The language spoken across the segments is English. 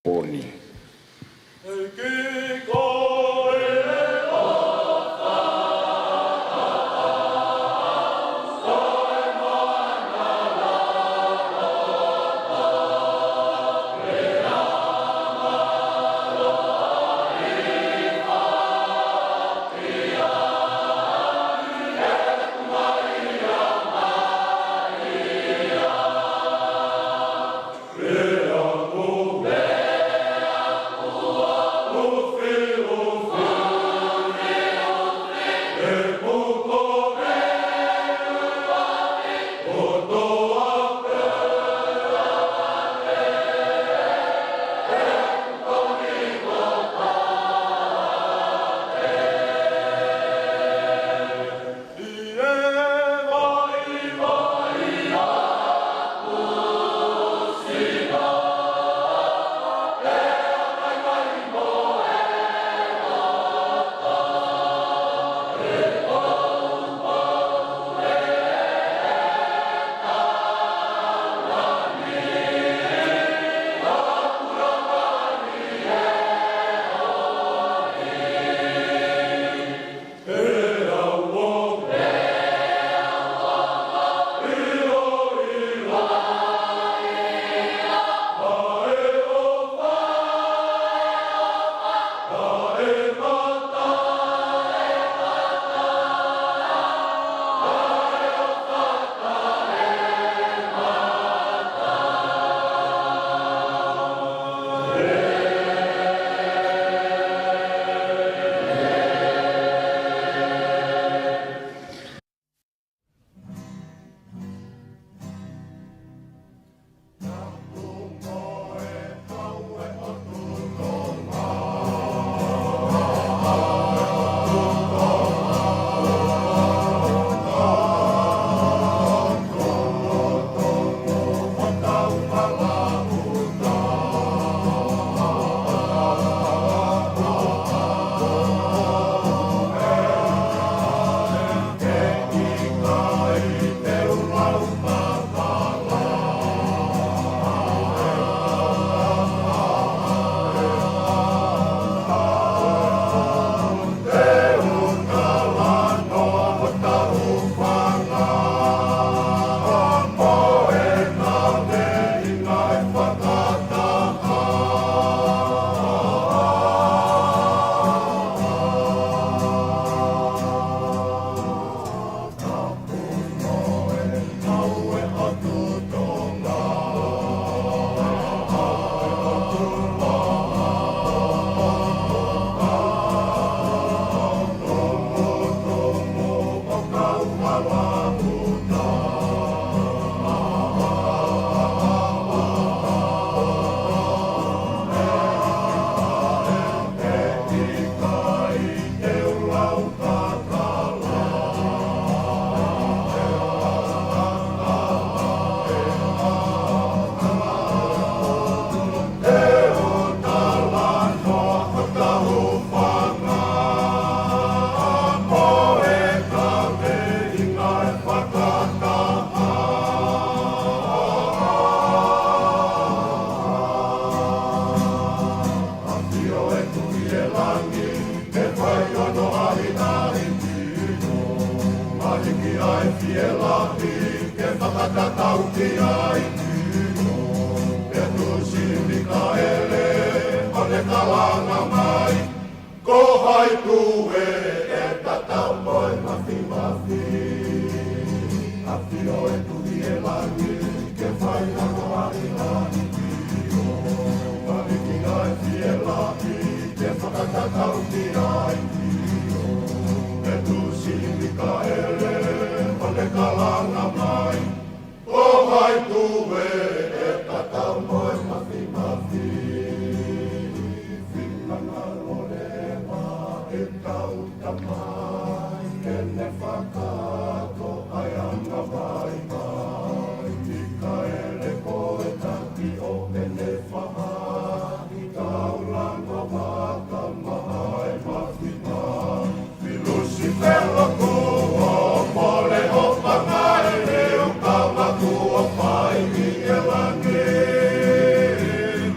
poni.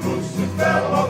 Lucifer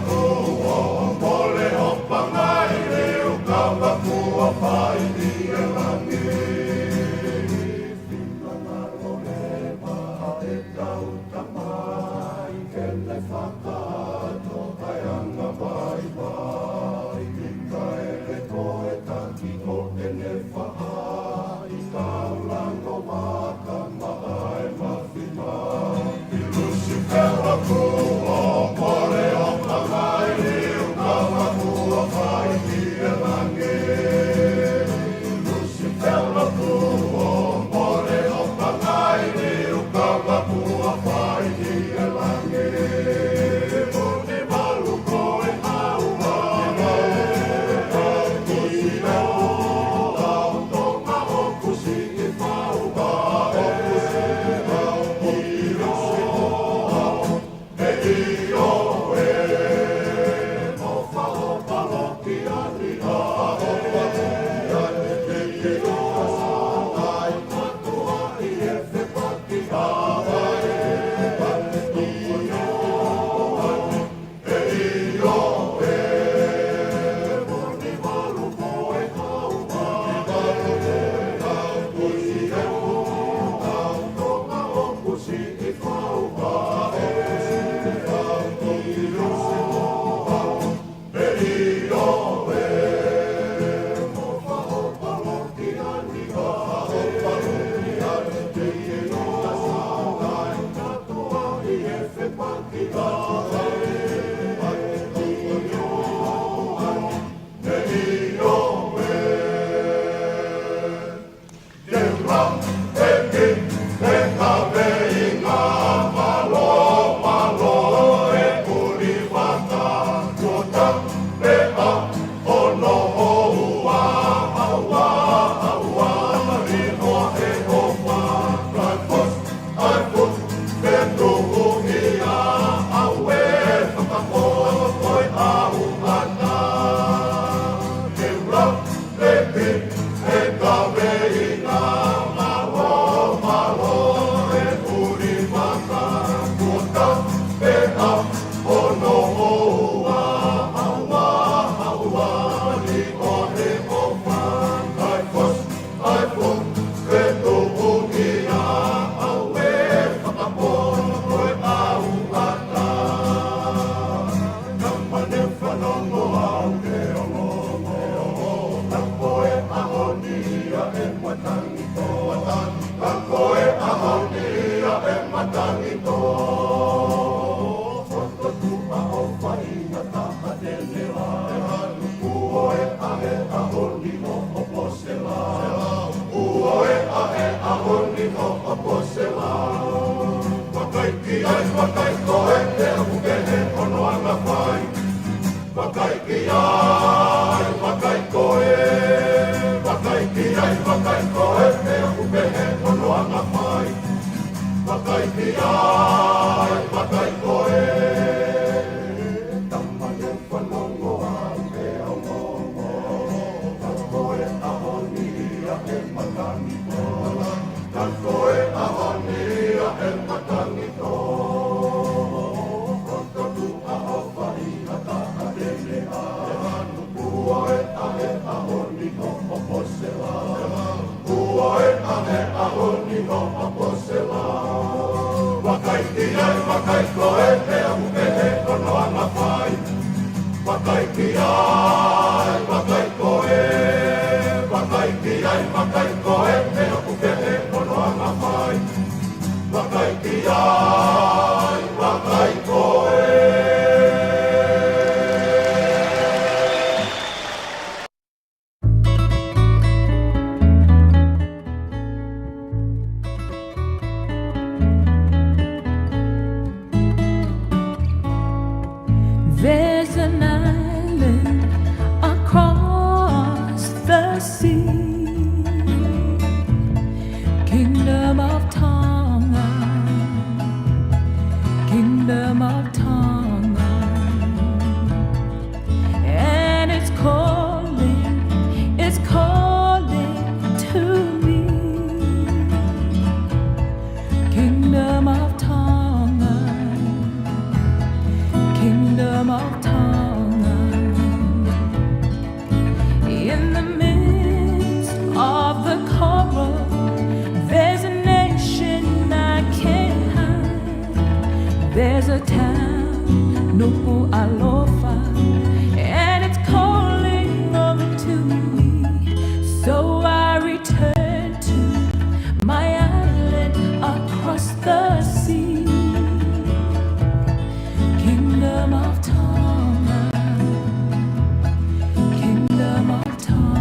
There's an island across the sea, Kingdom of Tonga, Kingdom of Tonga, and it's calling to me, Kingdom of Tonga, Kingdom of Tonga. alofa, and it's calling over to me. So I return to my island across the sea. Kingdom of Tonga, Kingdom of Tonga.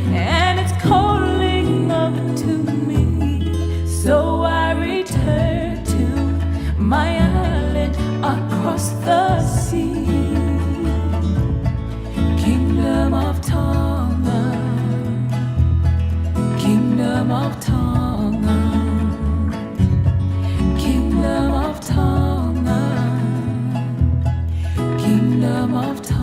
And it's calling over to me. So I return to my island across the sea. Kingdom of Tonga, Kingdom of Tonga, Kingdom of Tonga, Kingdom of Tonga.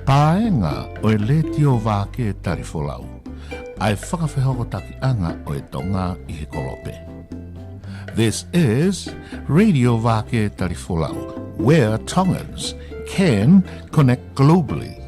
Paenga o e le tio Vake Tali Folau. Ai whakawhehoko o e Tonga I he kolope. This is Radio Vake Tali Folau, where Tongans can connect globally.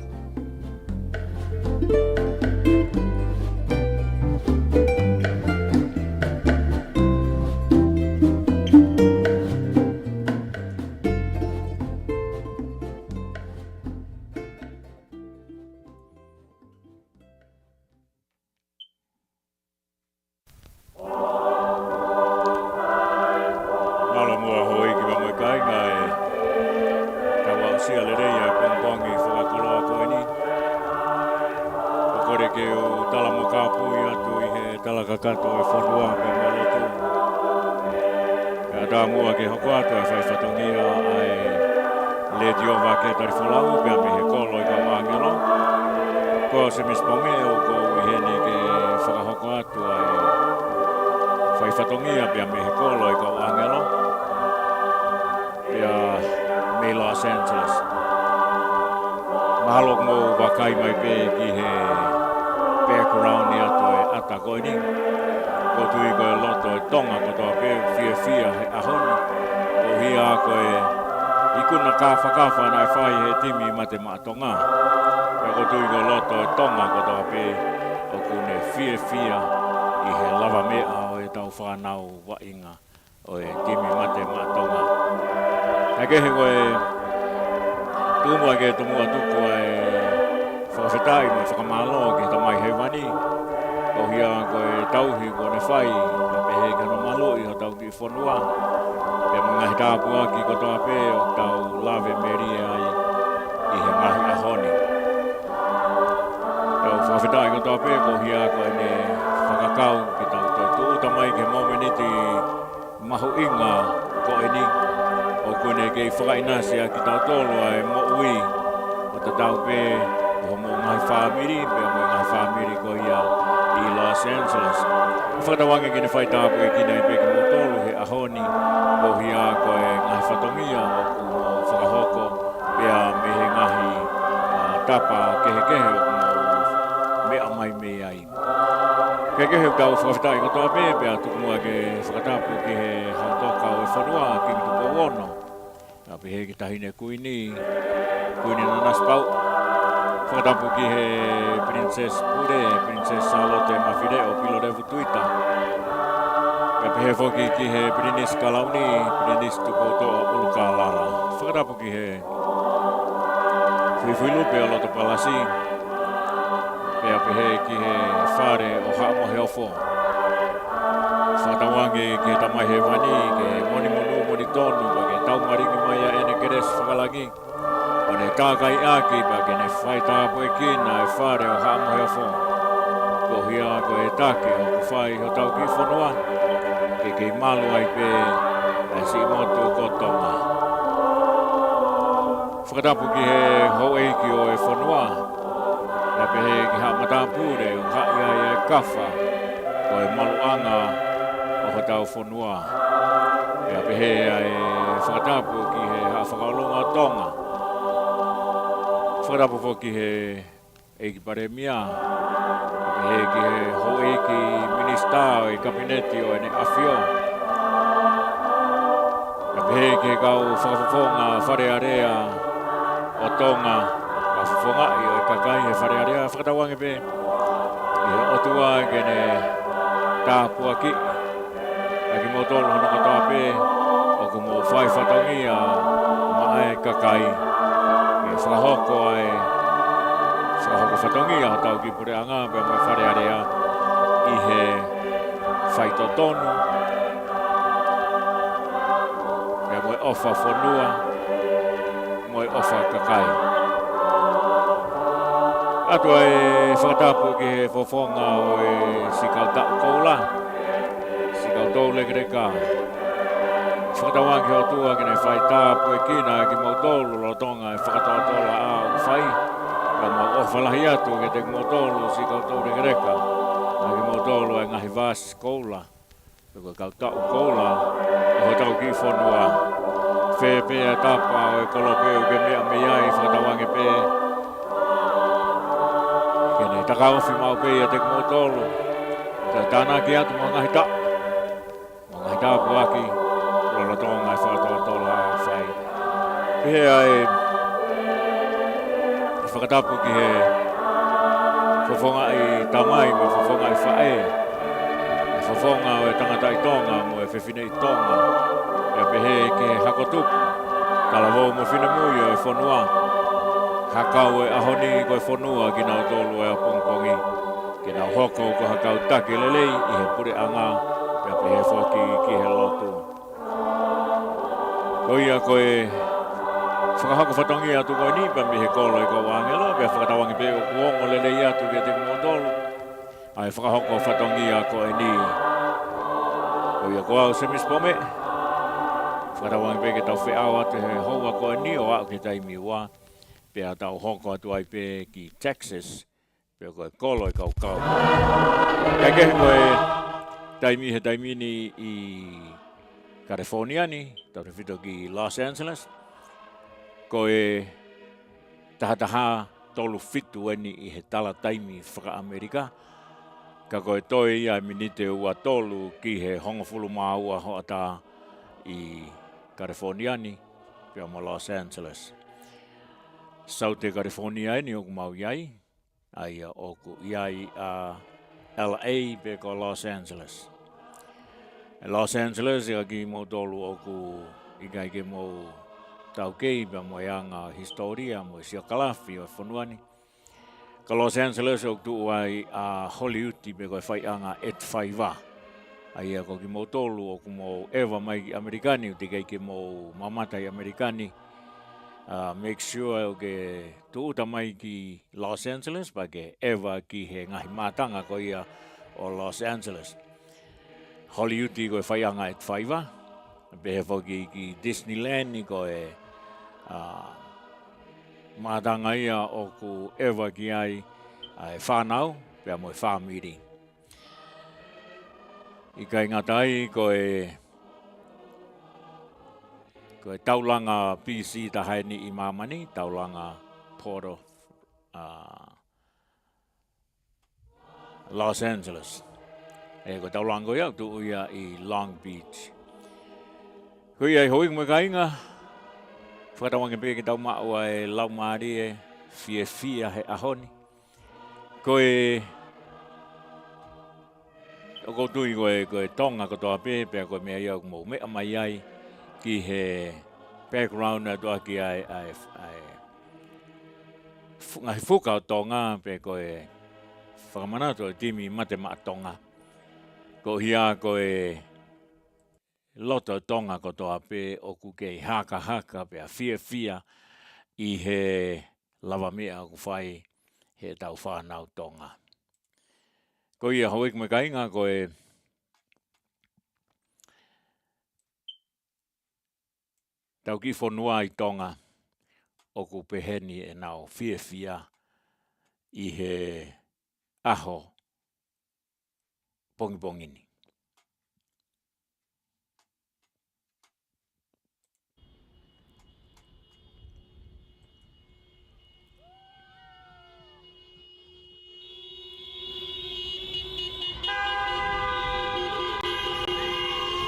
Kafa na fai he timi mate matonga. Ka ko tui go loto e tonga ko to pe o kune fia I he lava mea o e tau whanau wa inga o e timi mate matonga. Ka ke he koe tumua ke tumua tuku e whakawhetai mo whakamalo ke tamai he wani. Ko hia koe tauhi ko ne whai ka pe he kano malo I ho tau ki whanua. Pe mga hitapua ki ko toa pe o tau lave meria I he ngahi ahoni. Tau whawhetai ko toa pe ko hia ko ne whakakau ki tau toi tuuta mai ke momeniti mahu inga ko ni. O kone kei whakainasia ki tau tolu ai mo ui. O ta tau pe o mo ngahi whamiri pe o mo ngahi whamiri ko hia I Los Angeles. Whakatawangi ki ne whaitapu e kina I pe ki mo tolu he ahoni. Ko hia ko e ngahi whatongia o ku whakahoko pia me he ngahi tapa kehe o ku mea mai me ai. Kehe tau whakawhetai ko toa pia tuku mua ke whakatapu ki he hautoka o e whanua ki ki tuku ono. Ka pe he ki tahine kuini nanas pau. Whakatapu ki he Princess Pure, Princess Charlotte Mafide o Pilo Revu Tuita. Ka pe he whoki ki he Prinis Kalauni, Prinis tuku toa uluka lala. Whakatapu ki he Fuilupe o loto palasi. Pea pe he ki he whare o hamo he ofo. Whakatawangi ki he tamai he wani, ki he moni tonu, pa ke tau maringi mai a ene keres whakalagi. O ne kākai aki pa ke ne whaitapu e kina e whare o hamo he ofo. Ko hia ko e take o ku whai ho tau ki whanua. Ke kei malu ai pe e si motu kotonga. Whakatapu ki he hou eiki o e whanua. Ia pe he ki ha matapure o hai ai e kawha. Ko e maluanga o ho tau whanua. Ia pe he ai whakatapu ki he ha whakalunga tonga. Whakatapu fo ki he eiki paremia. He ki he hou eiki minista o e kabineti o ene afio. He ki he kau whakafonga wharearea o tonga. Ka whafonga I o e kakai he wharearea whakatawangi pe. I he otua ke ne tāpua ki. Aki mo tolu hono katoa pe. O ku mo whai whatongia mai kakai. Ke whakahoko ai. Whakahoko whatongia o tau ki pureanga pe mo wharearea I he whaitotonu. Pe mo ofa whanua. Mo ofa kakai. Atua e whakatapu ki he whawhonga o e sikau tau koula. Sikau tau lekereka. whakatawangi o tua ki nei whai tā pue kina ki mautolu lo tonga e whakatoatola a o whai. Ka mau o whalahi atu ke te mautolu si koutou rekereka. Na ki mautolu e ngahi vāsi koula. Ko kau tau koula o tau ki whanua. Whē pēa tāpa o e kolopeu ke mea meiai whakatawangi pē. Kene takawhi mau pēia te mautolu. Tāna ki atu mo ngahi tā. Mo ngahi tā puaki. Rola tonga e whakatoatola a whai. Pēa e whakatapu ki he whawhonga i tamai mo whawhonga i whae. E whawhonga o e tangata i tonga mo e whewhine i tonga. E pehe ke he hakotupu. Kala wau mo whina mui o e whanua. Hakau e ahoni ko e whanua ki nau tolu e a pongpongi. Ki nau hoko ko hakau take lelei i he pure anga. E pehe whoki ki he lotu. Ko ia ko e whakahako whatongi atu koe nipa mi he kolo i ko wangelo. Pea whakatawangi pe o kuongo lelei atu ki te kumotolu. Ai whakahoko whatongi a koe ni. Ko ia ko au semispome. Whakatawangi pe ke tau whiau atu he houa koe ni o au ke taimi ua. Pea tau hoko atu ai pe ki Texas. Pea koe kolo i kau kau. Kai kehe koe taimi he taimini i California ni, tau te whito ki Los Angeles. Koe tahataha tolu whitu eni i he tala taimi whaka-Amerika. Ka koe toi ia minite ua tolu ki he hongofulu māua hoata i California ni, pia mo Los Angeles. Saute California ni oku mau iai, ai oku iai a LA pe ko Los Angeles. Los Angeles ia ki mo tolu oku ikai ke mo tau kei pa mo ianga historia mo sia kalafi o whanuani. Ka Los Angeles o tu ai a Hollywood pe ko whai anga et whaiwa. Ai ko ki mo tolu o ku mo ewa mai ki Amerikani te kai ke mo mamatai Amerikani. Make sure o ke tuuta mai ki Los Angeles pa ke ewa ki he ngahi mātanga ko ia o Los Angeles. Hollywood ko whai anga et whaiwa. Pe he whoki ki Disneyland ni ko e mātanga ia o ku ewa ki ai whanau, pia mo e whamiri. I kai ngatai ko e taulanga PC tahaini i mamani, taulanga Port of Los Angeles. E ko taulanga ia tu ia i Long Beach. Ko ia i hoi mo kainga. Whakatawangi pe ki tau maua e lau maari e fia he ahoni. Ko e o ko tui ko e tonga ko toa pe ko mea iau mo mea mai ai ki he background na toa ki ai ngahi fuka o tonga pe ko e whakamanato e timi mate maa tonga. Ko hia ko e loto tonga ko toa pe o ku kei haka pe a fia i he lava mea ku whai he tau whanau tonga. Ko ia hoik me kainga ko e tau ki whanua i tonga o ku peheni e nau fia i he aho pongipongini.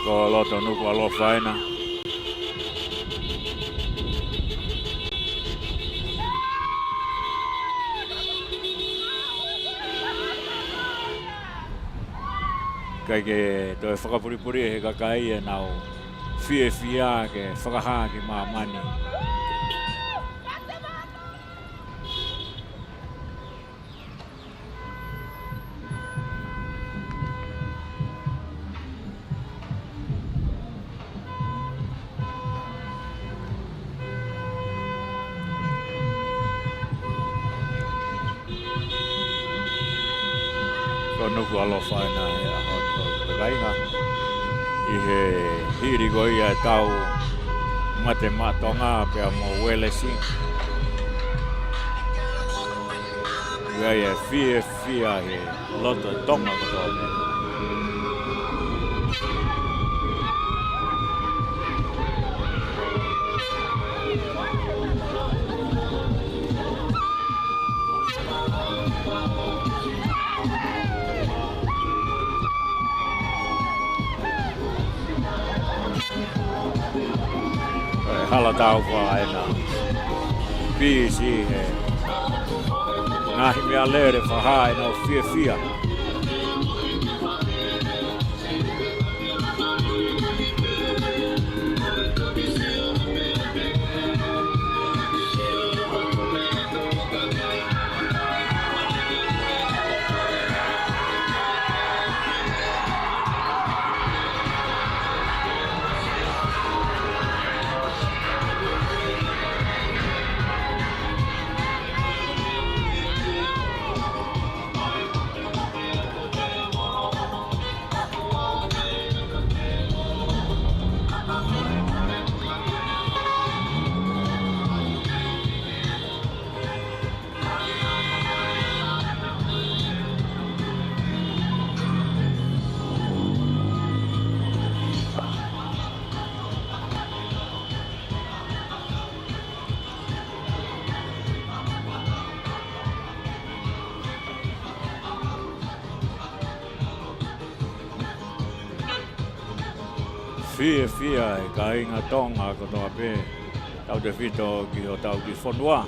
Ko loto nuku alo whaina. Kai ke toi whakapuripuri he kakai e nau fia ke whakaha ki mamani. Ko nuku alo whaina e ahon ko kainga. I he hiri ko ia e tau mate matonga pe mo welesi. Ia e fia he loto tonga ko tōne. Hala tau wha ena pisi he ngahi mea lere whaha ena o fia. Fia e ka inga tonga ko toa pe tau te whito ki o tau ki whanua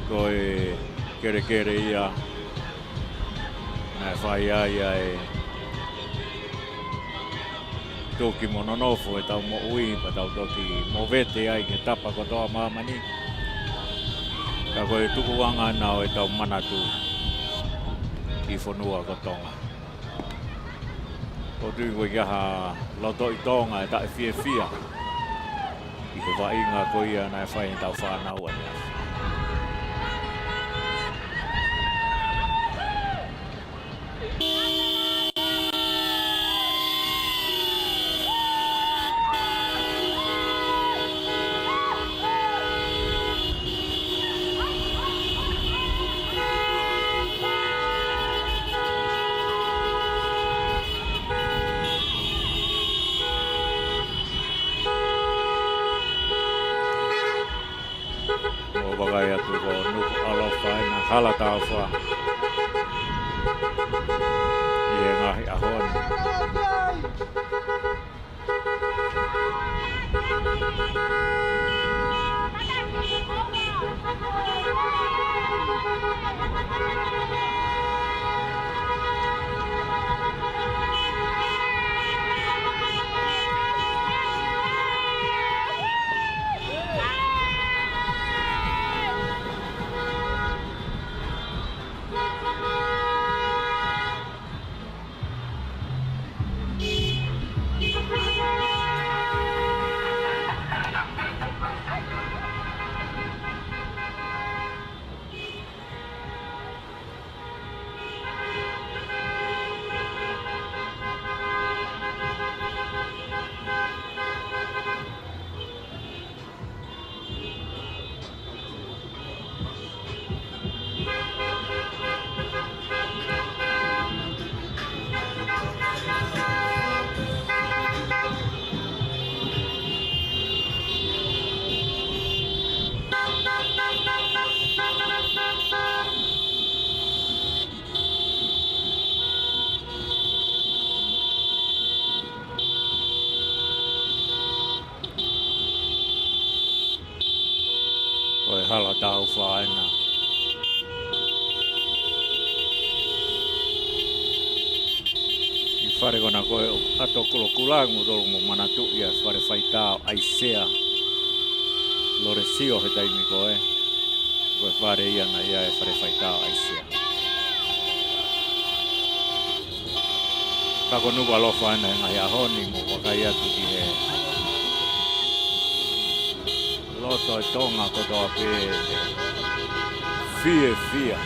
ko e kere ia na whai aia e toki mononofo e tau mo ui pa tau toki mo vete ai ke tapa ko toa mamani ka ko e tukuanga nao e tau manatu ki whanua ko tonga. Ko tui koe kiaha loto i tonga e tae fia. I ko wa inga ko ia na e whai tau whanau ania. Wakaya tu ko nuku alofa ina hala tau wha. Ie ngahi ahon. Koe hala tau whaena. I whare kona koe ato kulo kulangu tolu mo manatu ia whare whaitao aisea. Lore sio he taimi koe. Koe whare ia na ia e whare whaitao aisea. Kako nuku alo whaena e ngai ahoni mo wakai atu ki he. Loto e tonga kotoa pe fia.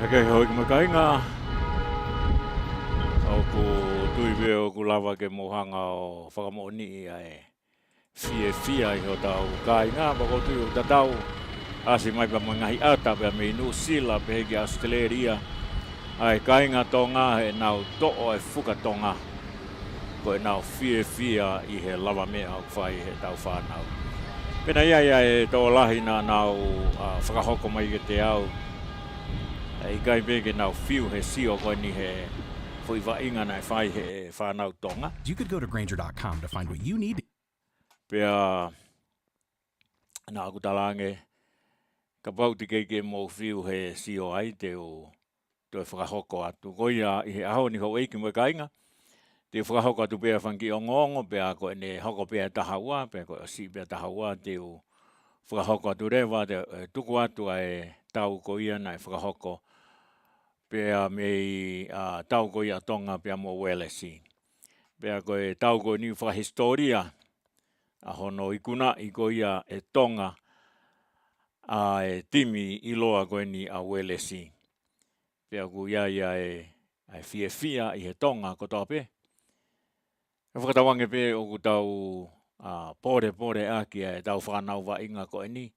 Okay, hoi ka makainga. O ku tui veo ku lava ke mohanga o whakamooni ai fia i ho tau kainga, bako tui o tatau asi mai pa mangahi ata pe me New Zealand pe heki Australia. Ai kainga Tonga he nau to'o e fuka Tonga. Ko e nau fia i he lava mea au whai he tau whanau. Pena ia e tō lahi na nau whakahoko mai ke te au. I kai beke nau fiu he sio koe ni he fui wa inga nai whai he whanau Tonga. You could go to Granger.com to find what you need. Pea nā aku talange ka pauti keike mō fiu he sio ai te o te whakahoko atu. Koia i he aho ni ho eiki mo kainga. Te whakahoko atu pea whanki o ngongo pea koe ne hoko pea tahaua, pea koe o si pea tahaua te o whakahoko atu rewa te tuku atu ai tau koia nai whakahoko. Pea mei tau koe a Tonga pea mo welesi. Pea koe tau koe ni whakahistoria a hono ikuna i koe ia e Tonga a e timi i loa koe ni a welesi. Pea ku ia e fia i he Tonga ko tau pe. E whakatawange pe o ku tau pore aki e tau whanau wa inga koe ni.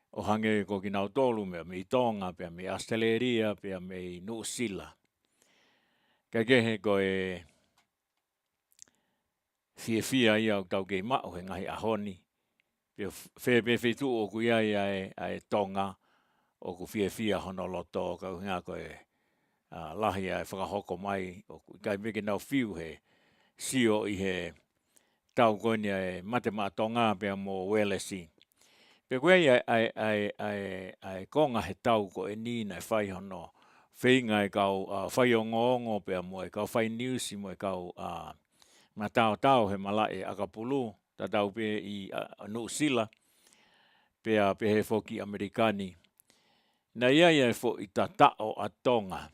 O hange ko ki nau tolu mea me i Tonga, pea me Australia, pea me i New Zealand. Ka kehe ko e fia ia o tau kei mao he ngahi ahoni. Pea whe tu o ku ia e Tonga, o ku fia hono loto, ka hinga ko e lahi e whakahoko mai, o ku kai meke nau fiu he sio i he tau koe ni e matema Tonga pea mo welesi. Pe koe ai konga he tau ko e ni na whai hono whainga e kau whai o ngongo pea mo e kau whai news mo e kau matao he malae akapulu ta tau pe i New Zealand pea pe he foki Amerikani. Na ia e fo i tatao a Tonga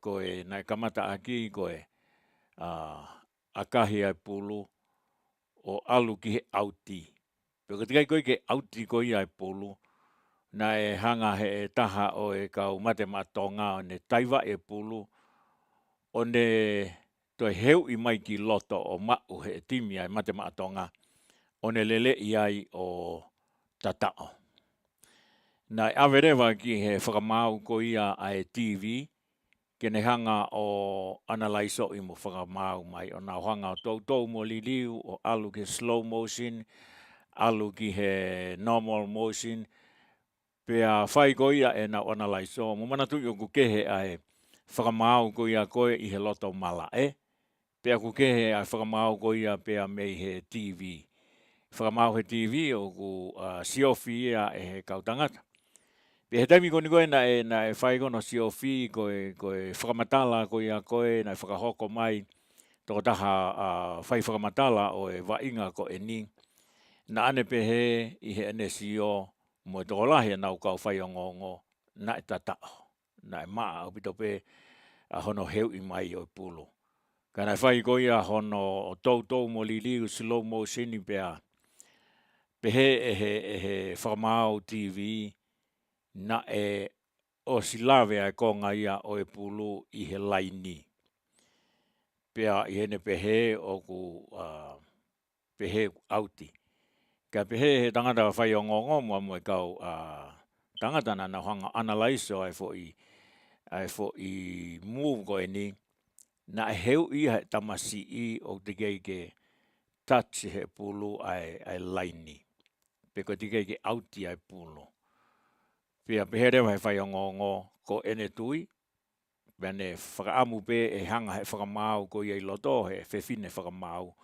koe na kamata aki koe akahi ai pulu o alu ki he auti. Pea tikai koe ke auti koe ai pulu, na e hanga he e taha o e kau matema Tonga o ne taiwa e pulu, o ne toi heu i mai ki loto o mau he timi ai matema Tonga, o ne lele i ai o tatao. Na awerewa ki he whakamau ko ia ai TV, ke ne hanga o analaiso i mo whakamau mai, o na hanga o tau mo liliu, o alu ki slow motion, alu ki he normal motion, pea whai ko ia e na analaiso. Mo mana tui o ku kehe ai whakamau ko ia koe i he loto mala pea ku kehe ai whakamau ko ia pea mei he TV. Whakamau he TV o ku siofi ia e he kautangata. Pea he taimi ko ni koe na e whai kono siofi koe whakamatala ko ia koe na whakahoko mai toko taha whai whakamatala o e wainga ko e ni. Na ane pehe i he ane sio mo toko lahi nau kau whai o ngongo na e tatao. Na e maa au pito pe hono heu i mai o pulu. Kana whai ko ia hono tau mo liliu slow motion i pea. Pehe e he whakamau TV na e o silawe ai konga ia o e pulu i he laini. Pea i hene pehe o ku pehe auti. Ka pehe he tangata whai o ngongo mo e kau tangata na hanga analaiso ai fo i move ko e ni. Na heu i he tamasi i o te keike touch he pulu ai laini. Peko te keike auti ai pulu. Pea pehe rewa he whai o ngongo ko ene tui. Bene whakaamu pe e hanga he whakamau ko ia I loto he whewhine whakamau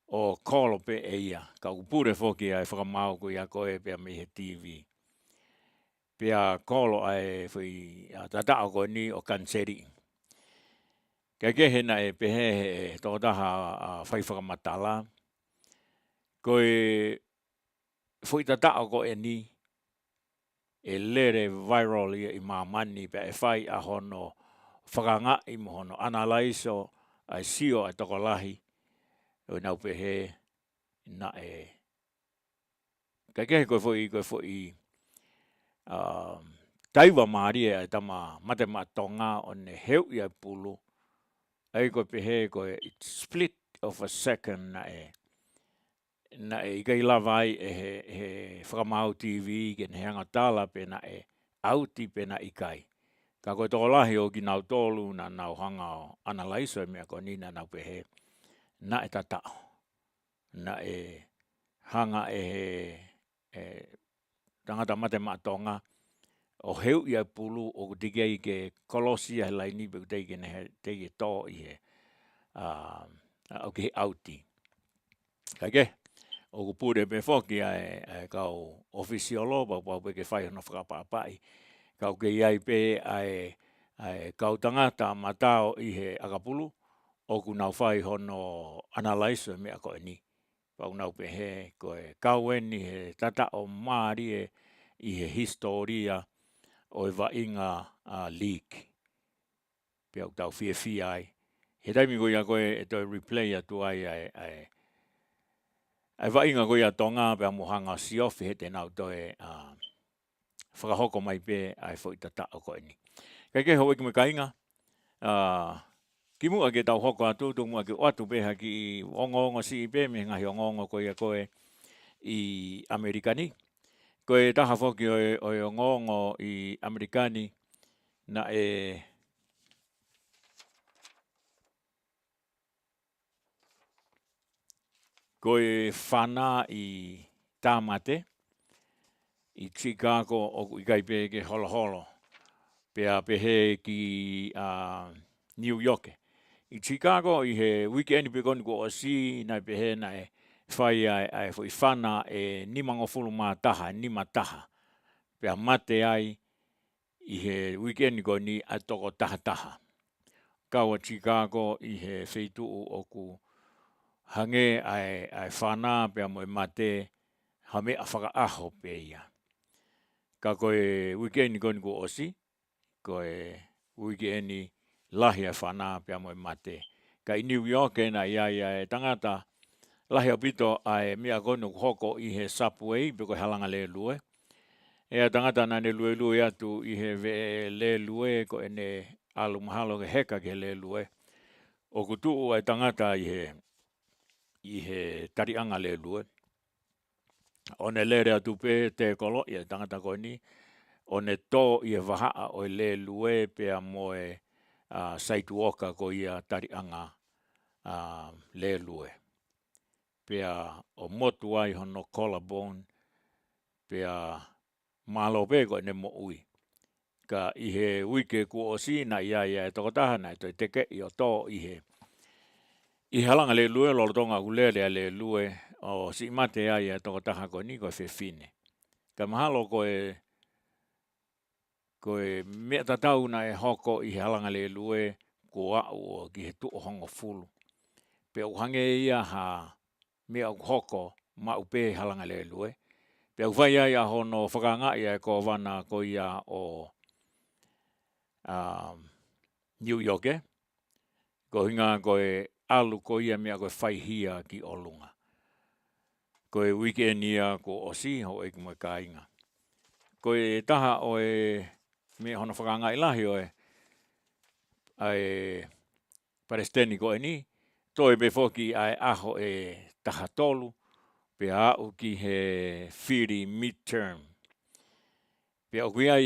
o kolo pe e ia. Ka upure whoki ai whakamau ko ia koe pia me he TV. Pia kolo ai whi tatao ko ni o kanseri. Ka kehe na e pehe he tōtaha whai whakamatala. Koe whi tatao ko e ni e lere viral I mamani pe e whai a hono whakanga I mohono analaiso ai sio ai tokolahi o nau pehe na e ka kehe koe fwoi taiwa maari ai tama matema tonga o ne heu I pulu ai koe pehe koe split of a second na e ikai lavai he whakamau TV ke ne hanga tala pe na e auti pe na ikai. Ka koe tokolahi o ki nau tolu na nau hanga o analaiso e mea ko nina nau pehe na e tatao. Na e hanga tangata matema tonga o heu ia pulu o kutikei ke kolosia he laini pe kutei ke ne teike tō I he o ke auti. Kake, o kupure pe whoki ai kau ofisiolo pau pe ke whai hana whakapapai. Kau ke iai pe ai kau tangata matao I he akapulu o ku nau whai hono analaiso mea koe ni. Pau nau pe he koe kaueni he tata o maari I he historia o e wainga leak. Pia tau fia ai. He taimi koe ia koe e toi replay atu ai wainga koe ia tonga pia mohanga siofi he te nau toi whakahoko mai pe ai fo I tata o koe ni. Keke ho wiki me kainga. Ki mua ke tau hoko atu, tu mua ke watu peha ki ongo si pe me ngahi ongo koe I Amerikani. Koe taha whoki o ongo I Amerikani na koe whana I tāmate I Chicago o ikai pe ke holo. Pea pehe ki New York. I Chicago I he weekend pe koni ko o si na pehe na whai ai fo I whana nimangofulu mā taha, nima taha. Pea mate ai I he weekend ko ni atoko taha. Kaua Chicago I he wheitu o ku hange ai whana pea moe mate hame a whakaaho pe ia. Ka koe weekend ko ni ko o si, koe weekend lahi a whana pea moe mate. Ka I New York na ia tangata lahi a pito ai mea konu hoko I he subway pe koe halanga le lue. Ea tangata na ne lue atu I he ve le lue ko ene alu mahalo ke heka ke le lue. O kutu ai tangata I he tarianga le lue. O ne lere atu pe te kolo I tangata ko ni. O ne tō I he wahaa o le lue pea moe saituoka ko ia tarianga le lue. Pea o motu ai hono collarbone pea malo pe ko ne mo ui. Ka I he wike ku o si na ia tokotaha na toi teke I o tō I halanga le lue lolo tonga ulele le lue o si mate ai tokotaha ko ni ko whewhine. Ka mahalo koe mea tatau na hoko I halanga le lue ko au o ki he tuo hongo fulu. Pe uhange ia ha mea hoko ma upe halanga le lue. Pe uvai ai a hono whakanga ia ko wana ko ia o New York ko hinga koe alu ko ia mea koe whaihia ki olunga. Koe weekend ia ko osi ho eku me kainga. Koe taha o mea hono whakanga ilahi o ai Palestini ko ni toi be foki ai aho taha tolu pe au ki he whiri midterm. Pe o kuia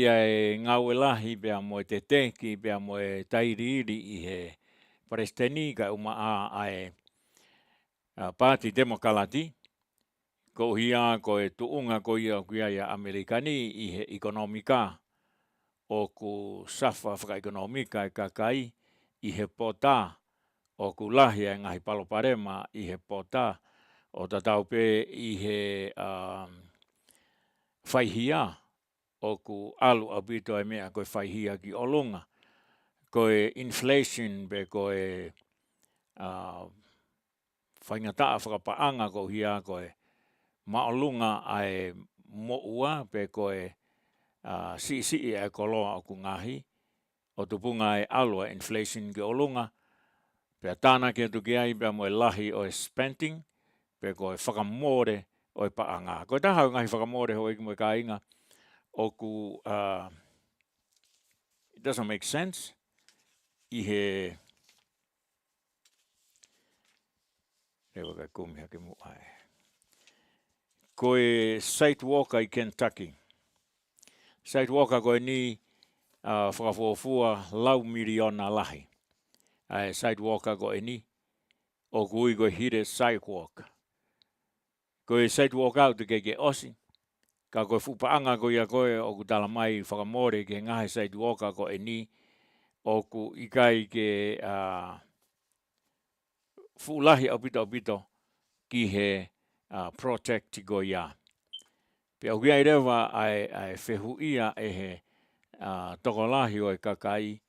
ngau lahi pe mo te teki pe mo tairiri I he Palestini ka uma ai Party Demokrati ko hia ko tuunga ko ia kuia Amerikani I he ekonomika o ku safa whakaekonomika e kakai I he pota o ku lahi e ngahi paloparema I he pota o tatau pe I he whaihia o ku alu abito e mea koe whaihia ki olunga. Koe inflation be koe whaingataa whakapaanga ko hia koe maolunga ai moua pe koe si e koloa o ku ngahi o tupunga e alua inflation ki olunga pe tāna ke tu ki ai pe moe lahi o spending pe koe whakamore o e paanga. Koe tahau ngahi whakamore ho ki moe ka inga o ku it doesn't make sense I he rewa kai kumia ke muai. Koe site walker I Kentucky. Site walker koe ni whakafuafua lau miliona lahi. Ai site walker koe ni o kui koe hire sidewalk. Koe site walk out ke osi. Ka koe fupaanga koe ia koe o ku tala mai whakamore ke ngahe site walker koe ni o ku ikai ke fuulahi opito ki he protect go ia. Pe au ia rewa ai whehu ia e he tokolahi o e kakai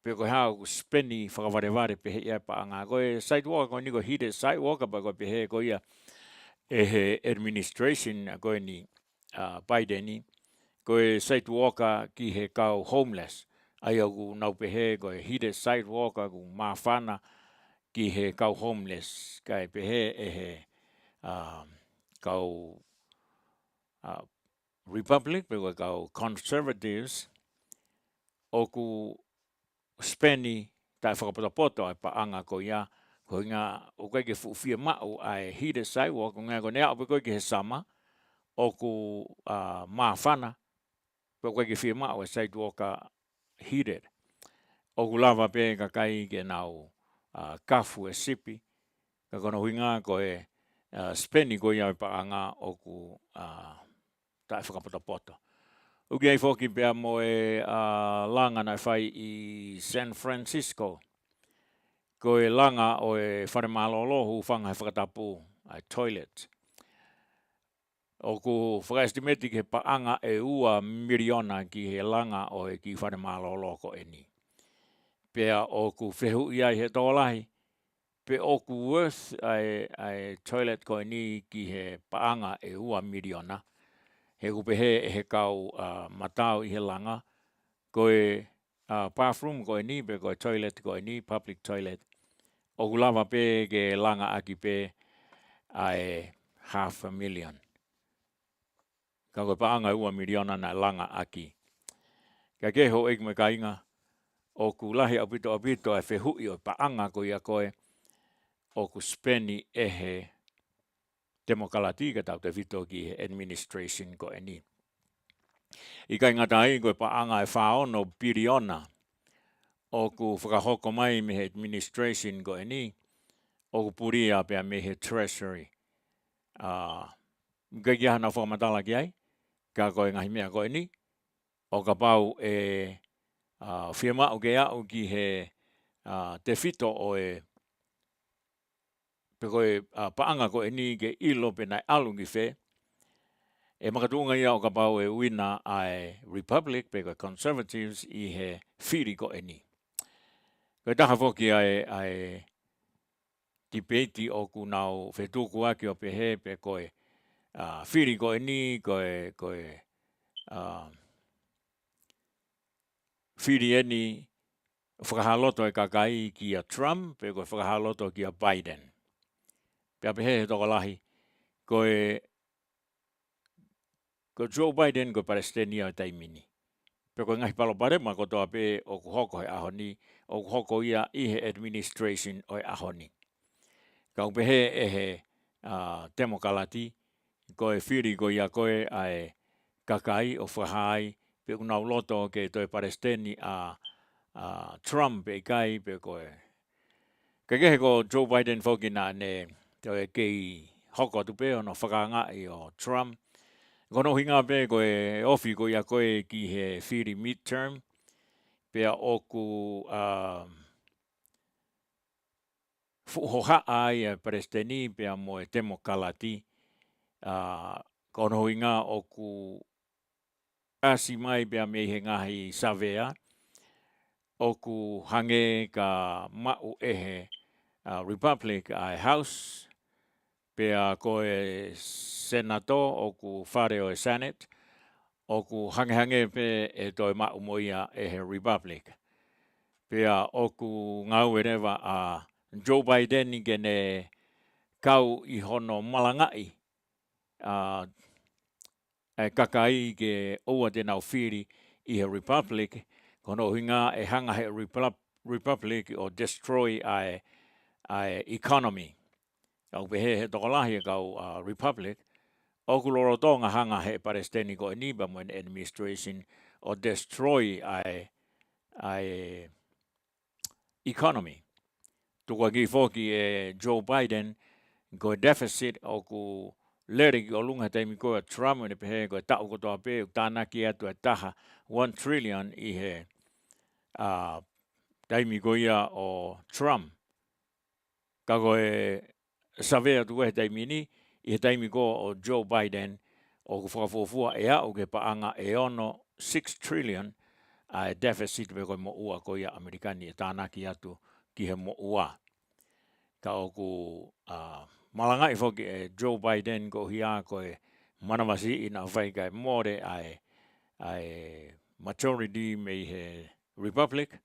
pe koe hao speni whakawareware pe he ia paanga. Koe sidewalk koe ni koe hide sidewalk pa koe pe he koe ia e he administration koe ni Biden ni. Koe sidewalk ki he kau homeless. Ai au ku nau pe he koe hide sidewalk ku mawhana ki he kau homeless. Kai pe he e he kau Republic, pe koe kau conservatives o ku speni tai whakapotapoto ai paanga ko ia ko ngā o koe ke fuwhia mau ai hide sidewalk o ngā ko nea o koe ke he sama o ku mawhana pe koe ke whia mau ai sidewalk hide o ku lava pe kakai ke nau kafu e sipi ka kono huinga ko e speni ko ia paanga o ku tai whakapotapoto. Uki ai whoki pia mo e langa nai whai I San Francisco. Ko e langa o e wharemalolo hu whanga he whakatapu ai toilet. O ku whakaestimeti ke paanga e ua miliona ki he langa o e ki wharemalolo ko e ni. Pea o ku whehu iai he tōlahi. Pe o ku worth ai toilet ko e ni ki he paanga e ua miliona. He kupe he kau matau I he langa. Koe bathroom koe ni, pe koe toilet koe ni, public toilet. O kulava pe ke langa aki pe ai 500,000. Ka koe paanga ua miliona na langa aki. Ka keho eik me kainga o ku lahi apito e whehui o paanga ko ia koe o ku speni e he demokalati ka tau te vito ki he administration ko e ni. I kai ngata ai koe paanga e whaono biliona o ku whakahoko mai me he administration ko e ni o ku puria pia me he treasury. Kai kia hana whakamatala ki ai, ka koe ngahi mea ko e ni, o ka pau e whiama o ke au ki he te fito o e pe koe paanga ko e ni ke ilo pe nai alungi whe, e makatunga ia o ka pau e wina ai Republic, pe koe Conservatives I he whiri ko e ni. Koe taha whoki ai debate o ku nau whetuku aki o pe he, pe koe whiri ko e ni, koe whiri e ni whakahaloto e kakai ki a Trump, pe koe whakahaloto ki a Biden. Pea pe he toko lahi, koe Joe Biden koe Palestinian o taimini. Pe koe ngahi paloparema ko toa pe o ku hoko he ahoni, o ku hoko ia I he administration o e ahoni. Kau pe he e he demokalati, koe whiri ko ia koe ai kakai o whahai, pe unau loto ke toi Palestini a Trump e kai pe koe. Kekehe ko Joe Biden whoki na ne toi kei hoko tupe ono whakanga I o Trump, Kono hinga pe koe ofi ko ia koe ki he whiri midterm. Pea oku fuhoha ai e presteni pea mo e temo kalati. Kono hinga oku asi mai pea me he ngahi savea. Oku hange ka mau ehe Republic ai House. Pea koe senator oku whare o e Senate. Oku hange pe e toi mau moia ehe Republic. Pea oku ngau e rewa a Joe Biden i gene kau i hono malangai. E kakai ke oua te nau whiri i he Republic. Kono hinga e hanga he Republic o destroy ai economy. Kau pehe he tokolahi e kau Republic. Oku loro tonga hanga he Palestini ko e niba mo en administration o destroy ai economy. Tukua ki foki e Joe Biden ko deficit oku leri o lunga teimi ko Trump ne pehe ko tau ko toa pe tanaki atu e taha 1 trillion i he teimi ko ia o Trump. Kako e savea tu e teimi ni i he teimi ko o Joe Biden o ku whakafofua e au ke paanga e ono 6 trillion a deficit me ko mo ua ko ia Amerikani e tanaki atu ki he mo ua. Ka oku malangai foki e Joe Biden ko hia ko e manawasi ina whai kai more ai majority me he Republic.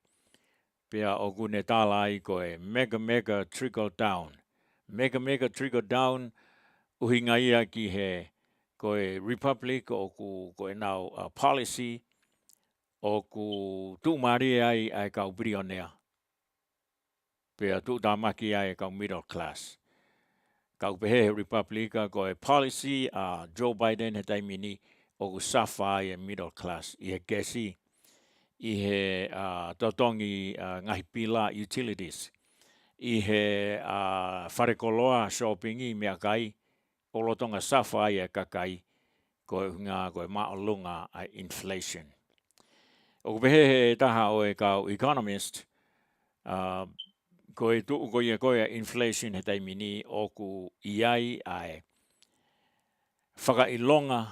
Pea oku ne tala ai ko e mega trickle down. Mega trickle down uhinga ia ki he ko e Republic oku ko e nau policy oku tu mari ai kau billionaire. Pea tu tamaki ai kau middle class. Kau pehe Republica ko e policy Joe Biden he taimini oku safa e middle class. I he kesi, i he totongi ngahi pila utilities. I he wharekoloa shoppingi mea kai, olotonga safa e kakai ko ngā ko e maolunga ai inflation. Oku pehe he taha o e kau economist, ko e tuu ko ia inflation he taimini oku iai ai whakailonga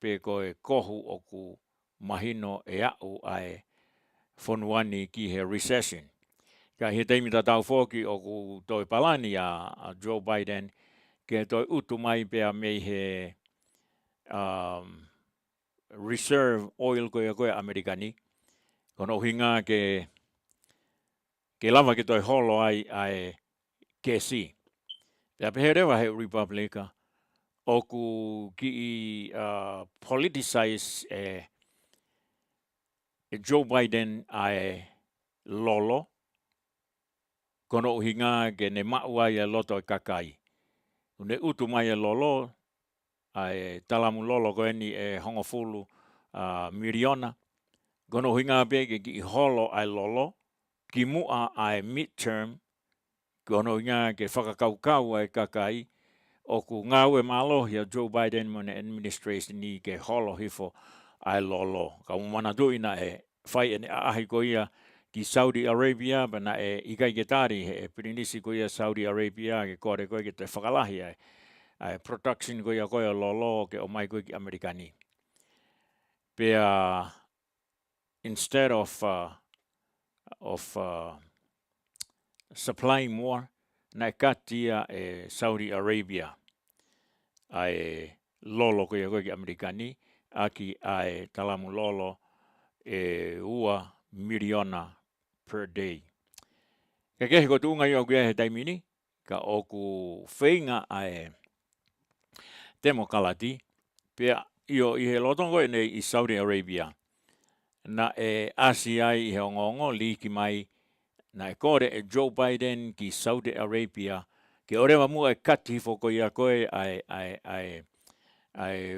pe ko e kohu oku mahino e au ai whonuani ki he recession. Ka he taimi tatau whoki oku toi palani a Joe Biden ke toi utu mai pea mei he reserve oil ko ia Amerikani. Kono hinga ke lava ke toi holo ai kesi. Pea pehe rewa he Republica oku ki politicize Joe Biden ai lolo. Kono hinga ke ne maua ia loto kakai. Ne utu mai lolo ai talamu lolo ko eni hongofulu miliona. Kono hinga pe ke ki holo ai lolo. Ki mua ai midterm. Kono hinga ke whakakaukau ai kakai. Oku ngau e malo hia Joe Biden mo ne administration ni ke holo hifo ai lolo. Ka umana duina e whai ene ahi ko ia ki Saudi Arabia, bana e ikai ke tari e pirinisi ko ia Saudi Arabia ke kore ko ke te whakalahi ai production ko ia lolo ke o mai ko ki Amerikani. Pea instead of supplying more, na katia e Saudi Arabia ai lolo ko ia ki Amerikani, aki ai talamu lolo e ua miliona per day. Ka kehe ko tuunga i o kia he taimini, ka oku whainga ai demokalati, pea i he lotongo e nei i Saudi Arabia. Na e Asia i he ongongo liki mai, na e kore e Joe Biden ki Saudi Arabia, ke orewa mua e katifo ko ia koe ai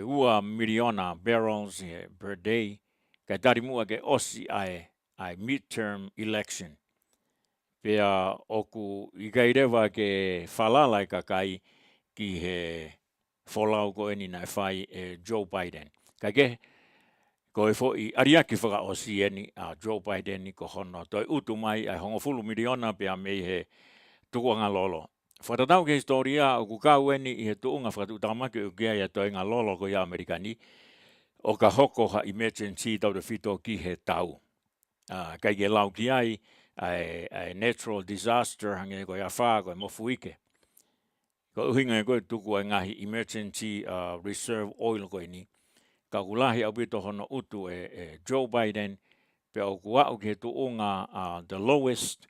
ua miliona barrels per day, ka tari mua ke osi ai midterm election. Pea oku i kairewa ke whalalai kakai ki he Folau ko eni na fai Joe Biden. Kage ko e foi ariaki whaka o sieni a Joe Biden ni ko hono toi utu mai ai hongo fulu miliona pe a mei he tukuanga lolo. Whatatau ke historia o kukau eni i he tuunga whakatutamaki o kia ia toi ngā lolo ko ia Amerikani o ka hoko ha emergency tau de fito ki he tau. Kai ke lau ki ai natural disaster hange ko ia whaa ko e mofu ike. Ko uhinga e koe tuku ai ngahi emergency reserve oil ko ini. Ka kulahi au bito hono utu Joe Biden pe au kuau ke tuunga the lowest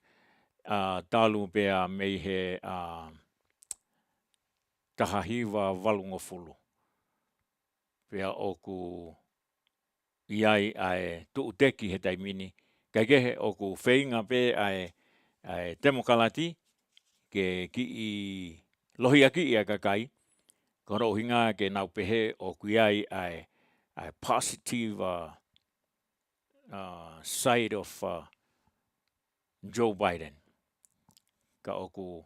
talu pea mei he tahahiwa valungofulu. Pea oku iai ai tuuteki he taimini. Kaikehe oku whainga pe ai demokalati ke ki i lohia ki ia kakai. Koro hinga ke nau pehe oku iai ai positive side of Joe Biden. Ka oku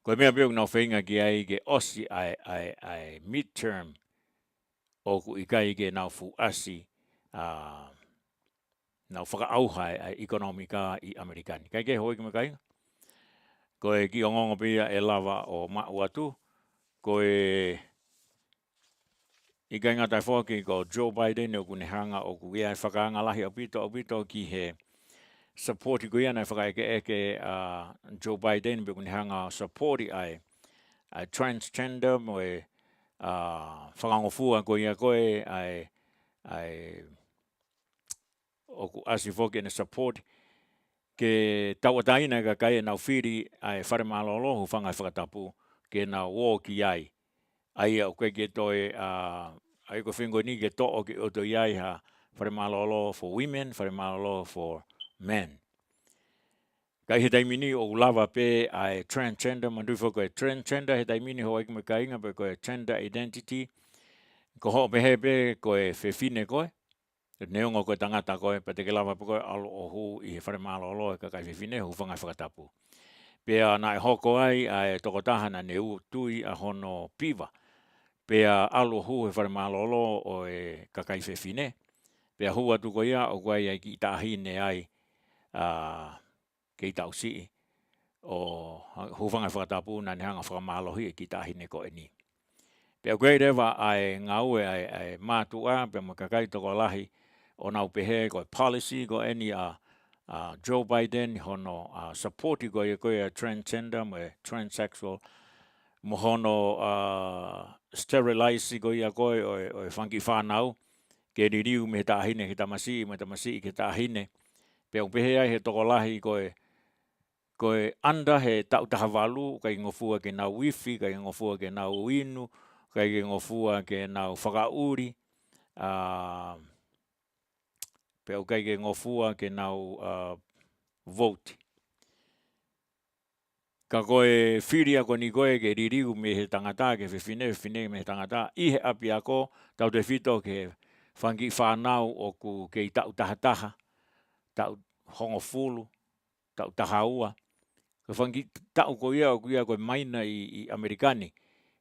koe mea peok nau whainga ki ai ke osi ai midterm oku ikai ke nau fuasi nau whakaauhai ai ekonomika i Amerikani. Kai ke hoi ki makai? Koe ki o ngongo pia e lava o mau atu. Koe i kai ngatai whoki ko Joe Biden o kune hanga o ku ia whakaanga lahi o pito ki he supporti ko ia nai whakaeke Joe Biden pe kune hanga supporti ai transgender mo e whakangofua ko ia koe ai o ku asi whoki ne support ke tawataina ka kai nau whiri ai whare malolo hu whangai whakatapu ke nau wō ki ai. Ai au koe ke toi ai ko whingo ni ke to'o ke oto iai ha whare malolo for women, whare malolo for men. Kai he taimini o lava pe ai transgender, mandu whako e transgender he taimini ho aikima kainga pe koe gender identity. Ko ho pe he pe koe whewhine koe. Neongo koe tangata koe, pa te ke lava pe koe alo o hu i he whare malolo e kakai whewhine hu whangai whakatapu. Pea nai hoko ai toko tahana ne u tui a hono piva. Pea alo hu he whare malolo o e kakai whewhine. Pea hua tuko ia o koe ai ki tahine ai ke i tau sii. O hu whangai whakatapu na ne hanga whakamalohi e ki tahine ko e ni. Pea koe rewa ai ngau ai mātua pea mo kakai toko lahi o nau pehe koe policy ko e ni Joe Biden hono supporti ko e koe transgender mo e transsexual mo hono sterilize ko ia koe o whangi whanau ke ririu me tahine ke tamasi me tamasi ke tahine pe upehe ai he toko lahi koe anda he tau tahavalu kai ngofua ke nau wifi kai ngofua ke nau inu kai ngofua ke nau whakauri pe kai ke ngofua ke nau vote. Ka koe whiria ko ni koe ke ririu me he tangata ke whiwhine me he tangata i he api ako tau te whito ke whangi whanau o ku ke i tau tahataha, tau hongofulu, tau tahaua. Ka whangi tau ko ia o kuia koe maina i Amerikani.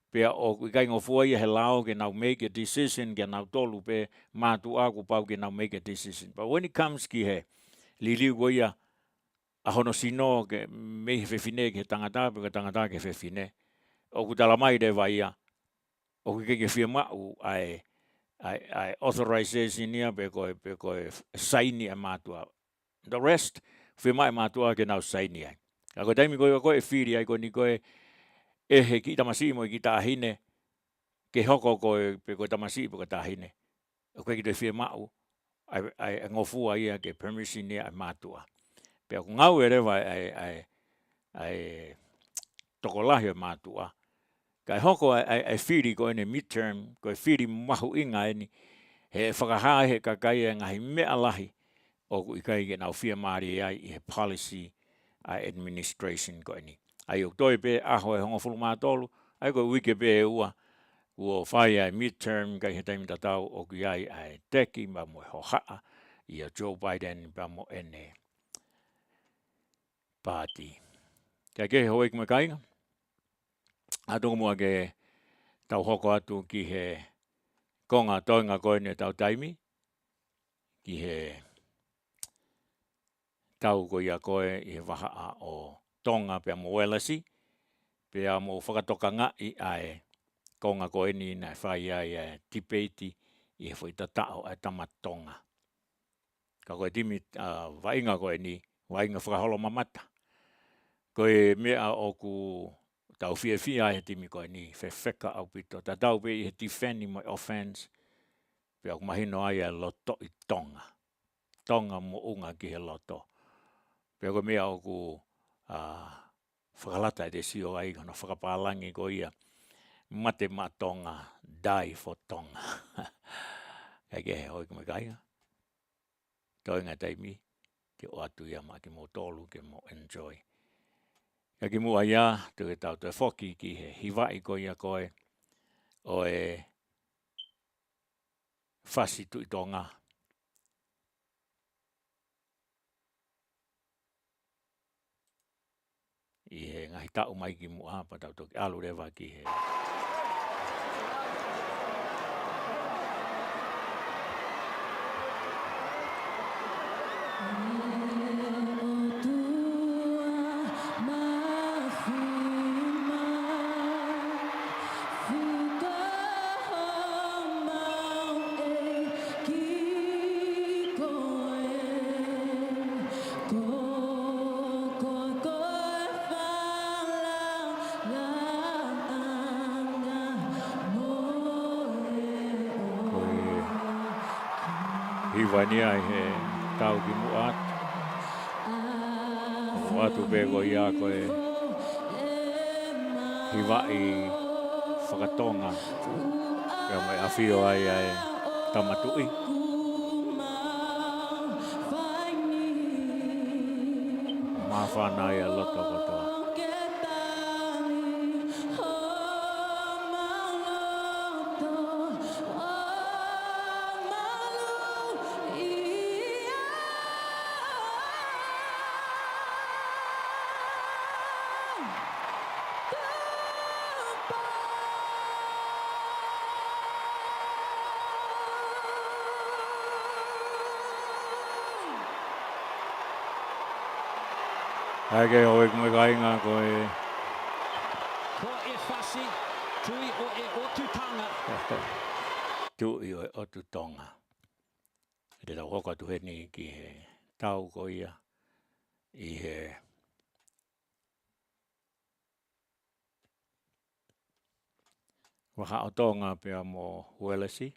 Pea o kai ngofua ia he lao ke nau make a decision ke nau tolu pe mātua ku pau ke nau make a decision. But when it comes ki he liliu ko ia a hono sino ke me he whewhine ke tangata pe ke tangata ke whewhine. O ku talamai rewa ia o ku ke whiamau ai authorization ia pe koe saini a mātua. The rest whiamai mātua ke nau saini ai. Ka koe taimi koe whiri ai koe ni koe e he ki tamasi mo i ki tahine ke hoko koe pe koe tamasi pe koe tahine. O koe ki te whiamau ai ngofua ia ke permission ia a mātua. Pea ku ngau e rewa ai tokolahi o mātua. Kai hoko ai whiri ko ene midterm, koe whiri mahu inga eni, he whakahae he kakai e ngahi mea lahi o ku ikai ke nau whiamari ai i he policy administration ko eni. Ai o toi pe aho e hongo fulu mātolu, ai koe wike pe e ua, ua whai ai midterm kai he taimi tatau o ku iai ai teki ma mo e hohaa i a Joe Biden pa mo ene party. Kai ke hoi kuma kainga. A tonga mua ke tau hoko atu ki he konga toinga koe ne tau taimi, ki he tau ko ia koe i he waha o Tonga pia mo welasi, pia mo whakatoka ngai ai konga koe ni na whai ai tipeiti i he whaitatao ai tamatonga. Ka koe timi wainga koe ni, wainga whakaholo mamata. Koe mea o ku tau fia he timi koe ni, whewheka au pito. Ta tau pe i he defending my offense, pia ku mahino ai loto i Tonga. Tonga mo unga ki he loto. Pia koe mea o ku whakalata e te sio ai, kono whakapalangi ko ia, mate ma Tonga, die for Tonga. Kai ke he hoi kume kainga. Toinga taimi, ke o atu ia ma ki mo tolu, ke mo enjoy. Ka ki mua ia, te tau te whoki ki he hiwai ko ia koe, o e whasi tu i Tonga. I he ngahi tau mai ki mua, pa tau toki alu rewa ki he. Hiwania he tau ki muat. O atu pego ia koe hiwai whakatonga. Pea mai awhio ai tamatui. Mawhana ia loto kotoa. Hake hoi kume kainga koe. Ko e whasi, tui o e otutanga. Tui o e otutonga. Te tau hoka tuheni ki he tau ko ia. I he waha o Tonga pia mo huelesi.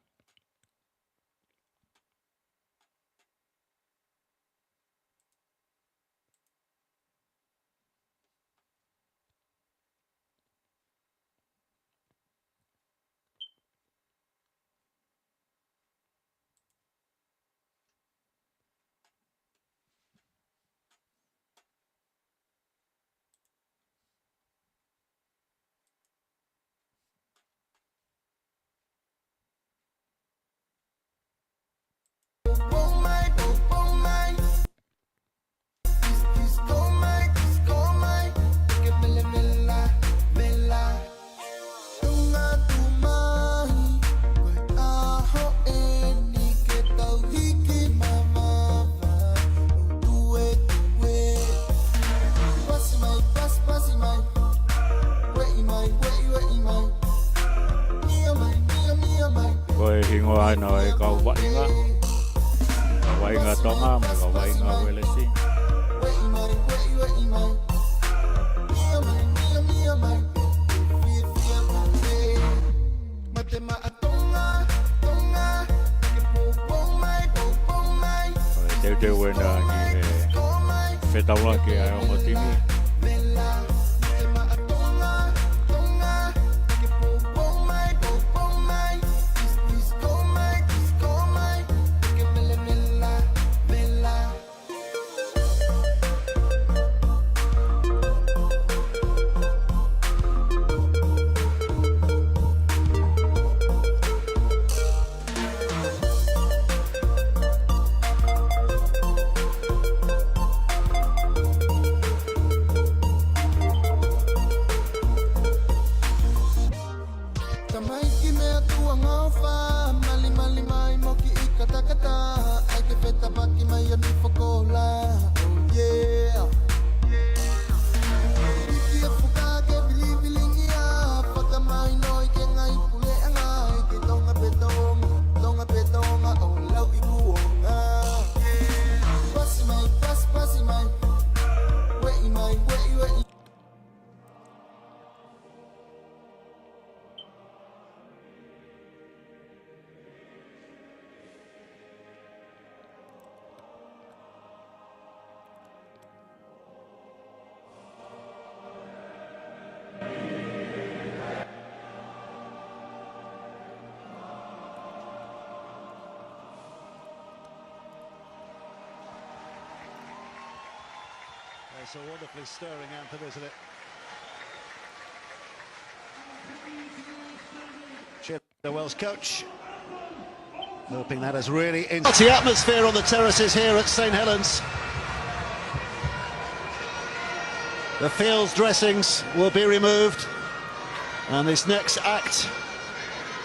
Koe hingo aina e kau wainga. Kau wainga Tonga, me kau wainga welesi. Koe teu wena ki he whetaula ki ai o motimi. It's a wonderfully stirring anthem, isn't it? The Welsh coach, hoping that has really the atmosphere on the terraces here at St Helens. The fields dressings will be removed, and this next act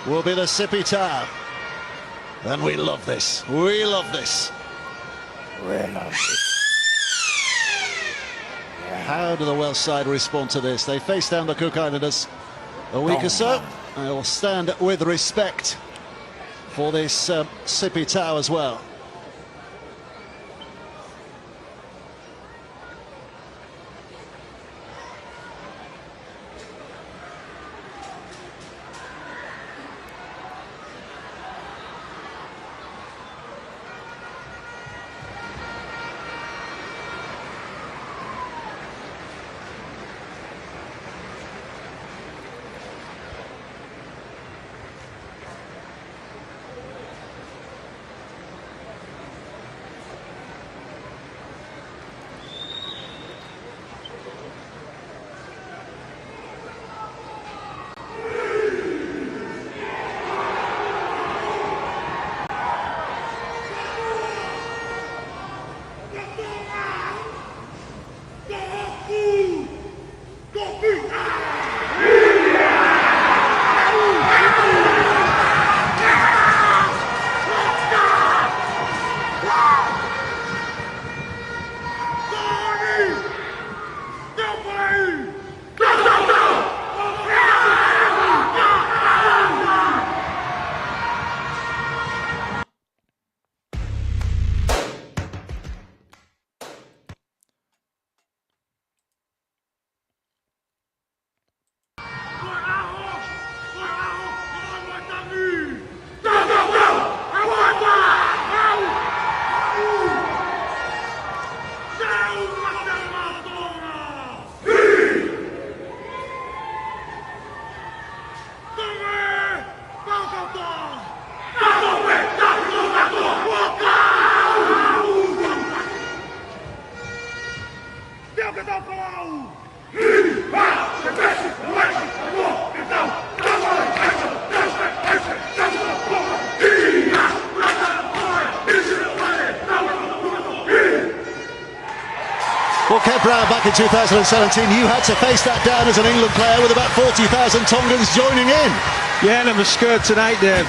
will be the Sippy Tau. And we love this. We love this. We love this. How do the Welsh side respond to this? They faced down the Cook Islanders a week or so. They will stand with respect for this Sippy Tau as well. Well, Kev Brown, back in 2017, you had to face that down as an England player with about 40,000 Tongans joining in. Yeah, and I'm scared tonight, Dave.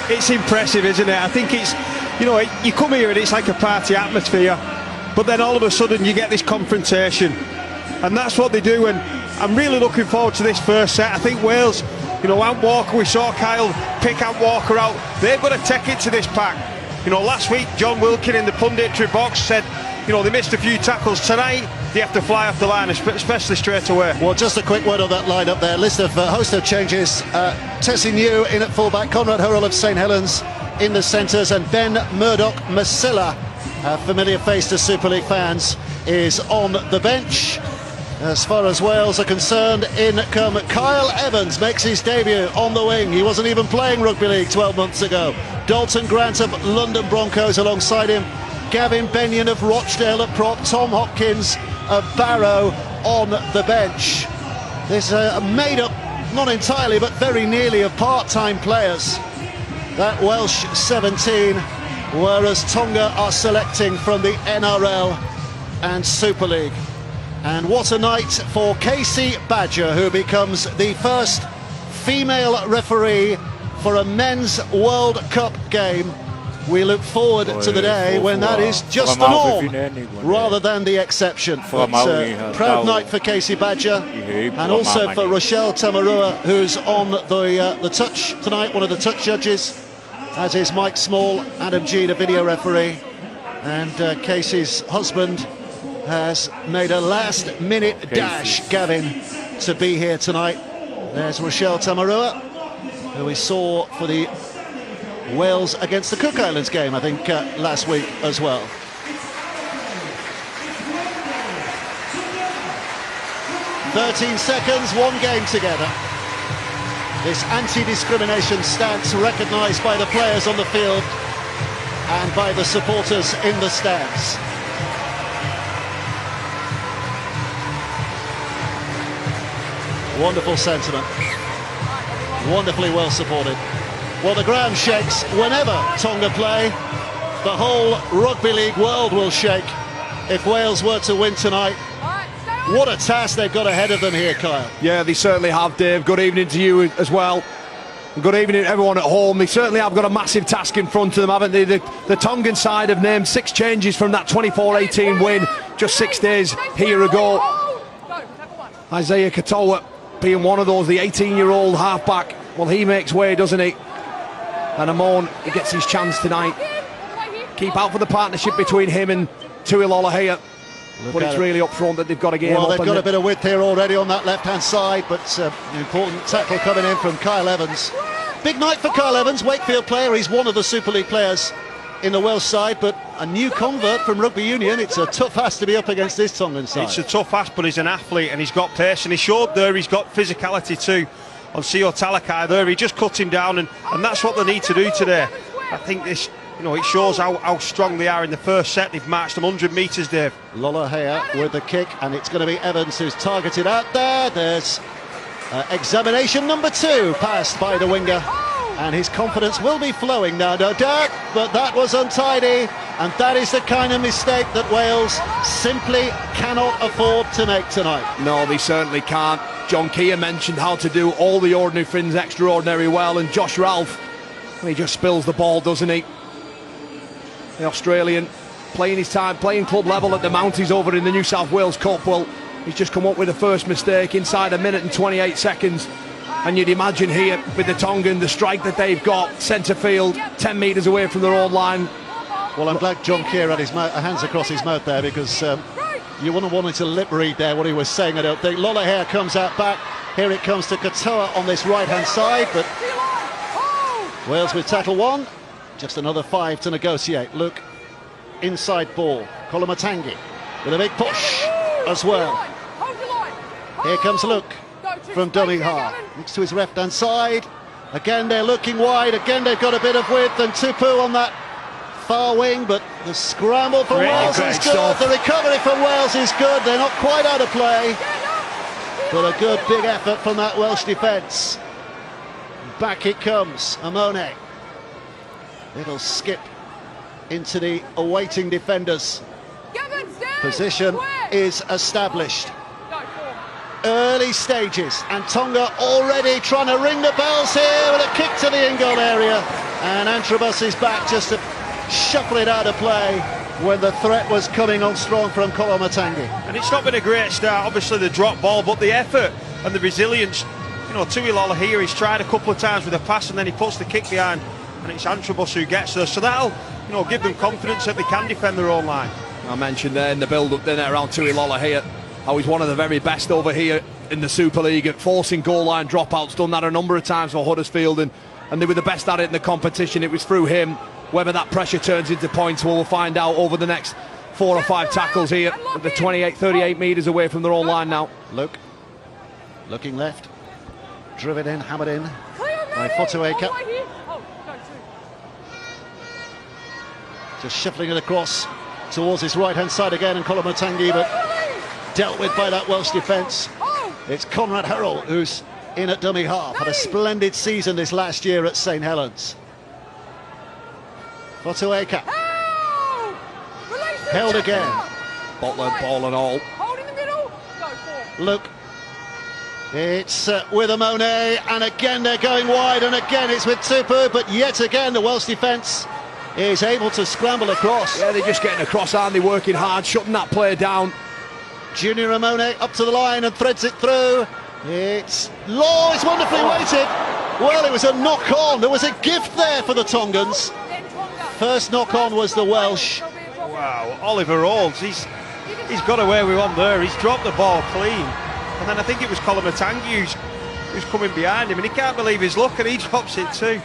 It's impressive, isn't it? I think it's, you know, you come here and it's like a party atmosphere, but then all of a sudden you get this confrontation, and that's what they do. And I'm really looking forward to this first set. I think Wales, you know, Ant Walker, we saw Kyle pick Ant Walker out. They've got to take it to this pack. You know, last week John Wilkin in the punditry box said, you know, they missed a few tackles. Tonight they have to fly off the line, especially straight away. Well, just a quick word on that lineup there. List of host of changes. Tessie New in at fullback, Conrad Hurrell of St Helens in the centres, and Ben Murdoch-Masila, a familiar face to Super League fans, is on the bench. As far as Wales are concerned, in come Kyle Evans, makes his debut on the wing. He wasn't even playing rugby league 12 months ago. Dalton Grant of London Broncos alongside him. Gavin Benyon of Rochdale at prop. Tom Hopkins of Barrow on the bench. This made up, not entirely, but very nearly, of part-time players. That Welsh 17, whereas Tonga are selecting from the NRL and Super League. And what a night for Casey Badger, who becomes the first female referee for a men's World Cup game. We look forward to the day when that is just the norm rather than the exception. Proud night for Casey Badger, and also for Rochelle Tamarua, who's on the touch tonight, one of the touch judges, as is Mike Small, Adam G, the video referee, and Casey's husband has made a last-minute dash, Gavin, to be here tonight. There's Rochelle Tamarua, who we saw for the Wales against the Cook Islands game, I think, last week as well. "13 seconds, one game together." This anti-discrimination stance recognised by the players on the field and by the supporters in the stands. Wonderful sentiment. Wonderfully well supported. Well, the ground shakes whenever Tonga play. The whole rugby league world will shake if Wales were to win tonight. What a task they've got ahead of them here, Kyle. Yeah, they certainly have, Dave. Good evening to you as well. And good evening to everyone at home. They certainly have got a massive task in front of them, haven't they? The Tongan side have named 6 changes from that 24-18 win just 6 days here ago. Isaiah Katoa being one of those, the 18-year-old halfback. Well, he makes way, doesn't he? And Amon, he gets his chance tonight. Keep out for the partnership between him and Tui Lolohea. But it's really up front that they've got a game. Well, they've got a bit of width here already on that left-hand side, but an important tackle coming in from Kyle Evans. Big night for Kyle Evans, Wakefield player. He's one of the Super League players in the Welsh side, but a new convert from rugby union. It's a tough ass to be up against this Tongan side. It's a tough ass, but he's an athlete and he's got pace, and he showed there he's got physicality too. On Sio Talakai there, he just cut him down, and that's what they need to do today. I think this, it shows how strong they are in the first set. They've marched them 100 metres, Dave. Lolohea with the kick, and it's going to be Evans who's targeted out there. There's examination number 2 passed by the winger, and his confidence will be flowing now, no doubt, but that was untidy, and that is the kind of mistake that Wales simply cannot afford to make tonight. No, they certainly can't. John Keir mentioned how to do all the ordinary things extraordinary well, and Josh Ralph, he just spills the ball, doesn't he? The Australian playing his time, playing club level at the Mounties over in the New South Wales Cup. Well, he's just come up with the first mistake inside 1 minute and 28 seconds. And you'd imagine here with the Tongan, the strike that they've got, centre field, 10 metres away from their own line. Well, I'm glad John Keir had his hands across his mouth there, because you wouldn't want him to lip read there what he was saying, I don't think. Lolohea comes out back. Here it comes to Katoa on this right-hand side, but Wales with tackle 1. Just another 5 to negotiate. Luke, inside ball. Kolomatangi with a big push as well. Here comes Luke from dummy half. Next to his left-hand side. Again, they're looking wide. Again, they've got a bit of width. And Tupu on that far wing. But the scramble from Wales is good. The recovery from Wales is good. They're not quite out of play. But a good big effort from that Welsh defence. Back it comes. Amone. Little skip into the awaiting defenders. Position is established. Early stages, and Tonga already trying to ring the bells here with a kick to the in-goal area, and Antrobus is back just to shuffle it out of play when the threat was coming on strong from Kolomatangi. And it's not been a great start, obviously the drop ball, but the effort and the resilience. Tui Lolohea, he's tried a couple of times with a pass and then he puts the kick behind, and it's Antrobus who gets there, so that'll give them confidence that they can defend their own line. I mentioned there in the build-up there around Tui Lolohea how he's one of the very best over here in the Super League at forcing goal line dropouts. Done that a number of times for Huddersfield, and they were the best at it in the competition. It was through him. Whether that pressure turns into points, we'll find out over the next 4 or 5 tackles here at the 38 metres away from their own line now. Luke looking left, driven in, hammered in by Fotueka. Just shuffling it across towards his right-hand side again, and Kolomatangi, but dealt with by that Welsh defence. It's Conrad Hurrell who's in at dummy half. Had a splendid season this last year at St Helens. Fotueka held again. Butler, ball and all. Luke. It's with Amone, and again they're going wide, and again it's with Tupu, but yet again the Welsh defence is able to scramble across. Yeah, they're just getting across, aren't they? Working hard, shutting that player down. Junior Amone up to the line and threads it through. It's Law, it's wonderfully weighted. Well, it was a knock-on. There was a gift there for the Tongans. First knock-on was the Welsh. Wow, Oliver Olds, he's got away with one there. He's dropped the ball clean. And then I think it was Kolomatangi who's coming behind him, and he can't believe his luck, and he drops it too.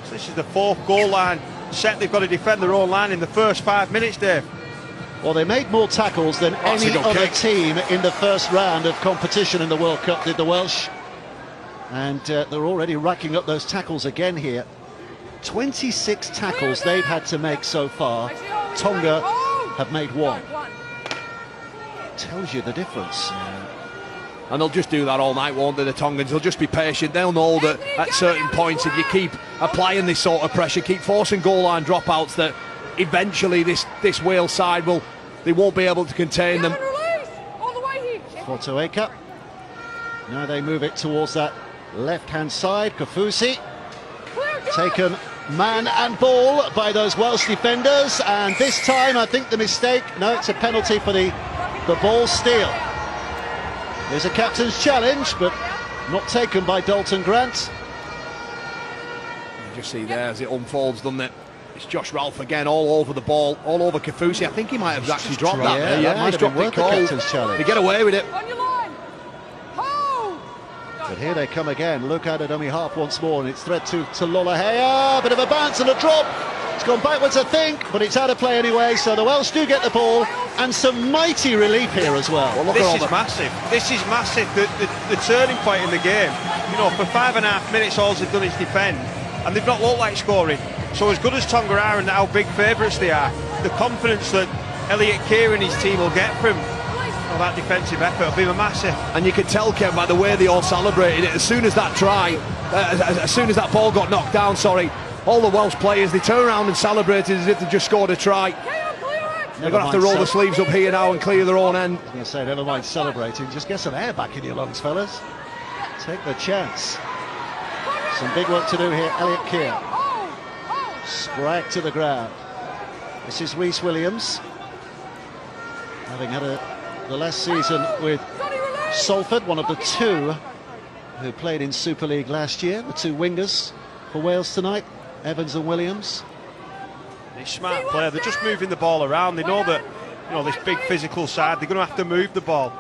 So this is the 4th goal line set. They've got to defend their own line in the first 5 minutes, Dave. Well, they made more tackles than any other team in the first round of competition in the World Cup, did the Welsh. And they're already racking up those tackles again here. 26 tackles they've had to make so far. Tonga have made 1. Tells you the difference. And they'll just do that all night, won't they, the Tongans? They'll just be patient. They'll know that at certain points, if you keep applying this sort of pressure, keep forcing goal line dropouts, that eventually this Wales side they won't be able to contain them. Fotueka. Now they move it towards that left-hand side. Kafusi taken man and ball by those Welsh defenders, and this time I think the mistake, no, it's a penalty for the ball steal. There's a captain's challenge, but not taken by Dalton Grant. You just see there as it unfolds, doesn't it? It's Josh Ralph again, all over the ball, all over Kafusi. I think he might have actually dropped that there. Yeah, might have been worth the captain's challenge. They get away with it. But here they come again. Look at a dummy half once more, and it's thread to Lola Hea. Bit of a bounce and a drop. It's gone backwards, I think, but it's out of play anyway. So the Welsh do get the ball, and some mighty relief here as well. This is massive. This is massive. The turning point in the game. You know, for 5.5 minutes, all they've done is defend, and they've not looked like scoring. So as good as Tonga are and how big favourites they are, the confidence that Elliot Keir and his team will get from that defensive effort will be massive. And you could tell, Ken, by the way they all celebrated it. As soon as that as soon as that ball got knocked down, all the Welsh players, they turned around and celebrated as if they just scored a try. They're going to have to roll the sleeves up here now and clear their own end. I was going to say, never mind celebrating, just get some air back in your lungs, fellas. Take the chance. Some big work to do here. Elliot Keir. Sprag to the ground. This is Rhys Williams, having had the last season with Salford, one of the two who played in Super League last year, the two wingers for Wales tonight, Evans and Williams. They're smart player, they're just moving the ball around. They know that, you know, this big physical side, they're going to have to move the ball.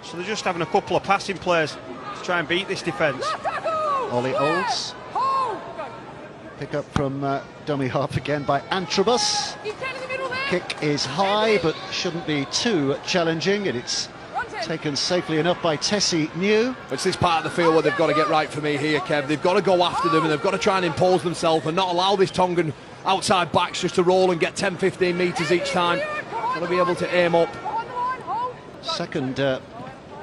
So they're just having a couple of passing plays to try and beat this defence. Ollie Olds. Pick up from dummy half again by Antrobus. Kick is high, but shouldn't be too challenging, and it's taken safely enough by Tessie New. It's this part of the field where they've got to get right for me here, Kev. They've got to go after them, and they've got to try and impose themselves and not allow this Tongan outside backs just to roll and get 10-15 metres each time. Got to be able to aim up. Second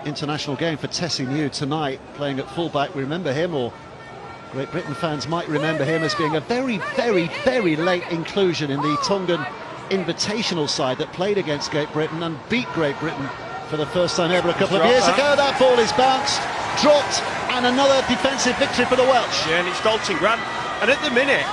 international game for Tessie New tonight, playing at fullback. We remember him, or Great Britain fans might remember him as being a very, very, very late inclusion in the Tongan invitational side that played against Great Britain and beat Great Britain for the first time ever a couple of years ago. That ball is bounced, dropped, and another defensive victory for the Welsh. Yeah, and it's Dalton Grant. And at the minute,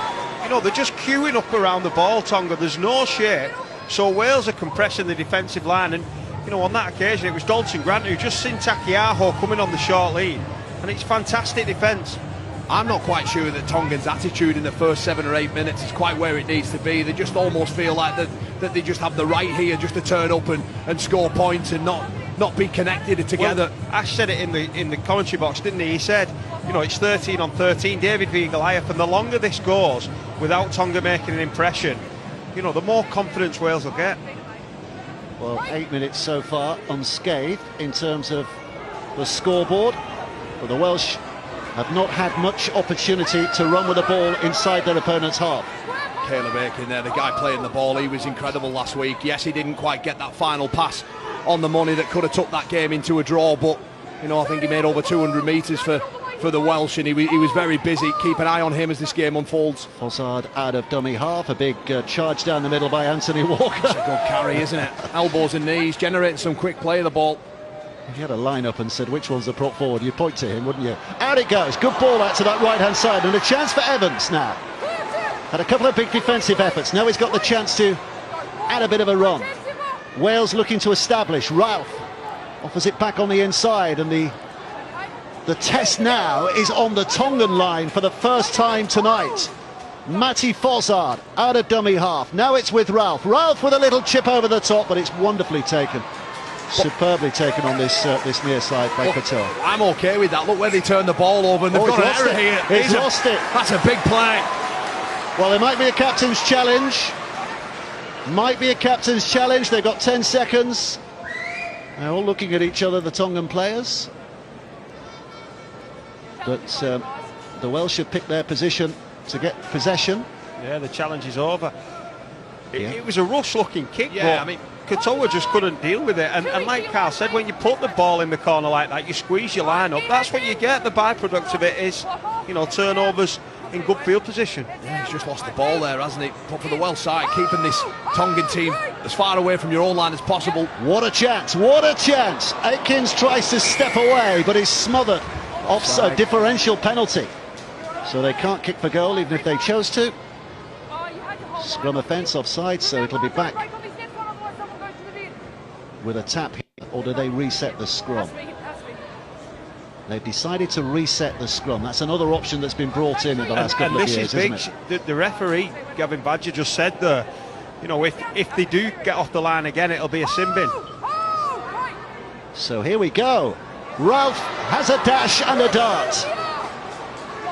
you know, they're just queuing up around the ball, Tonga. There's no shape. So Wales are compressing the defensive line. And, you know, on that occasion, it was Dalton Grant who just seen Takiaho coming on the short lead. And it's fantastic defence. I'm not quite sure that Tongan's attitude in the first 7 or 8 minutes is quite where it needs to be. They just almost feel like that they just have the right here just to turn up and score points and not be connected together. Well, Ash said it in the commentary box, didn't he? He said, you know, it's 13 on 13, David v Goliath, and the longer this goes without Tonga making an impression, you know, the more confidence Wales will get. Well, 8 minutes so far unscathed in terms of the scoreboard, but the Welsh have not had much opportunity to run with the ball inside their opponent's half. Caleb Aiken there, the guy playing the ball, he was incredible last week. Yes, he didn't quite get that final pass on the money that could have took that game into a draw, but, you know, I think he made over 200 metres for the Welsh, and he was very busy. Keep an eye on him as this game unfolds. Fossard out of dummy half, a big charge down the middle by Anthony Walker. It's a good carry, isn't it? Elbows and knees, generating some quick play of the ball. If you had a line-up and said which one's the prop forward, you'd point to him, wouldn't you? Out it goes, good ball out to that right-hand side, and a chance for Evans now. Had a couple of big defensive efforts, now he's got the chance to add a bit of a run. Wales looking to establish, Ralph offers it back on the inside, and the test now is on the Tongan line for the first time tonight. Matty Fossard out of dummy half, now it's with Ralph. Ralph with a little chip over the top, but it's wonderfully taken. Superbly taken on this near side by Patel. I'm okay with that. Look where they turned the ball over, and they've got an error here. He's lost it. That's a big play. Well, there might be a captain's challenge. Might be a captain's challenge. They've got 10 seconds. They're all looking at each other, the Tongan players. But the Welsh have picked their position to get possession. Yeah, the challenge is over. It was a rush-looking kick. Yeah, I mean, Katoa just couldn't deal with it. And like Carl said, when you put the ball in the corner like that, you squeeze your line up. That's what you get. The byproduct of it is, you know, turnovers in good field position. Yeah, he's just lost the ball there, hasn't he? But for the Welsh side, keeping this Tongan team as far away from your own line as possible. What a chance, what a chance. Aikins tries to step away, but he's smothered. Offside, differential penalty. So they can't kick for goal even if they chose to. Scrum offence offside, so it'll be back with a tap here, or do they reset the scrum? They've decided to reset the scrum. That's another option that's been brought in the last couple of years, isn't it? The referee, Gavin Badger, just said there, you know, if they do get off the line again, it'll be a sin bin. So here we go. Ralph has a dash and a dart.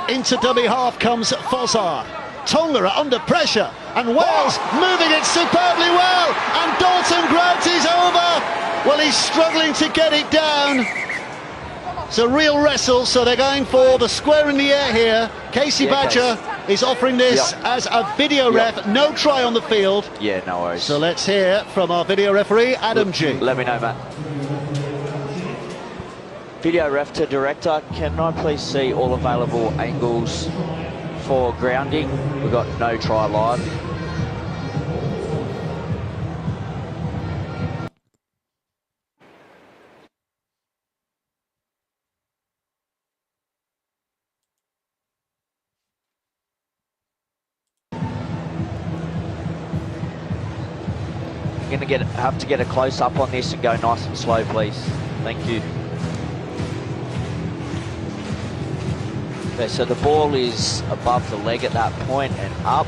Into dummy half comes Folau. Tonga are under pressure, and Wales moving it superbly well, and Dalton Grant is over. Well, he's struggling to get it down. It's a real wrestle, so they're going for the square in the air here. Casey Badger is offering this as a video ref, no try on the field. Yeah, no worries. So let's hear from our video referee, Adam G. Let me know, Matt. Video ref to director, can I please see all available angles for grounding? We've got no try live. You're going to have to get a close up on this and go nice and slow, please. Thank you. Okay, so the ball is above the leg at that point and up.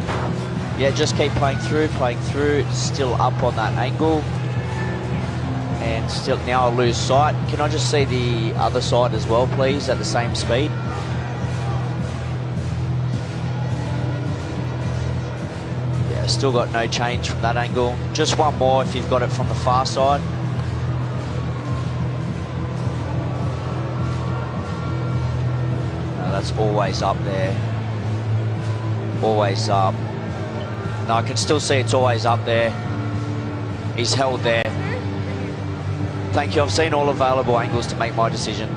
Yeah, just keep playing through, It's still up on that angle. And still, now I lose sight. Can I just see the other side as well, please, at the same speed? Yeah, still got no change from that angle. Just one more if you've got it from the far side. That's always up there. Always up. No, I can still see it's always up there. He's held there. Thank you. I've seen all available angles to make my decision.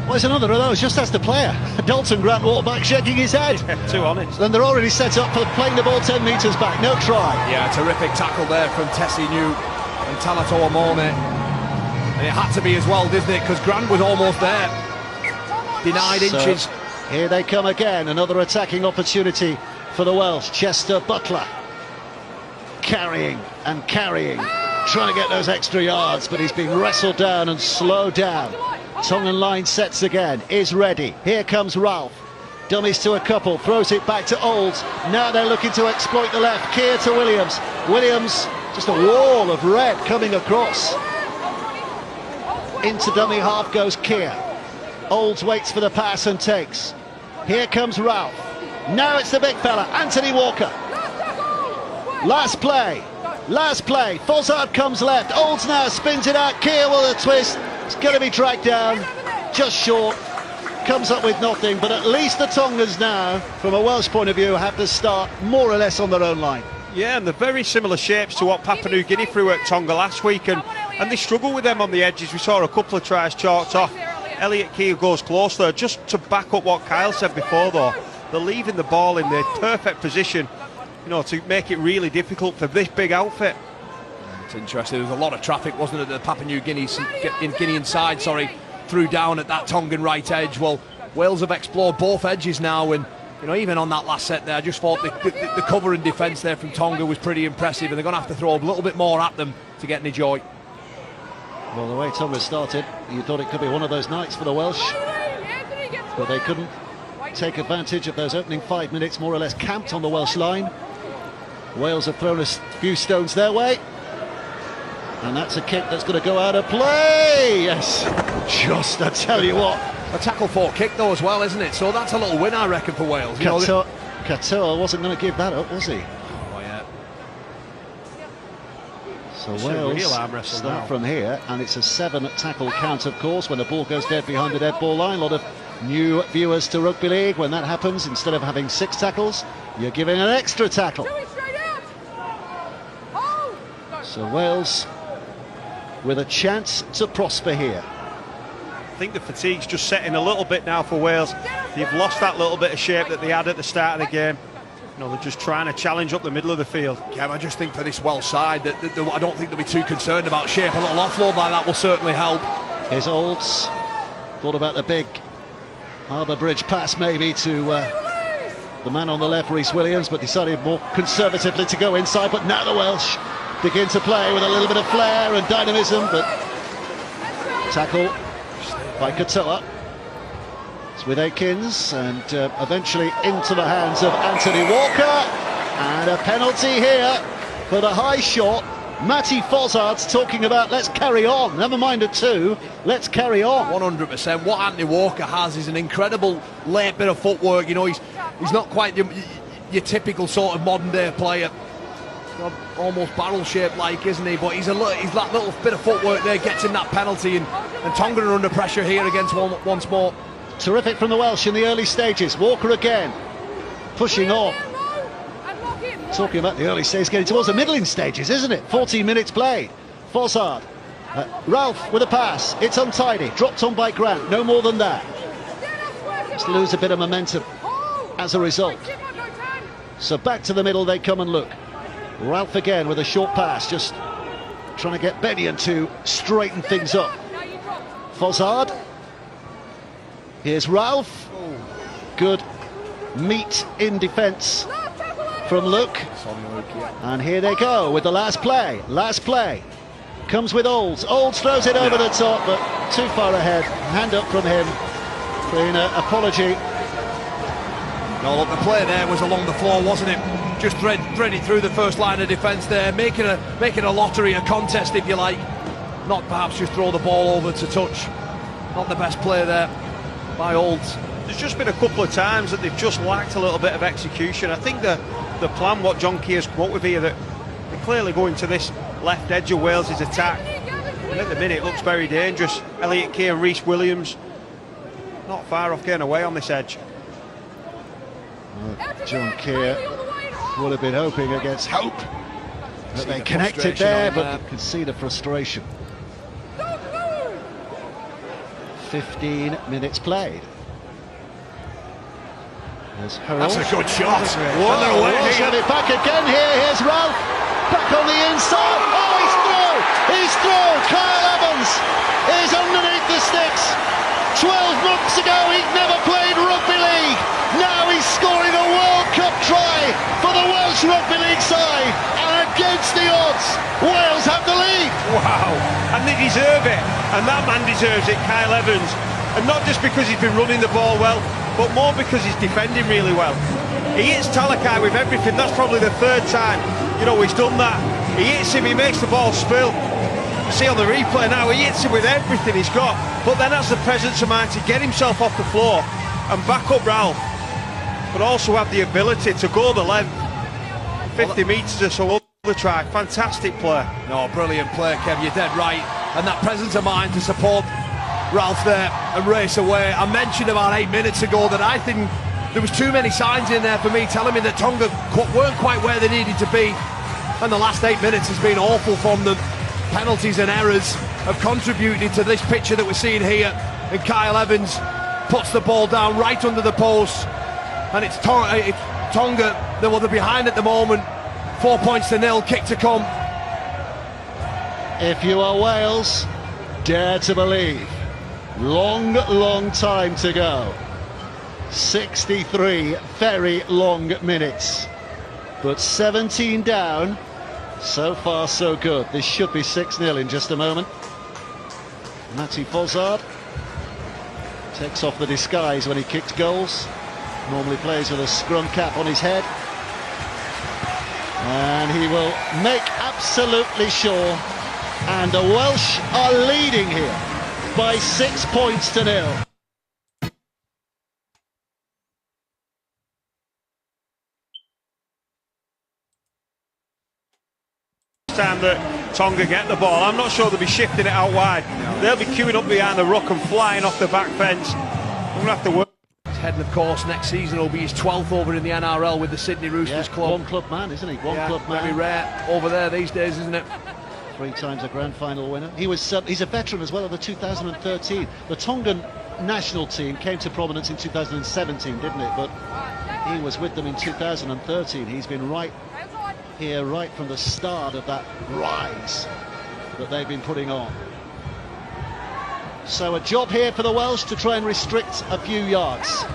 Well, it's another of those, just as the player. Dalton Grant walked back shaking his head. Yeah, too honest. Then they're already set up for playing the ball 10 metres back. No try. Yeah, terrific tackle there from Tessie New and Talato Amone. And it had to be as well, didn't it? Because Grant was almost there. Denied inches. Here they come again, another attacking opportunity for the Welsh. Chester Butler carrying and carrying, trying to get those extra yards, but he's been wrestled down and slowed down. Tongan line sets again, is ready. Here comes Ralph. Dummies to a couple, throws it back to Olds. Now they're looking to exploit the left. Keir to Williams. Williams, just a wall of red coming across. Into dummy half goes Keir. Olds waits for the pass and takes. Here comes Ralph. Now it's the big fella, Anthony Walker. Last play. Folau comes left. Olds now spins it out. Keir with a twist. It's going to be dragged down. Just short. Comes up with nothing. But at least the Tongans now, from a Welsh point of view, have to start more or less on their own line. Yeah, and they're very similar shapes to what Papua New Guinea threw at Tonga last week. And they struggle with them on the edges. We saw a couple of tries chalked off. Elliot Keir goes close there. Just to back up what Kyle said before, though, they're leaving the ball in the perfect position, you know, to make it really difficult for this big outfit. It's interesting. There was a lot of traffic, wasn't it, at the Papua New Guinean side, through down at that Tongan right edge. Well, Wales have explored both edges now, and you know, even on that last set there, I just thought the cover and defence there from Tonga was pretty impressive, and they're going to have to throw a little bit more at them to get any joy. Well, the way Tonga started, you thought it could be one of those nights for the Welsh, but they couldn't take advantage of those opening 5 minutes, more or less camped on the Welsh line. Wales have thrown a few stones their way, and that's a kick that's going to go out of play. Yes, just I tell you what, a tackle for kick though as well, isn't it? So that's a little win, I reckon, for Wales. Katoa wasn't going to give that up, was he? Oh yeah. So Wales start from here, and it's a 7 tackle count, of course, when the ball goes dead behind the dead ball line. A lot of new viewers to rugby league. When that happens, instead of having 6 tackles, you're giving an extra tackle. So Wales with a chance to prosper here. I think the fatigue's just setting a little bit now for Wales. They've lost that little bit of shape that they had at the start of the game. You know, they're just trying to challenge up the middle of the field. Yeah, I just think for this Welsh side, that I don't think they'll be too concerned about shape. A little offload like that will certainly help. Here's Olds. Thought about the big Harbour Bridge pass maybe to the man on the left, Rhys Williams, but decided more conservatively to go inside. But now the Welsh begin to play with a little bit of flair and dynamism, but tackle by Tali. It's with Akins and eventually into the hands of Anthony Walker, and a penalty here for the high shot. Matty Fossard's talking about let's carry on, never mind a two, let's carry on. 100%. What Anthony Walker has is an incredible late bit of footwork. You know, he's not quite your typical sort of modern day player. Almost barrel shaped like, isn't he? But he's that little bit of footwork there gets him that penalty, and Tonga are under pressure here against once more. Terrific from the Welsh in the early stages. Walker again pushing on. Talking about the early stages, getting towards the middling stages, isn't it? 14 minutes played. Fossard, Ralph with a pass. It's untidy, dropped on by Grant. No more than that. Just lose a bit of momentum as a result. So back to the middle they come and look. Ralph again with a short pass, just trying to get Bennion to straighten things up. Fossard. Here's Ralph. Good meat in defence from Luke. And here they go with the last play. Last play comes with Olds. Olds throws it over the top, but too far ahead. Hand up from him. Clean apology. No, look, the play there was along the floor, wasn't it? Just threaded through the first line of defence there, making a lottery, a contest if you like. Not perhaps just throw the ball over to touch. Not the best play there by Olds. There's just been a couple of times that they've just lacked a little bit of execution. I think the plan, what John Keir's come up with here, that they're clearly going to this left edge of Wales' attack, and at the minute it looks very dangerous. Elliot Keir and Rhys Williams not far off getting away on this edge. John Keir would have been hoping against hope that they connected there, but you can see the frustration. 15 minutes played. There's That's a good shot. Welsh have it back again here. Here's Ralph. Back on the inside. Oh, he's through. He's through. Kyle Evans is underneath the sticks. 12 months ago he'd never played rugby league. Now he's scoring a World Cup try for the Welsh Rugby League side. And against the odds, Wales have the lead. Wow. And they deserve it. And that man deserves it, Kyle Evans. And not just because he's been running the ball well, but more because he's defending really well. He hits Talakai with everything. That's probably the third time, you know, he's done that. He hits him, he makes the ball spill. You see on the replay now, he hits him with everything he's got. But then has the presence of mind to get himself off the floor and back up Ralph, but also have the ability to go the length, 50 metres or so up the try. Fantastic play. No, brilliant play, Kev, you're dead right. And that presence of mind to support Ralph there and race away. I mentioned about 8 minutes ago that I think there was too many signs in there for me telling me that Tonga weren't quite where they needed to be, and the last 8 minutes has been awful from them. Penalties and errors have contributed to this picture that we're seeing here, and Kyle Evans puts the ball down right under the post, and it's Tonga, they're behind at the moment. 4 points to nil, kick to come. If you are Wales, dare to believe. Long time to go. 63 very long minutes. But 17 down. So far, so good. This should be 6-0 in just a moment. Matty Fossard takes off the disguise when he kicks goals. Normally plays with a scrum cap on his head. And he will make absolutely sure. And the Welsh are leading here by 6 points to nil. Time that Tonga get the ball, I'm not sure they'll be shifting it out wide. They'll be queuing up behind the ruck and flying off the back fence. We're going to have to work. He's heading, of course, next season will be his 12th over in the NRL with the Sydney Roosters club. One club man, isn't he? One club man. Very rare over there these days, isn't it? 3 times a grand final winner. He's a veteran as well of the 2013. The Tongan national team came to prominence in 2017, didn't it? But he was with them in 2013. He's been right here, right from the start of that rise that they've been putting on. So a job here for the Welsh to try and restrict a few yards,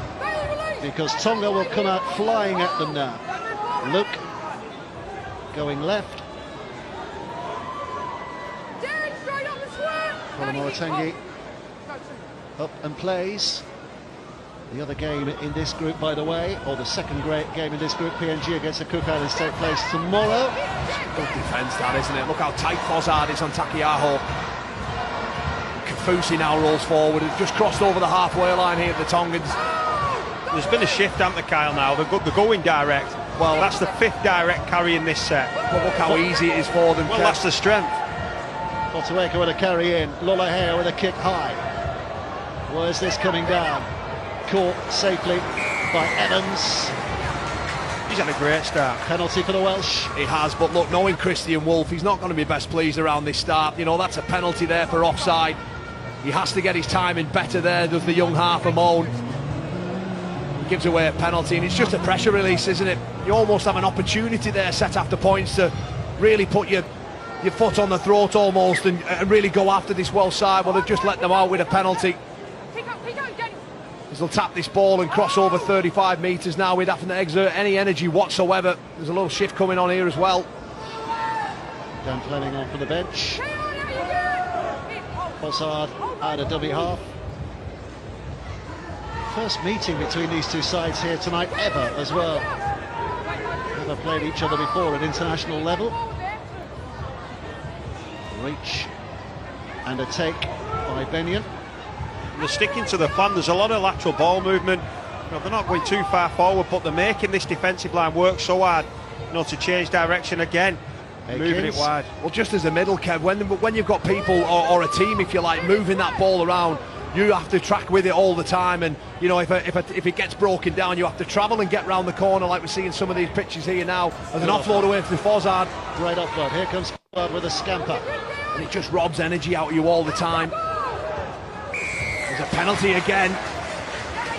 because Tonga will come out flying at them now. Luke going left. Moratangi up and plays. The other game in this group, by the way, or the second great game in this group, PNG against the Cook Islands, take place tomorrow. Good defence that, isn't it? Look how tight Fossard is on Takiaho. Kafusi now rolls forward. He's just crossed over the halfway line here, the Tongans. There's been a shift, hasn't there, Kyle, now? They're going direct. Well, that's the 5th direct carry in this set. But look how easy it is for them. Well, that's the strength. Potaweka with a carry in. Lolahea with a kick high. Where's this coming down? Caught safely by Evans. He's had a great start. Penalty for the Welsh. He has, but look, knowing Christian Wolf, he's not going to be best pleased around this start. You know, that's a penalty there for offside. He has to get his timing better there, does the young half a moan. Gives away a penalty, and it's just a pressure release, isn't it? You almost have an opportunity there, set after points, to really put your foot on the throat almost and really go after this Welsh side. Well, they've just let them out with a penalty. As they'll tap this ball and cross over 35 metres now without having to exert any energy whatsoever. There's a little shift coming on here as well. Dan Fleming on for the bench. Fossard out of dummy half. First meeting between these two sides here tonight ever as well. Never played each other before at international level. Reach and a take by Benyon. They're sticking to the plan. There's a lot of lateral ball movement. You know, they're not going too far forward, but they're making this defensive line work so hard, you know, to change direction again, moving it wide. Well, just as a middle, Kev, when you've got people or a team, if you like, moving that ball around, you have to track with it all the time, and you know, if it gets broken down, you have to travel and get round the corner, like we're seeing some of these pitches here now. As an offload away from Fossard. Great offload. Here comes Fossard with a scamper, and it just robs energy out of you all the time. There's a penalty again.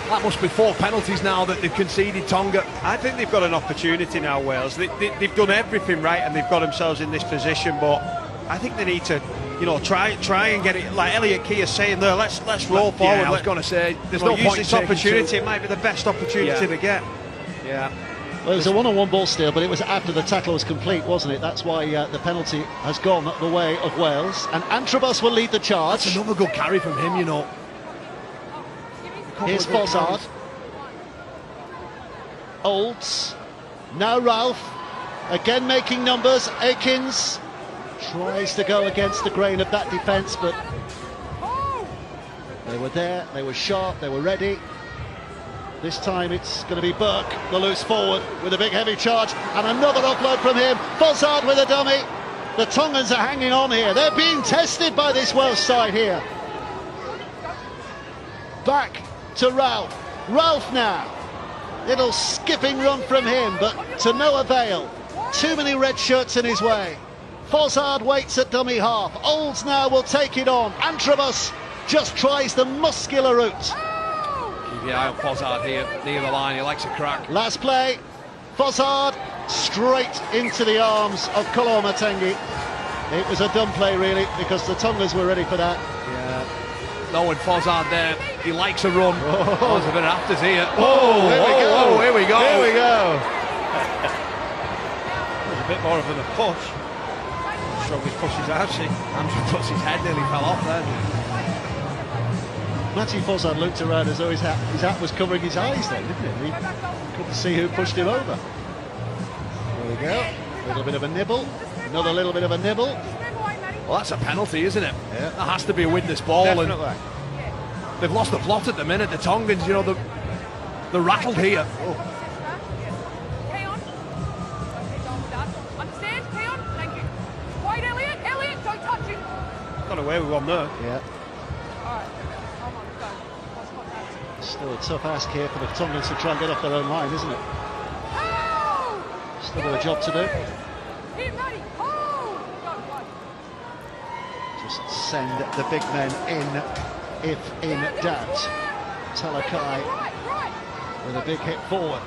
That must be 4 penalties now that they've conceded, Tonga. I think they've got an opportunity now, Wales. They've done everything right and they've got themselves in this position, but I think they need to, you know, try and get it, like Elliot Key is saying there, let's roll forward. Yeah, I was going to say, there's no use point this in opportunity. It might be the best opportunity to get. Yeah. Well, it was a one-on-one ball steal, but it was after the tackle was complete, wasn't it? That's why the penalty has gone the way of Wales, and Antrobus will lead the charge. That's another good carry from him, you know. Here's Fossard. Olds. Now Ralph. Again making numbers. Akins tries to go against the grain of that defence, but they were there, they were sharp, they were ready. This time it's going to be Burke, the loose forward, with a big heavy charge, and another offload from him. Fossard with a dummy. The Tongans are hanging on here. They're being tested by this Welsh side here. Back to Ralph. Ralph now. Little skipping run from him, but to no avail. Too many red shirts in his way. Fossard waits at dummy half. Olds now will take it on. Antrobus just tries the muscular route. Keep your eye on Fossard here, near the line. He likes a crack. Last play. Fossard straight into the arms of Koloamatangi. It was a dumb play, really, because the Tongas were ready for that. Yeah. Knowing Fossard there, he likes a run. Oh, there's a bit of afters here. Oh, here we go. Oh, here we go. Here we go. There's a bit more of a push. Strongest pushes I've seen. Andrew puts his head, nearly fell off there. Matty Fossard looked around as though his hat was covering his eyes then, didn't he? He couldn't see who pushed him over. There we go. A little bit of a nibble. Another little bit of a nibble. Well, that's a penalty, isn't it? Yeah. That has to be a witness ball. Definitely. And they've lost the plot at the minute. The Tongans, you know, they're rattled here. Oh. Got away with one there. Yeah. Still a tough ask here for the Tongans to try and get off their own line, isn't it? Still got a job to do. Just send the big men in if in doubt. Talakai with a big hit forward.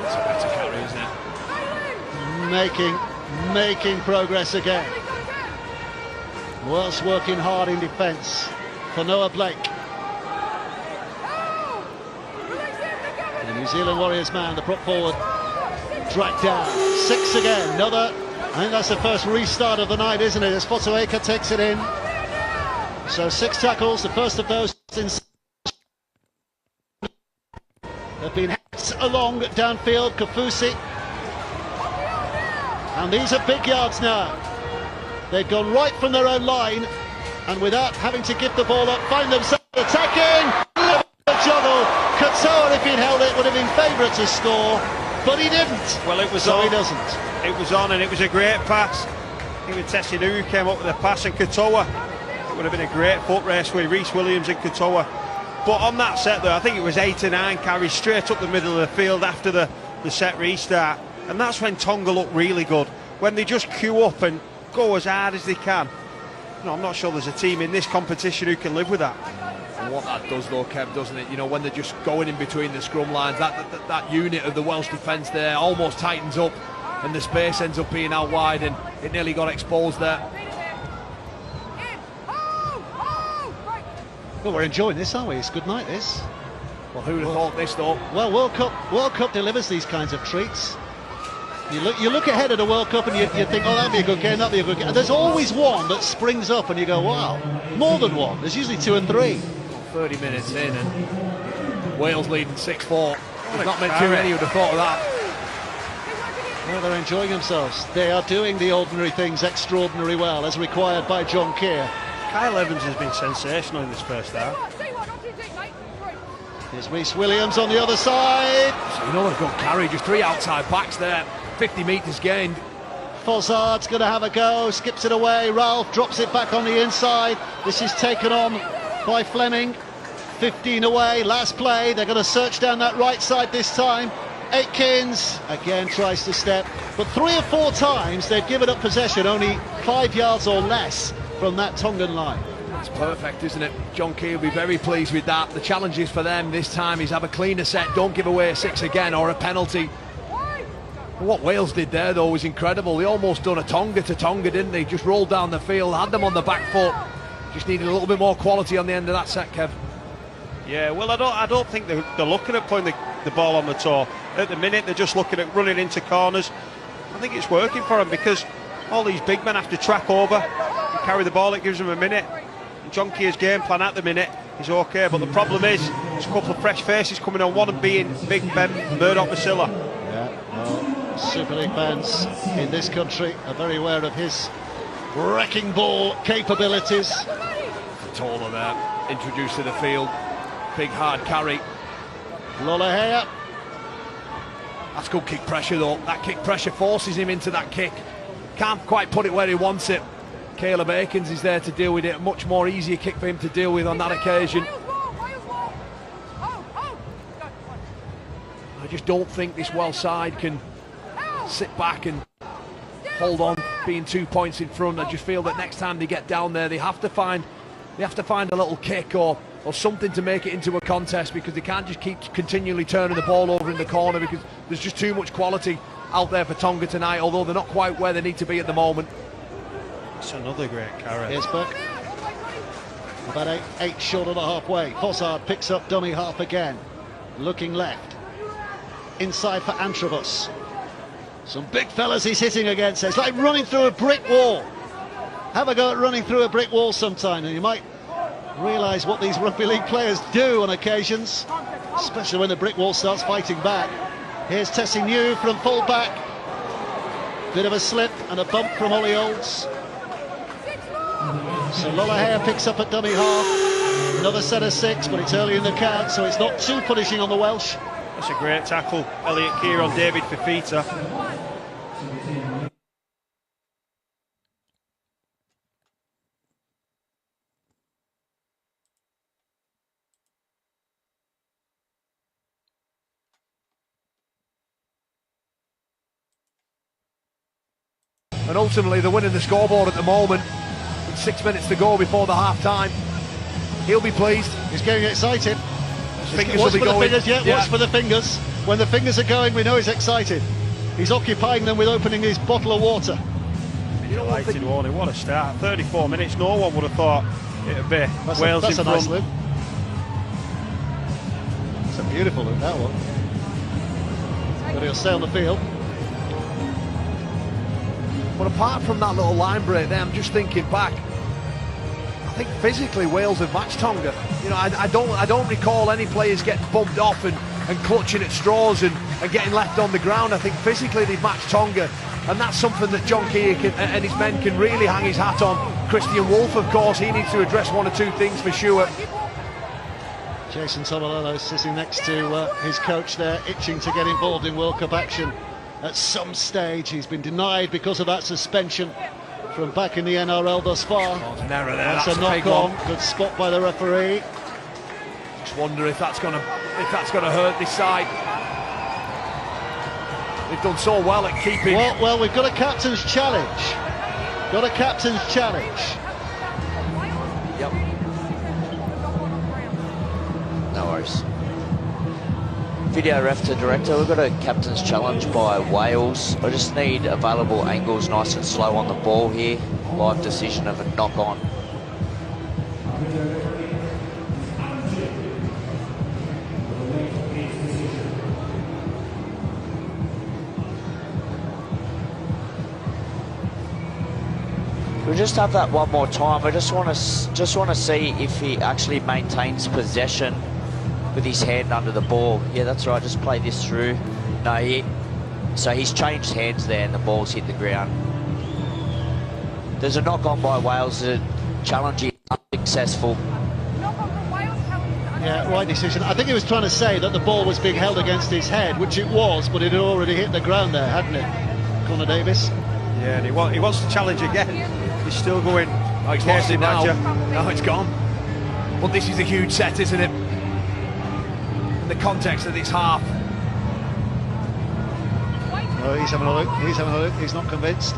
It's a better carry, isn't it? Making progress again. Welsh working hard in defence for Noah Blake. The New Zealand Warriors man, the prop forward, dragged down. 6 again, another. I think that's the first restart of the night, isn't it? As Fotuaika takes it in. So 6 tackles, the first of those since. They've been hits along downfield, Kafusi. And these are big yards now. They've gone right from their own line, and without having to give the ball up, find themselves attacking. Juggle. Katoa, if he'd held it, would have been favourite to score, but he didn't. Well, it was so on. He doesn't. It was on, and it was a great pass. Even Tessinu who came up with a pass, and Katoa. It would have been a great foot race with Rhys Williams and Katoa. But on that set, though, I think it was 8 or 9 carries straight up the middle of the field after the set restart, and that's when Tonga looked really good. When they just queue up and go as hard as they can. No, I'm not sure there's a team in this competition who can live with that. And what that does though, Kev, doesn't it? You know, when they're just going in between the scrum lines, that unit of the Welsh defence there almost tightens up, and the space ends up being out wide, and it nearly got exposed there. Well, we're enjoying this, aren't we? It's good night, this. Well, who would have thought this though? Well, World Cup delivers these kinds of treats. You look ahead at a World Cup and you think, oh, that'll be a good game, that'll be a good game. And there's always one that springs up and you go, wow, more than one. There's usually 2 and 3. 30 minutes in and Wales leading 6-4. Not meant too many would have thought of that. Well, they're enjoying themselves. They are doing the ordinary things extraordinarily well, as required by John Keir. Kyle Evans has been sensational in this first half. Here's Rhys Williams on the other side. So you know they've got carry, just 3 outside backs there. 50 metres gained. Fossard's going to have a go, skips it away. Ralph drops it back on the inside. This is taken on by Fleming. 15 away, last play. They're going to search down that right side this time. Aitkins again tries to step, but 3 or 4 times they've given up possession, only 5 yards or less from that Tongan line. It's perfect, isn't it? John Key will be very pleased with that. The challenge is for them this time is have a cleaner set, don't give away a 6 again or a penalty. What Wales did there though was incredible. They almost done a Tonga to Tonga, didn't they? Just rolled down the field, had them on the back foot. Just needed a little bit more quality on the end of that set, Kev. Yeah, well, I don't think they're looking at putting the ball on the toe. At the minute, they're just looking at running into corners. I think it's working for them because all these big men have to track over and carry the ball. It gives them a minute. And John Keir's game plan at the minute is okay, but the problem is there's a couple of fresh faces coming on, one of them being Big Ben Murdoch-Masila. Yeah, well, Super League fans in this country are very aware of his wrecking ball capabilities. Taller there, introduced to the field. Big hard carry. Lolohea. That's good kick pressure though. That kick pressure forces him into that kick. Can't quite put it where he wants it. Caleb Aikens is there to deal with it. A much more easier kick for him to deal with on that occasion. I just don't think this Welsh side can sit back and hold on being 2 points in front. I just feel that next time they get down there they have to find a little kick or something to make it into a contest, because they can't just keep continually turning the ball over in the corner, because there's just too much quality out there for Tonga tonight, although they're not quite where they need to be at the moment. It's another great carry. Here's Buck. About eight short of the halfway. Fossard picks up dummy half again. Looking left. Inside for Antrobus. Some big fellas he's hitting against. It's like running through a brick wall. Have a go at running through a brick wall sometime, and you might realise what these rugby league players do on occasions, especially when the brick wall starts fighting back. Here's Tessie New from full back. Bit of a slip and a bump from Ollie Olds. So Lolohea picks up at dummy half. Another set of 6, but it's early in the count, so it's not too punishing on the Welsh. That's a great tackle, Elliot Keir on David Fifita. and ultimately they're winning the scoreboard at the moment with 6 minutes to go before the half-time. He'll be pleased. He's getting excited. Fingers Watch will be for going. the fingers, watch for the fingers. When the fingers are going, we know he's excited. He's occupying them with opening his bottle of water. You know what a start. 34 minutes, no one would have thought it'd be Wales that's in a nice front. loop. It's a beautiful loop, that one. But he'll stay on the field. But apart from that little line break there, I'm just thinking back. I think physically Wales have matched Tonga. You know, I don't recall any players getting bumped off and clutching at straws and getting left on the ground. I think physically they've matched Tonga, and that's something that John Keir and his men can really hang his hat on. Christian Wolf, of course, he needs to address one or two things for sure. Jason Tomalolo sitting next to his coach there, itching to get involved in World Cup action at some stage. He's been denied because of that suspension from back in the NRL thus far. An error there. That's a knock on. Good spot by the referee. Just wonder if that's gonna hurt this side. They've done so well at keeping. Well, we've got a captain's challenge. Got a captain's challenge. Yep. No worries. Video ref to director, we've got a captain's challenge by Wales. I just need available angles nice and slow on the ball here. Live decision of a knock on. We'll just have that one more time. I just want to see if he actually maintains possession with his hand under the ball. Yeah, that's right. Just play this through. No, so he's changed hands there, and the ball's hit the ground. There's a knock on by Wales. The challenge is unsuccessful. Yeah, right decision. I think he was trying to say that the ball was being held against his head, which it was, but it had already hit the ground there, hadn't it, Connor Davis? Yeah, and he wants to challenge again. He's still going. Oh, he's lost it now. No, it's gone. But this is a huge set, isn't it? In the context of this half. Oh, he's having a look. He's having a look. He's not convinced.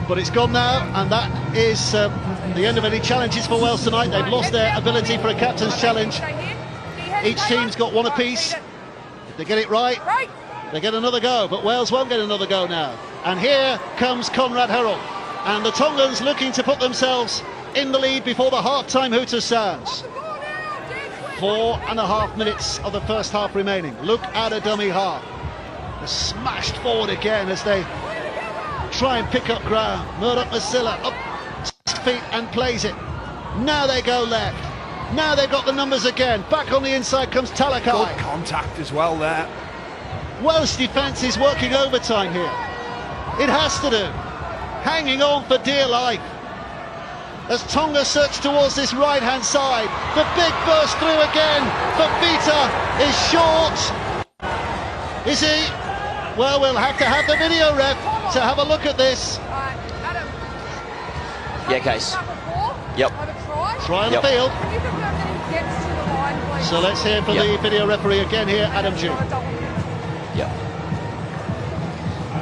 But it's gone now, and that is the end of any challenges for Wales tonight. They've lost their ability for a captain's challenge. Each team's got one apiece. If they get it right, they get another go. But Wales won't get another go now. And here comes Conrad Hurrell. And the Tongans looking to put themselves in the lead before the half-time hooter sounds. 4.5 minutes of the first half remaining. Look at a dummy half. They're smashed forward again as they try and pick up ground. Murdoch Masila up 6 feet and plays it. Now they go left. Now they've got the numbers again. Back on the inside comes Talakai. Good contact as well there. Welsh defence is working overtime here. It has to do. Hanging on for dear life. As Tonga search towards this right-hand side. The big burst through again. Fafita is short. Is he? Well, we'll have to have the video ref to have a look at this. Yeah, Case. Yep. Try on the field. So let's hear from the video referee again here, Adam G. Yep.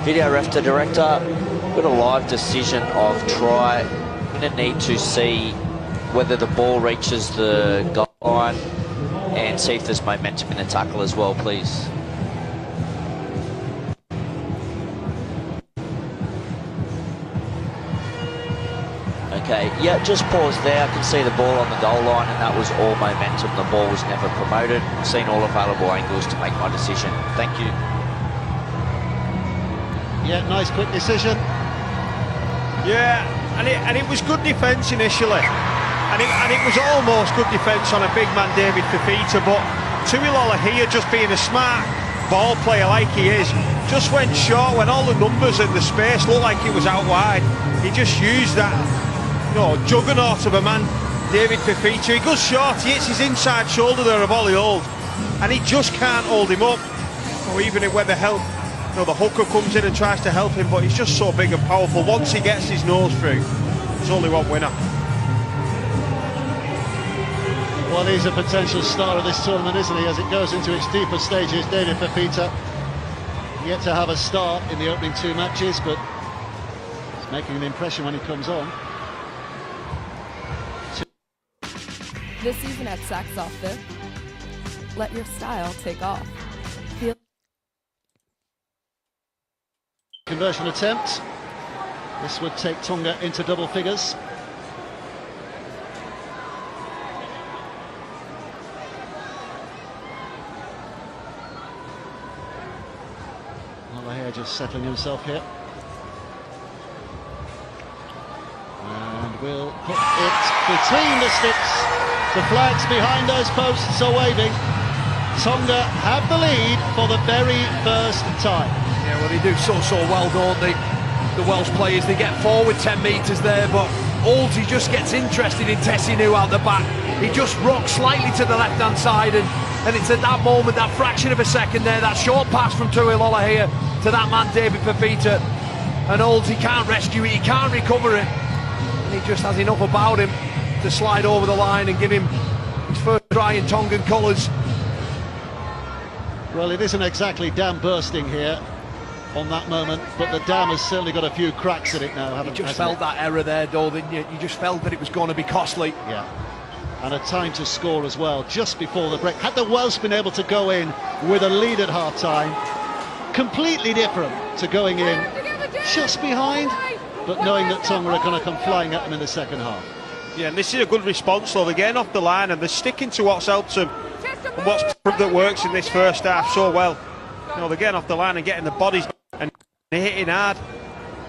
Video ref to director. Got a live decision of try. Going to need to see whether the ball reaches the goal line and see if there's momentum in the tackle as well, please. Okay, yeah, just pause there. I can see the ball on the goal line, and that was all momentum. The ball was never promoted. I've seen all available angles to make my decision. Thank you. Yeah, nice quick decision. Yeah, and it was good defence initially, and it was almost good defence on a big man, David Fafita, but Tuilola here, just being a smart ball player like he is, just went short when all the numbers and the space looked like it was out wide. He just used that, juggernaut of a man, David Fafita. He goes short, he hits his inside shoulder there of Ollie Old, and he just can't hold him up, or even when the help. The hooker comes in and tries to help him, but he's just so big and powerful. Once he gets his nose through, there's only one winner. Well, he's a potential star of this tournament, isn't he, as it goes into its deeper stages. David Fafita yet to have a start in the opening 2 matches, but making an impression when he comes on. This season at Saxoff Fit, let your style take off. Conversion attempt. This would take Tonga into double figures. Malahea just settling himself here. And we'll put it between the sticks. The flags behind those posts are waving. Tonga have the lead for the very first time. Yeah, well, they do so well, don't they? The Welsh players, they get forward 10 metres there, but Oldie just gets interested in Tessinu out the back. He just rocks slightly to the left-hand side, and it's at that moment, that fraction of a second there, that short pass from Tui Lolohea to that man David Fafita, and Oldie can't rescue it, he can't recover it, and he just has enough about him to slide over the line and give him his first try in Tongan colours. Well, it isn't exactly dam bursting here on that moment, but the dam has certainly got a few cracks in it now. You just felt that error there, though, didn't you? You just felt that it was going to be costly. Yeah, and a time to score as well, just before the break. Had the Welsh been able to go in with a lead at half-time, completely different to going in just behind, but knowing that Tonga are going to come flying at them in the second half. Yeah, and this is a good response, though. They're getting off the line and they're sticking to what's helped them and what's proved that works in this first half so well. You know, they're getting off the line and getting the bodies and they're hitting hard.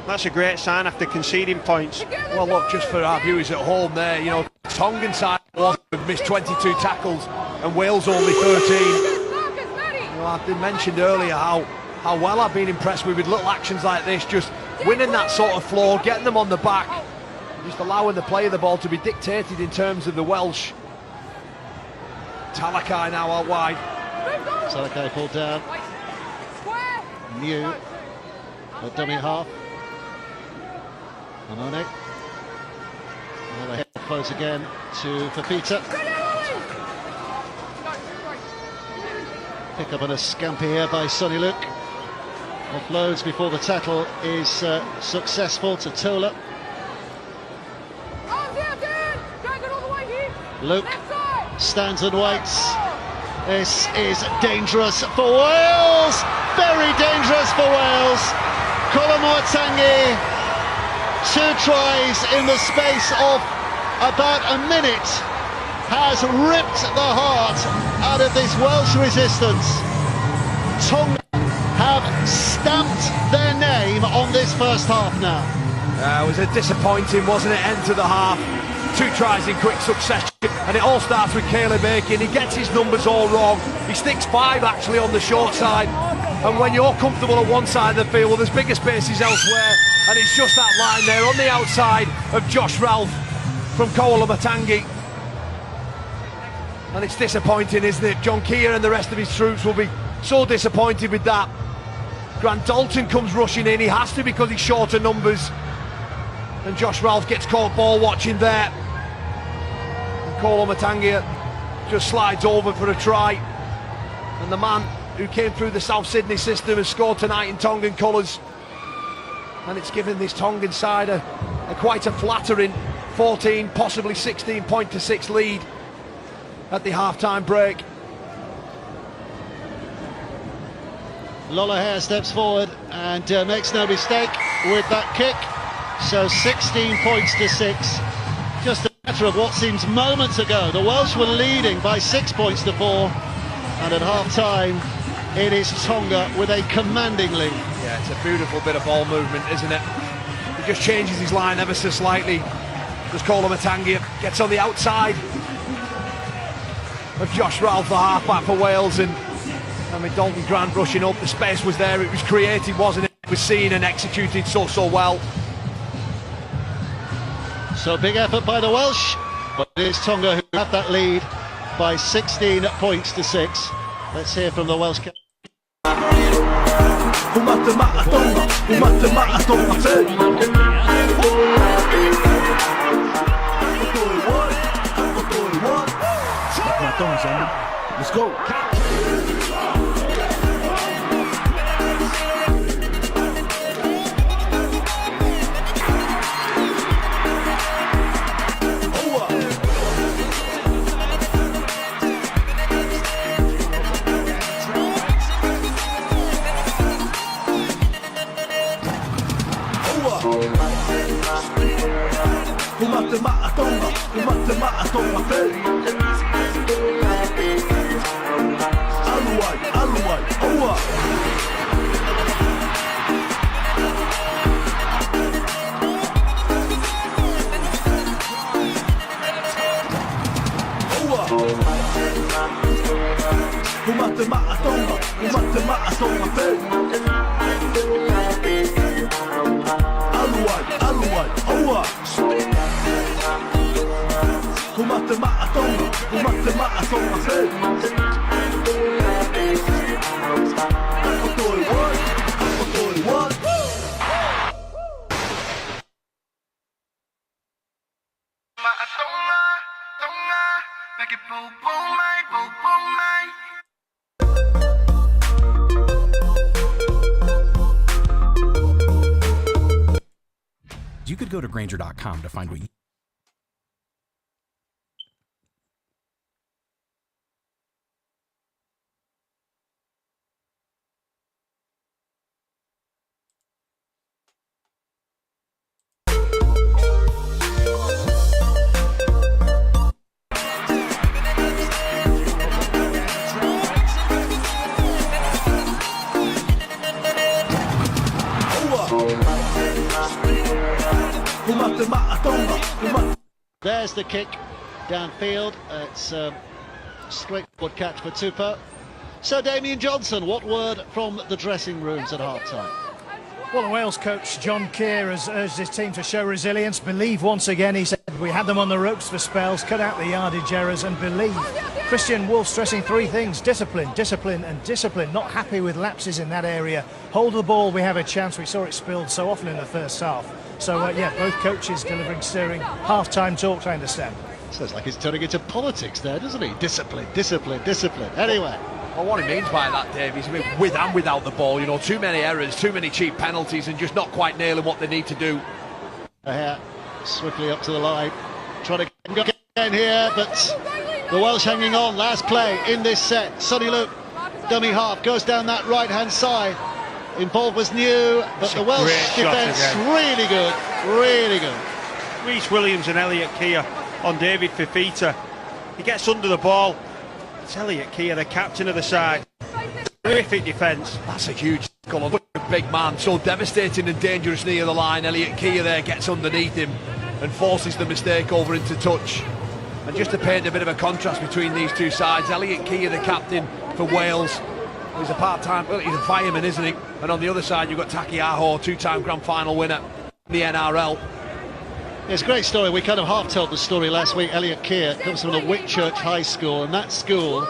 That's a great sign after conceding points. Well, look, just for our viewers at home there, you know, Tongan side have missed 22 tackles and Wales only 13. You know, I've mentioned earlier how well I've been impressed with little actions like this, just winning that sort of floor, getting them on the back, just allowing the play of the ball to be dictated in terms of the Welsh. Talakai now out wide. Talakai pulled down. New at dummy half. Amone. Now the head close again to Fafita. Pick up on a scamper here by Sonny Luke. Offloads before the tackle is successful to Tola. Luke stands and waits. This is dangerous for Wales. Very dangerous for Wales. Kolomoatangi, 2 tries in the space of about a minute, has ripped the heart out of this Welsh resistance. Tonga have stamped their name on this first half now. It was a disappointing, wasn't it, end to the half. 2 tries in quick succession, and it all starts with Caleb Aiken. He gets his numbers all wrong. He sticks 5 actually on the short side, and when you're comfortable at one side of the field, well, there's bigger spaces elsewhere, and it's just that line there on the outside of Josh Ralph from Kolomoatangi. And it's disappointing, isn't it? John Keir and the rest of his troops will be so disappointed with that. Grant Dalton comes rushing in, he has to because he's shorter numbers, and Josh Ralph gets caught ball watching there. Kolomoatangi just slides over for a try, and the man who came through the South Sydney system has scored tonight in Tongan colours, and it's given this Tongan side a quite a flattering 14, possibly 16 point to 6 lead at the half-time break. Lolohea steps forward and makes no mistake with that kick, so 16 points to 6. Just a matter of what seems moments ago. The Welsh were leading by 6 points to 4, and at half-time it is Tonga with a commanding lead. Yeah, it's a beautiful bit of ball movement, isn't it? He just changes his line ever so slightly. Just Kolomoatangi gets on the outside of Josh Ralph, the half-back for Wales, and I mean, Dalton Grant rushing up. The space was there, it was created, wasn't it? It was seen and executed so well. So big effort by the Welsh, but it is Tonga who have that lead by 16 points to 6. Let's hear from the Welsh captain. Let's go. Kumate maa Tonga, kumate maa Tonga Vake. Aluai, aluai, oa. Kumate maa Tonga, kumate maa Tonga Vake. Aluai, aluai, oa. Kumate maa Tonga, kumate maa Tonga Vake. Apotoi one, apotoi one. Maa Tonga, Tonga, make it boom boom mai, boom boom mai. You could go to Granger.com to find what you There's the kick downfield. It's a straightforward catch for Tupou. So Damien Johnson, what word from the dressing rooms at half-time? Well, Wales coach John Keir has urged his team to show resilience, believe once again. He said, we had them on the ropes for spells, cut out the yardage errors and believe. Christian Wolf stressing three things: discipline, discipline and discipline. Not happy with lapses in that area. Hold the ball, we have a chance. We saw it spilled so often in the first half. So, yeah, both coaches delivering stirring half-time talks, I understand. Sounds like he's turning into politics there, doesn't he? Discipline, discipline, discipline. Anyway. Well, what he means by that, Dave, is with and without the ball, you know, too many errors, too many cheap penalties and just not quite nailing what they need to do. Swiftly up to the line. Trying to get in here, but the Welsh hanging on. Last play in this set. Sonny Luke, dummy half, goes down that right-hand side. Involved was new, but the Welsh defence really good, really good. Rhys Williams and Elliot Keir on David Fifita. He gets under the ball. It's Elliot Keir, the captain of the side. Terrific defence. That's a huge goal on a big man, so devastating and dangerous near the line. Elliot Keir there gets underneath him and forces the mistake over into touch. And just to paint a bit of a contrast between these two sides, Elliot Keir, the captain for Wales, he's a part-time, well, he's a fireman, isn't he? And on the other side, you've got Taki Aho, two-time grand final winner in the NRL. It's a great story. We kind of half told the story last week. Elliot Keir comes from the Whitchurch High School, and that school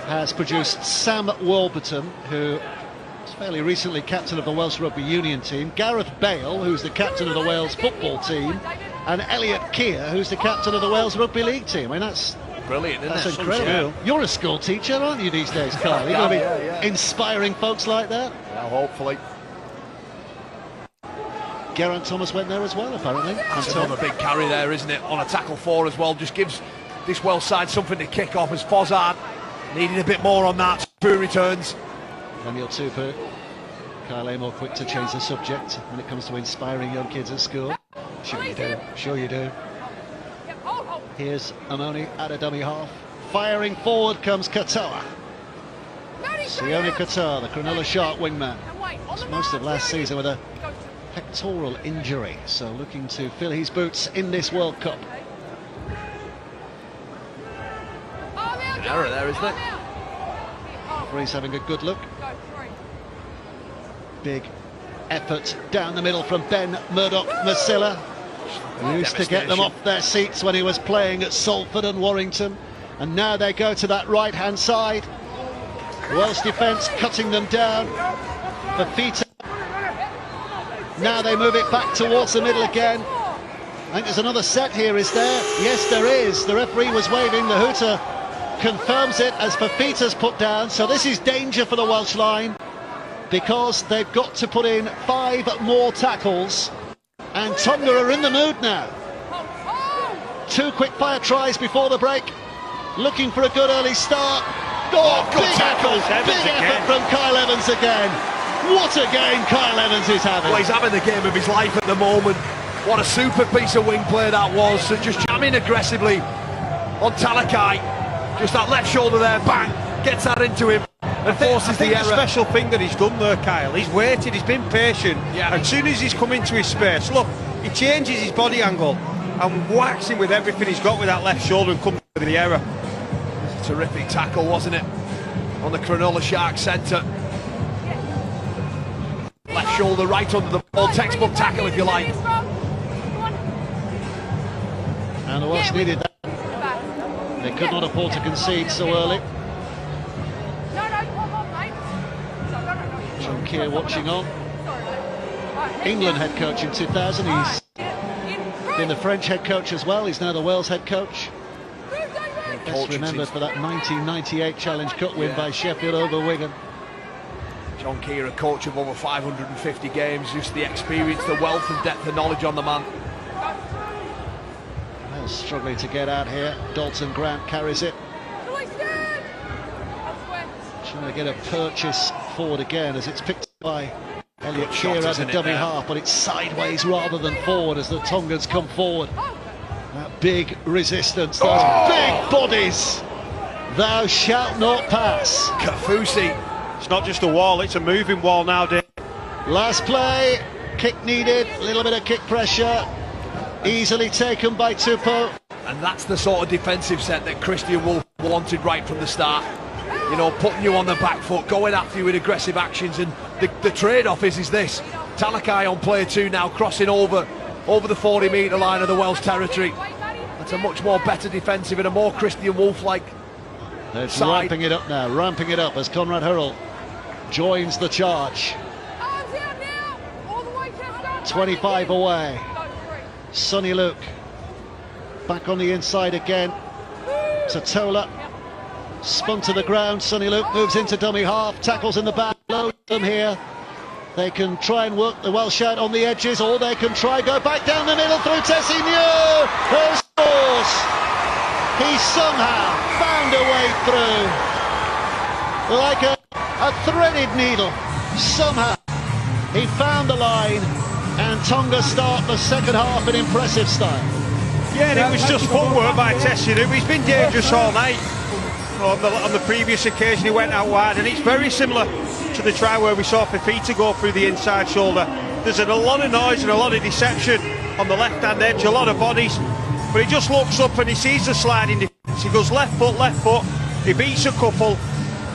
has produced Sam Warburton, who was fairly recently captain of the Welsh Rugby Union team, Gareth Bale, who's the captain of the Wales football team, and Elliot Keir, who's the captain of the Wales Rugby League team. I mean, that's brilliant, isn't that's it? incredible. You're a school teacher, aren't you, these days, Kyle? You're going to be inspiring folks like that? Yeah, hopefully. Geraint Thomas went there as well, apparently. That's another big carry there, isn't it? On a tackle for as well. Just gives this Welsh side something to kick off, as Fozzard needed a bit more on that. Tupou returns. Daniel Tupou. Kyle Amor quick to change the subject when it comes to inspiring young kids at school. Sure you do. Sure you do. Here's Amoni at a dummy half. Firing forward comes Katoa. Sione Katoa, the Cronulla Shark wingman. Most of last season with a pectoral injury, so looking to fill his boots in this World Cup. An error there, isn't it? Referee's having a good look. Big effort down the middle from Ben Murdoch-Masila, who used to get them off their seats when he was playing at Salford and Warrington, and now they go to that right-hand side. The Welsh defence cutting them down. Fifita. Now they move it back towards the middle again. I think there's another set here, is there? Yes, there is. The referee was waving. The hooter confirms it as Fifita's put down. So this is danger for the Welsh line, because they've got to put in 5 more tackles. And Tonga are in the mood now. 2 quick-fire tries before the break. Looking for a good early start. Oh, good big tackle. big effort from Kyle Evans again. What a game Kyle Evans is having. Well, he's having the game of his life at the moment. What a super piece of wing play that was. So just jamming aggressively on Talakai. Just that left shoulder there, bang, gets that into him and forces the error. The special thing that he's done there, Kyle, he's waited, he's been patient. Yeah. As soon as he's come into his space, look, he changes his body angle and whacks him with everything he's got with that left shoulder and comes with the error. It's a terrific tackle, wasn't it? On the Cronulla Sharks centre. Left shoulder right under the ball, textbook tackle if you like. And the Welsh needed that. They could not afford to concede so early. John Keir watching on. England head coach in 2000. He's been the French head coach as well. He's now the Wales head coach. Best remembered for that 1998 Challenge Cup win by Sheffield over Wigan. John Keir, a coach of over 550 games, just the experience, the wealth and depth of knowledge on the man. Well, struggling to get out here. Dalton Grant carries it. Trying to get a purchase forward again as it's picked up by Elliot Keir as a dummy half, but it's sideways rather than forward as the Tongans come forward. That big resistance, those big bodies. Thou shalt not pass. Kafusi. It's not just a wall, it's a moving wall now, Dave. Last play, kick needed, a little bit of kick pressure. Easily taken by Tupou. And that's the sort of defensive set that Christian Wolf wanted right from the start. You know, putting you on the back foot, going after you with aggressive actions, and the trade-off is this. Talakai on player 2 now, crossing over the 40-metre line of the Welsh territory. That's a much more better defensive and a more Christian Wolf-like side. Ramping it up now, ramping it up as Conrad Hurrell joins the charge. 25 away. Sonny Luke back on the inside again. Totola spun to the ground. Sonny Luke moves into dummy half, tackles in the back, loads them here. They can try and work the Welsh out on the edges, or they can try go back down the middle through Tessie New, who scores. He somehow found a way through like a threaded needle. Somehow he found the line, and Tonga start the second half in impressive style. Yeah, and it was just footwork by Tessie New. He's been dangerous all night. On the previous occasion he went out wide, and it's very similar to the try where we saw Fifita go through the inside shoulder. There's a lot of noise and a lot of deception on the left hand edge, a lot of bodies, but he just looks up and he sees the sliding defence. He goes left foot, he beats a couple,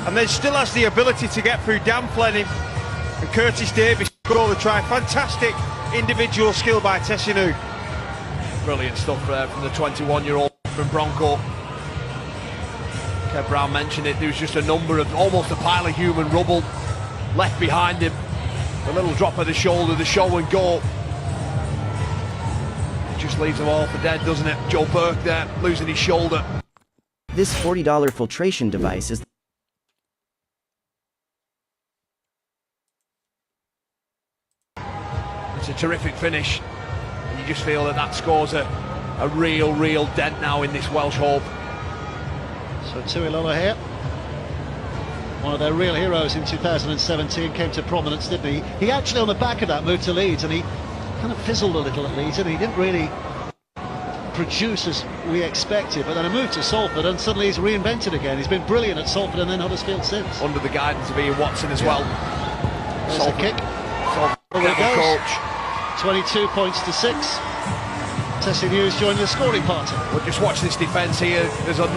and then still has the ability to get through Dan Fleming and Curtis Davies score the try. Fantastic individual skill by Tessie New. Brilliant stuff there from the 21-year-old from Bronco. Kev Brown mentioned it, there was just a number of, almost a pile of human rubble left behind him. A little drop of the shoulder, the show and go. It just leaves them all for dead, doesn't it? Joe Burke there, losing his shoulder. This $40 filtration device is... It's a terrific finish. And you just feel that scores a real dent now in this Welsh hope. So Tuilona here, one of their real heroes in 2017, came to prominence, didn't he? He actually on the back of that moved to Leeds, and he kind of fizzled a little at Leeds, and he didn't really produce as we expected, but then he moved to Salford and suddenly he's reinvented again. He's been brilliant at Salford and then Huddersfield since. Under the guidance of Ian Watson as well. There's a kick. Over it goes. 22 points to 6. Tessie News joining the scoring party. Well, just watch this defence here. There's a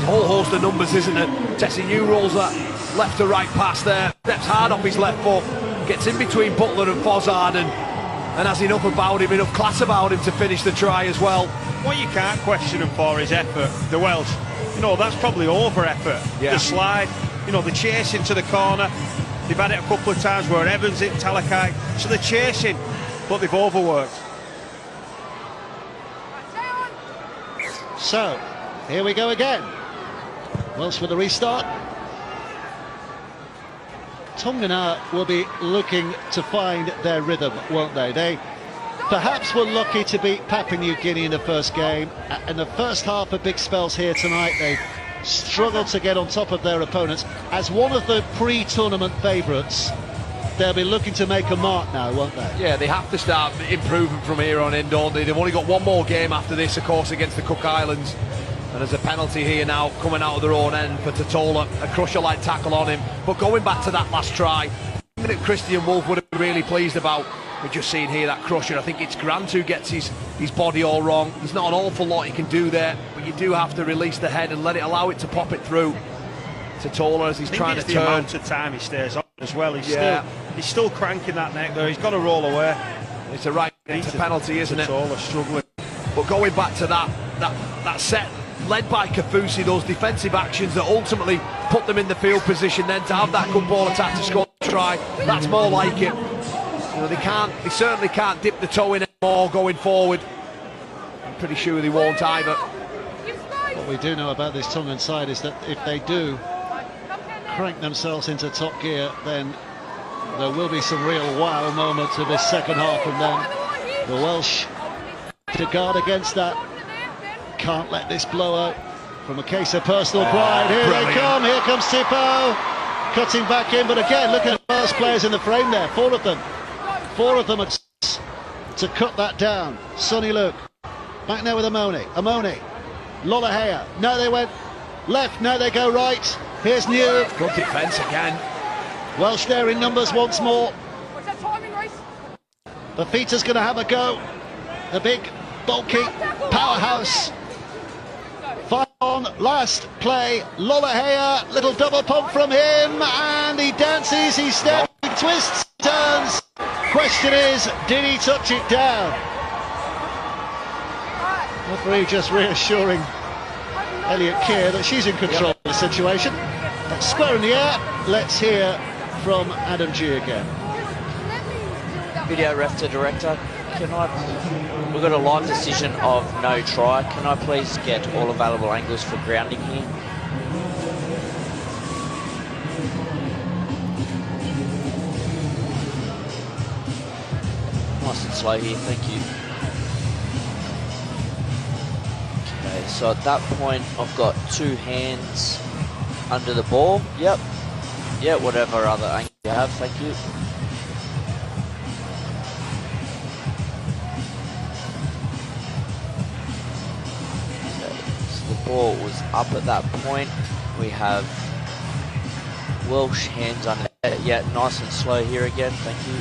whole host of numbers, isn't there? Tessie New rolls that left to right pass there, steps hard off his left foot, gets in between Butler and Fozzard, and has enough about him, enough class about him to finish the try as well. What you can't question him for is effort. The Welsh, you know, that's probably over effort. Yeah. The slide, you know, the chase into the corner. They've had it a couple of times where Evans hit Talakai, so they're chasing, but they've overworked. So, here we go again. Welsh with the restart. Tonga now will be looking to find their rhythm, won't they? They perhaps were lucky to beat Papua New Guinea in the first game. In the first half of big spells here tonight, they struggled to get on top of their opponents. As one of the pre-tournament favourites, they'll be looking to make a mark now, won't they? Yeah, they have to start improving from here on in, don't they? They've only got one more game after this, of course, against the Cook Islands. And there's a penalty here now coming out of their own end for Totola. A crusher-like tackle on him. But going back to that last try, that Christian Wolf would have been really pleased about. We're just seeing here that crusher. I think it's Grant who gets his body all wrong. There's not an awful lot he can do there, but you do have to release the head and allow it to pop it through. Totola as he's trying to turn. The amount of time he stays on as well. He's still cranking that neck though. He's got to roll away. It's a right into penalty, isn't it? Totola struggling. But going back to that set led by Kafusi, those defensive actions that ultimately put them in the field position, then to have that good ball attack to score a try, that's more like it. You know, they certainly can't dip the toe in anymore going forward. I'm pretty sure they won't either. What we do know about this Tongan side is that if they do crank themselves into top gear, then there will be some real wow moments of this second half from them. The Welsh to guard against that. Can't let this blow out from a case of personal pride. Here they come, here comes Tipo, cutting back in, but again, look at the first players in the frame there, four of them to cut that down. Sonny Luke, back now with Amoni, Lolahea, no they went left, now they go right, here's New. Good defence again. Welsh there in numbers once more. Bafita's going to have a go, the big, bulky powerhouse. 5 on, last play, Lolahea, little double pump from him, and he dances, he steps, he twists, turns. Question is, did he touch it down? Referee just reassuring Elliot Keir that she's in control of the situation. Square in the air, let's hear from Adam G again. Video ref to director, we've got a live decision of no try. Can I please get all available angles for grounding here? Nice and slow here, thank you. Okay, so at that point I've got 2 hands under the ball. Yep. Yeah, whatever other angle you have, thank you. Ball was up at that point. We have Welsh hands under there. Yeah, nice and slow here again, thank you.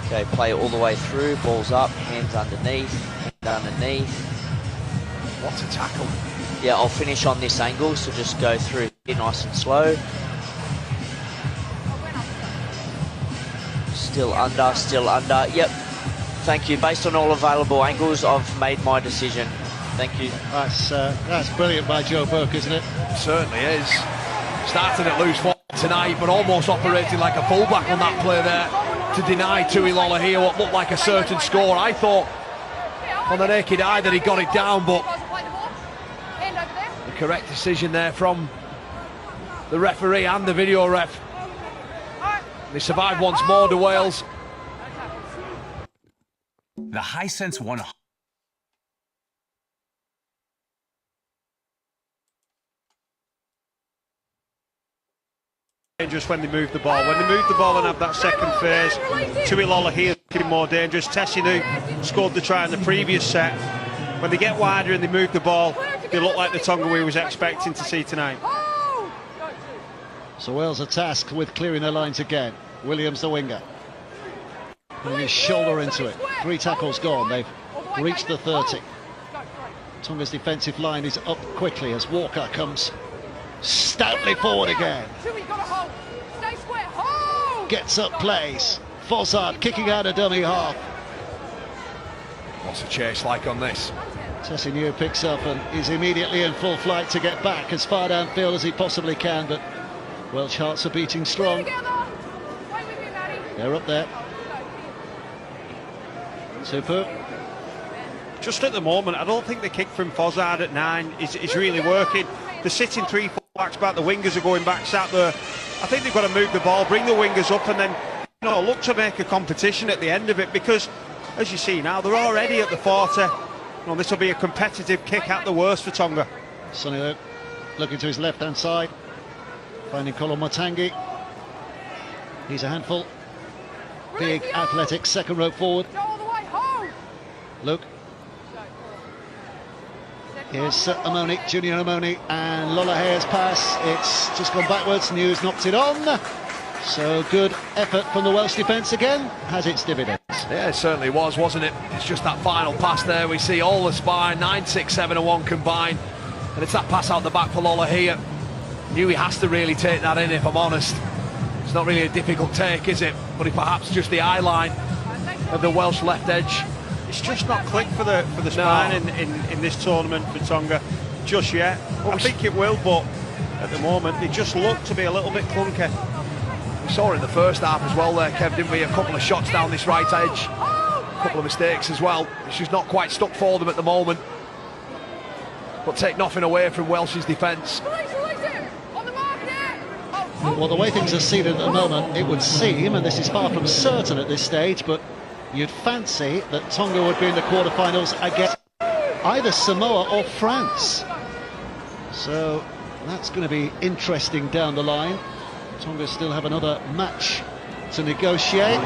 Okay, play all the way through, balls up, hands underneath. What a tackle. Yeah, I'll finish on this angle, so just go through here nice and slow. Still under, yep. Thank you. Based on all available angles, I've made my decision. Thank you. That's brilliant by Joe Burke, isn't it? It certainly is. Starting at loose forward tonight, but almost operating like a fullback on that play there to deny Tui Lolahea what looked like a certain score. I thought on the naked eye that he got it down, but the correct decision there from the referee and the video ref. They survive once more, to Wales. The Hisense 100. Dangerous when they move the ball. When they move the ball and have that second phase, Tui Lolahea looking more dangerous. Tessinu scored the try in the previous set. When they get wider and they move the ball, they look like the Tonga we was expecting to see tonight. So Wales are tasked with clearing their lines again. Williams, the winger, putting his shoulder into it. 3 tackles gone. They've reached the 30. Tonga's defensive line is up quickly as Walker comes stoutly forward again. Gets up, plays. Fossard kicking out a dummy half. What's the chase like on this? Tessinu picks up and is immediately in full flight to get back as far downfield as he possibly can, but Welsh hearts are beating strong. They're up there. Super. Just at the moment, I don't think the kick from Fossard at 9 is really working. They're sitting 3 full-backs back, the wingers are going back, sat there. I think they've got to move the ball, bring the wingers up, and then look to make a competition at the end of it, because as you see now, they're already at the 40. This will be a competitive kick at the worst for Tonga. Sonny Luke looking to his left-hand side. Finding Kolomotangi. He's a handful. Big, athletic, second row forward. Luke. Here's Amoni, Junior Amoni, and Lolahe's pass. It's just gone backwards. News knocks it on. So good effort from the Welsh defence again. Has its dividends. Yeah, it certainly was, wasn't it? It's just that final pass there. We see all the spine, 9, 6, 7 and 1 combined. And it's that pass out the back for Lola here. Knew he has to really take that in, if I'm honest. It's not really a difficult take, is it? But it perhaps just the eye line of the Welsh left edge. It's just not clicked for the spine in this tournament for Tonga just yet. I think it will, but at the moment they just look to be a little bit clunky. We saw it in the first half as well there, Kev, didn't we? A couple of shots down this right edge, a couple of mistakes as well. It's just not quite stuck for them at the moment. But take nothing away from Welsh's defence. Well, the way things are seated at the moment, it would seem, and this is far from certain at this stage, but you'd fancy that Tonga would be in the quarterfinals against either Samoa or France. So that's going to be interesting down the line. Tonga still have another match to negotiate.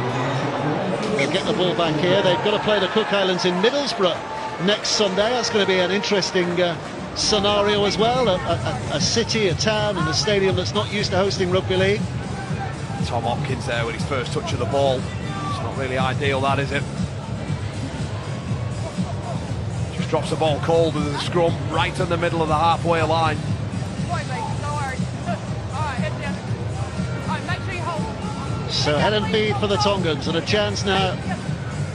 They'll get the ball back here. They've got to play the Cook Islands in Middlesbrough next Sunday. That's going to be an interesting scenario as well. A city, a town and a stadium that's not used to hosting rugby league. Tom Hopkins there with his first touch of the ball. It's not really ideal, that, is it? Just drops the ball cold with the scrum right in the middle of the halfway line. So head and feed for the Tongans, and a chance now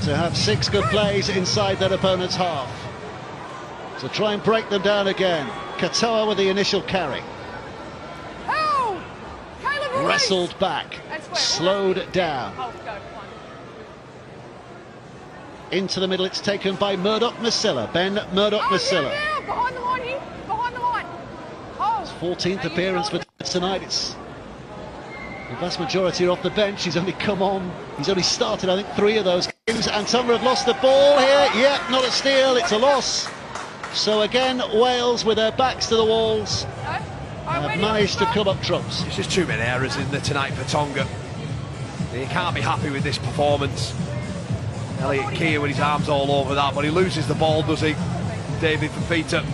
to have 6 good plays inside their opponent's half. So try and break them down again. Katoa with the initial carry. Wrestled back, slowed down. Into the middle, it's taken by Murdoch Masilla, Ben Murdoch Masilla. Behind the line here, behind the line. His 14th appearance for tonight. It's the vast majority are off the bench. He's only come on. He's only started, I think, 3 of those games. And Tonga have lost the ball here. Yep, not a steal. It's a loss. So again, Wales with their backs to the walls have managed to come up trumps. It's just too many errors in there tonight for Tonga. You can't be happy with this performance. Elliot Keir with his arms all over that, but he loses the ball, does he? David Fafita.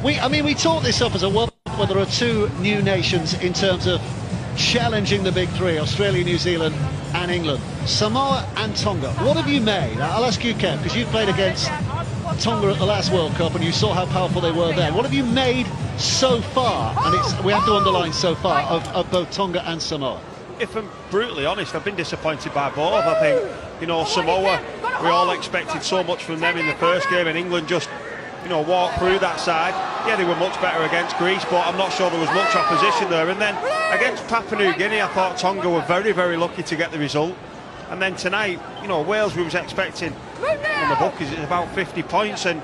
We talk this up as a World Cup where there are 2 new nations in terms of challenging the big 3, Australia, New Zealand and England. Samoa and Tonga. What have you made? I'll ask you, Kev, because you played against Tonga at the last World Cup and you saw how powerful they were then. What have you made so far, and we have to underline so far, of both Tonga and Samoa? If I'm brutally honest, I've been disappointed by both. I think, Samoa, we all expected so much from them in the first game, and England just, walked through that side. Yeah, they were much better against Greece, but I'm not sure there was much opposition there. And then against Papua New Guinea, I thought Tonga were very, very lucky to get the result. And then tonight, Wales, we was expecting on the book is about 50 points, and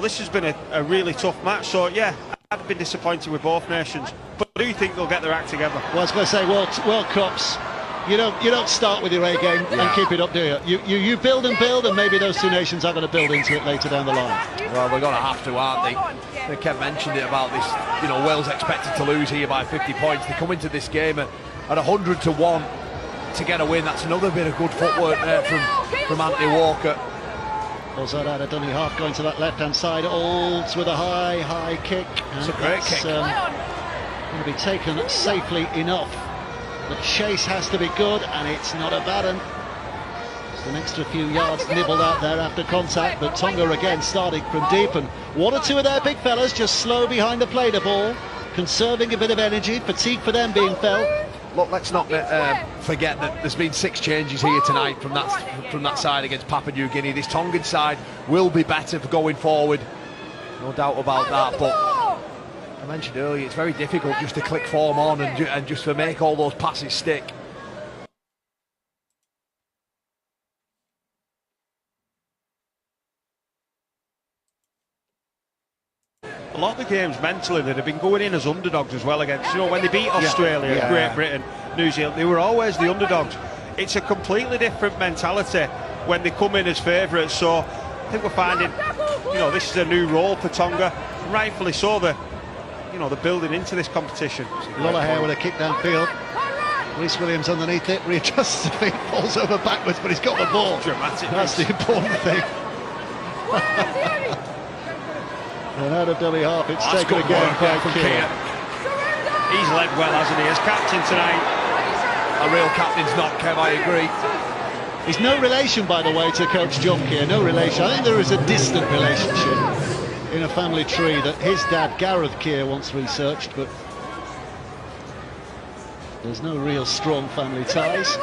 this has been a really tough match. So yeah, I've been disappointed with both nations, but I do think they'll get their act together. Well, I was going to say, World Cups, you don't start with your A game and keep it up, do you? You build and build, and maybe those 2 nations are going to build into it later down the line. Well, they're going to have to, aren't they? Kev mentioned it about this, Wales expected to lose here by 50 points. They come into this game at 100 to 1 to get a win. That's another bit of good footwork there from Anthony Walker. Ozarada dummy half going to that left-hand side. Olds with a high kick. It's a great kick. Going to be taken safely enough. The chase has to be good, and it's not a bad one. Just an extra few yards nibbled out there after contact, but Tonga again starting from deep, and 1 or 2 of their big fellas just slow behind the play the ball, conserving a bit of energy, fatigue for them being felt. Look, let's not forget that there's been 6 changes here tonight from that side against Papua New Guinea. This Tongan side will be better for going forward, no doubt about that, but I mentioned earlier, it's very difficult just to click form on and just to make all those passes stick. A lot of the games mentally that have been going in as underdogs as well against, when they beat Australia, Great Britain, New Zealand, they were always the underdogs. It's a completely different mentality when they come in as favourites, so I think we're finding, this is a new role for Tonga, rightfully so. you know, they're building into this competition. Lollahare with a kick downfield. Reece Williams underneath it, readjusts the feet, falls over backwards, but he's got the ball. Dramatic. That's the important thing. And out of dummy half, it's taken again by Keir. He's led well, hasn't he, as captain tonight? A real captain's not, Kev, I agree. He's no relation, by the way, to Coach John Keir, no relation. I think there is a distant relationship in a family tree that his dad, Gareth Keir, once researched, but there's no real strong family ties.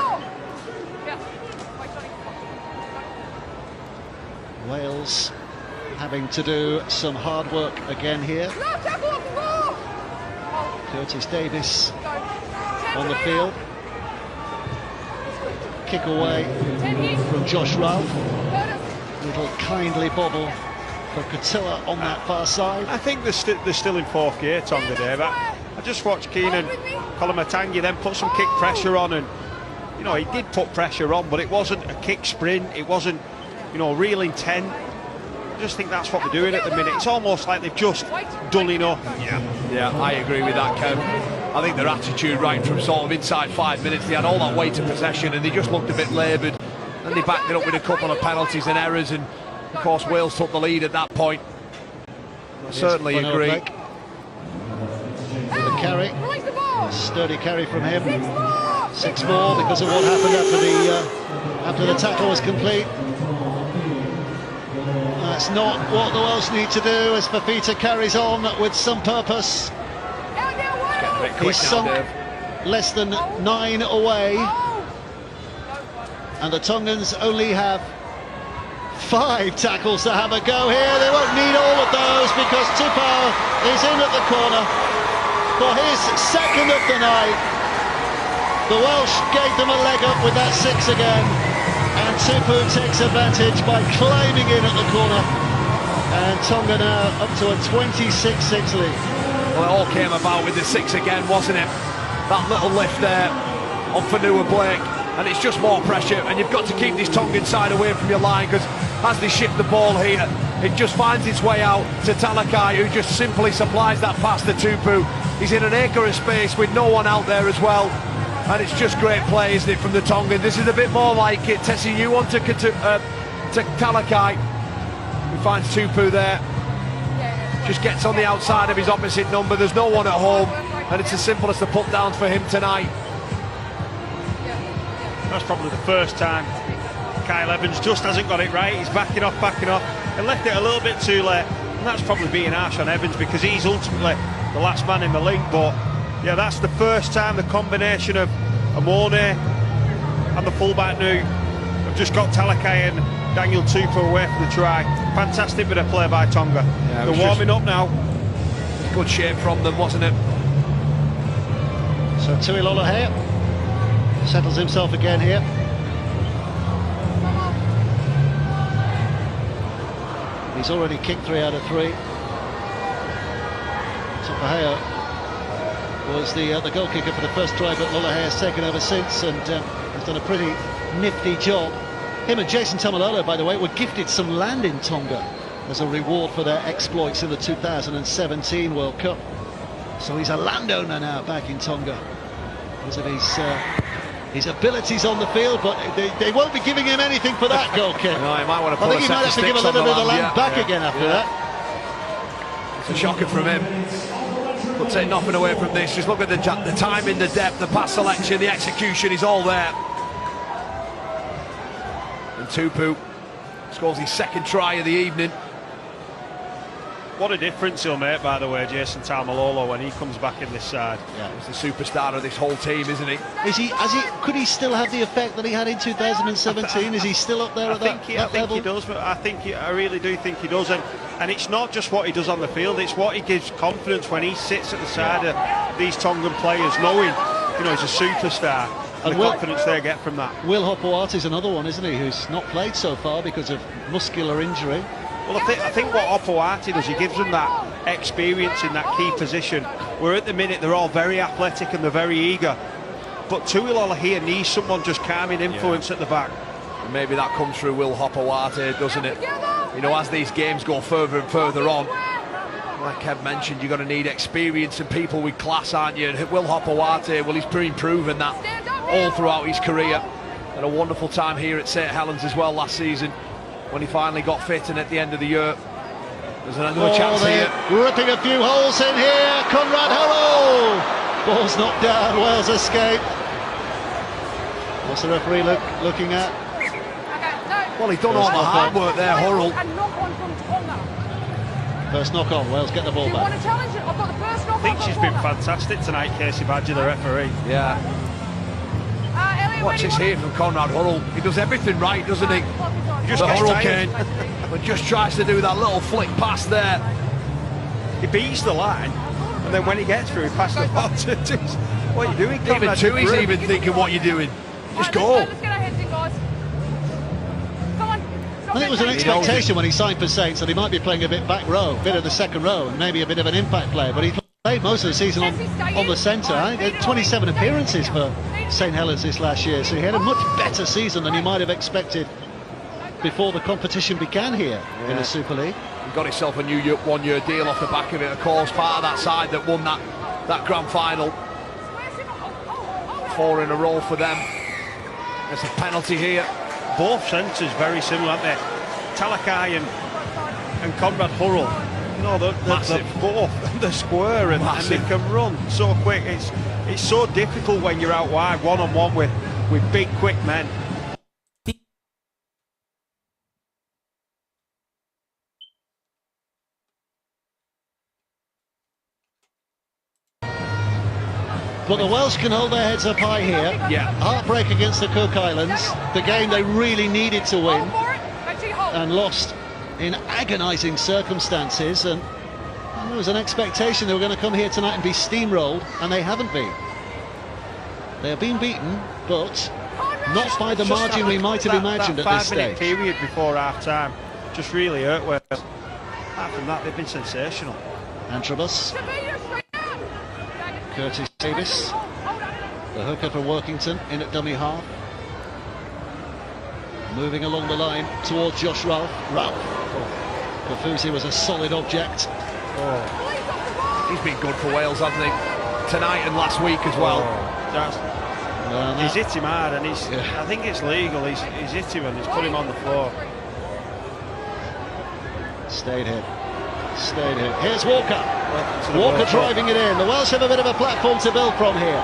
Wales having to do some hard work again here. Curtis Davis on the field. Kick away from Josh Ralph. Little kindly bobble for Katilla on that far side. I think they're still in fourth gear, Tonga, Dave. I just watched Keenan Kolomatangi then put some kick pressure on, and you know, he did put pressure on, but it wasn't a kick sprint, it wasn't, you know, real intent. I just think that's what they're doing at the minute. It's almost like they've just done enough. Yeah, I agree with that, Kev. I think their attitude right from sort of inside 5 minutes, they had all that weight of possession and they just looked a bit laboured. And they backed it up with a couple of penalties and errors, and of course Wales took the lead at that point. I certainly agree. With a carry, a sturdy carry from him. 6 more because of what happened after the tackle was complete. That's not what the Welsh need to do as Fafita carries on with some purpose. He's sunk less than 9 away, and the Tongans only have 5 tackles to have a go here. They won't need all of those because Tupou is in at the corner for his second of the night. The Welsh gave them a leg up with that 6 again, and Tupou takes advantage by climbing in at the corner, and Tonga now up to a 26-6 lead. Well, it all came about with the 6 again, wasn't it? That little lift there on Fanua Blake, and it's just more pressure, and you've got to keep this Tongan side away from your line, because as they shift the ball here, it just finds its way out to Talakai, who just simply supplies that pass to Tupou. He's in an acre of space with no one out there as well, and it's just great play, isn't it, from the Tongan? This is a bit more like it. Tessie New on to Talakai, who finds Tupou there. Just gets on the outside of his opposite number. There's no one at home, and it's as simple as the put down for him tonight. That's probably the first time Kyle Evans just hasn't got it right. He's backing off, and left it a little bit too late. And that's probably being harsh on Evans because he's ultimately the last man in the link. But yeah, that's the first time the combination of Amone and the fullback now have just got Talakai and Daniel Tupou away from the try. Fantastic bit of play by Tonga. Yeah, they're warming up now. Good shape from them, wasn't it? So Tui Lollahare settles himself again here. He's already kicked 3 out of 3. Tupaheo was the goal kicker for the first try, but Lollahare has taken over since and has done a pretty nifty job. Him and Jason Tamalolo, by the way, were gifted some land in Tonga as a reward for their exploits in the 2017 World Cup. So he's a landowner now back in Tonga because of his abilities on the field, but they won't be giving him anything for that goal kick. No, he might want to I think he might have to give a little bit of the land back again after that. It's a shocker from him. But take nothing away from this. Just look at the timing, the depth, the pass selection, the execution is all there. And Tupou scores his second try of the evening. What a difference he'll make, by the way, Jason Taumalolo, when he comes back in this side. Yeah, he's the superstar of this whole team, isn't he? Could he still have the effect that he had in 2017? Is he still up there at that level? I think he does, but I really do think he does. And it's not just what he does on the field, it's what he gives confidence when he sits at the side of these Tongan players, knowing, you know, he's a superstar. And the confidence they get from that. Will Hopoate is another one, isn't he, who's not played so far because of muscular injury. Well, I think what Hopoate does, he gives them that experience in that key position, where at the minute they're all very athletic and they're very eager. But Tui Lollahare needs someone just calming influence at the back. And maybe that comes through Will Hopoate, doesn't it? You know, as these games go further and further on, like Kev mentioned, you're going to need experience and people with class, aren't you? And Will Hopawate, well, he's been proven that all throughout his career. Had a wonderful time here at St Helens as well last season when he finally got fit, and at the end of the year there's another chance here. Ripping a few holes in here. Conrad Hurrell. Ball's knocked down. Wales escape. What's the referee looking at? Well, he's done all the hard work there, Hurrell. First knock on. Wales get the ball back. I think she's been fantastic tonight, Casey Badger, the referee. Yeah. Watch this here from Conrad Hurrell. He does everything right, doesn't he? Just the gets Hurricane, but just tries to do that little flick pass there. He beats the line, and then when he gets through, he passes the ball to what are you doing, Conrad? Even Tui's even thinking, what you're doing. Just go. Let's get our heads in, guys. Come on. I think it was an expectation when he signed for Saints that he might be playing a bit back row, a bit of the second row, and maybe a bit of an impact player, but he played most of the season on the centre. I think 27 appearances for St Helens this last year, so he had a much better season than he might have expected before the competition began here in the Super League. He got himself a new one-year deal off the back of it, of course, part of that side that won that grand final. 4 in a row for them. There's a penalty here. Both centres very similar, aren't they? Talakai and Conrad Hurrell. No, they're both the square, and they can run so quick. It's so difficult when you're out wide, one-on-one with big, quick men. But the Welsh can hold their heads up high here. Yeah. Heartbreak against the Cook Islands. The game they really needed to win. And lost in agonising circumstances. And there was an expectation they were going to come here tonight and be steamrolled, and they haven't been. They have been beaten, but not by the margin we might have imagined at this stage. 5-minute period before half-time just really hurt Wales. Apart from that, they've been sensational. Antrobus. Curtis Davis, the hooker for Workington, in at dummy half. Moving along the line towards Josh Ralph. Kafusi was a solid object. He's been good for Wales, hasn't he? Tonight and last week as well. He's hit him hard, and I think it's legal. He's hit him and he's put him on the floor. Stayed here. Here's Walker. Walker driving it in. The Welsh have a bit of a platform to build from here.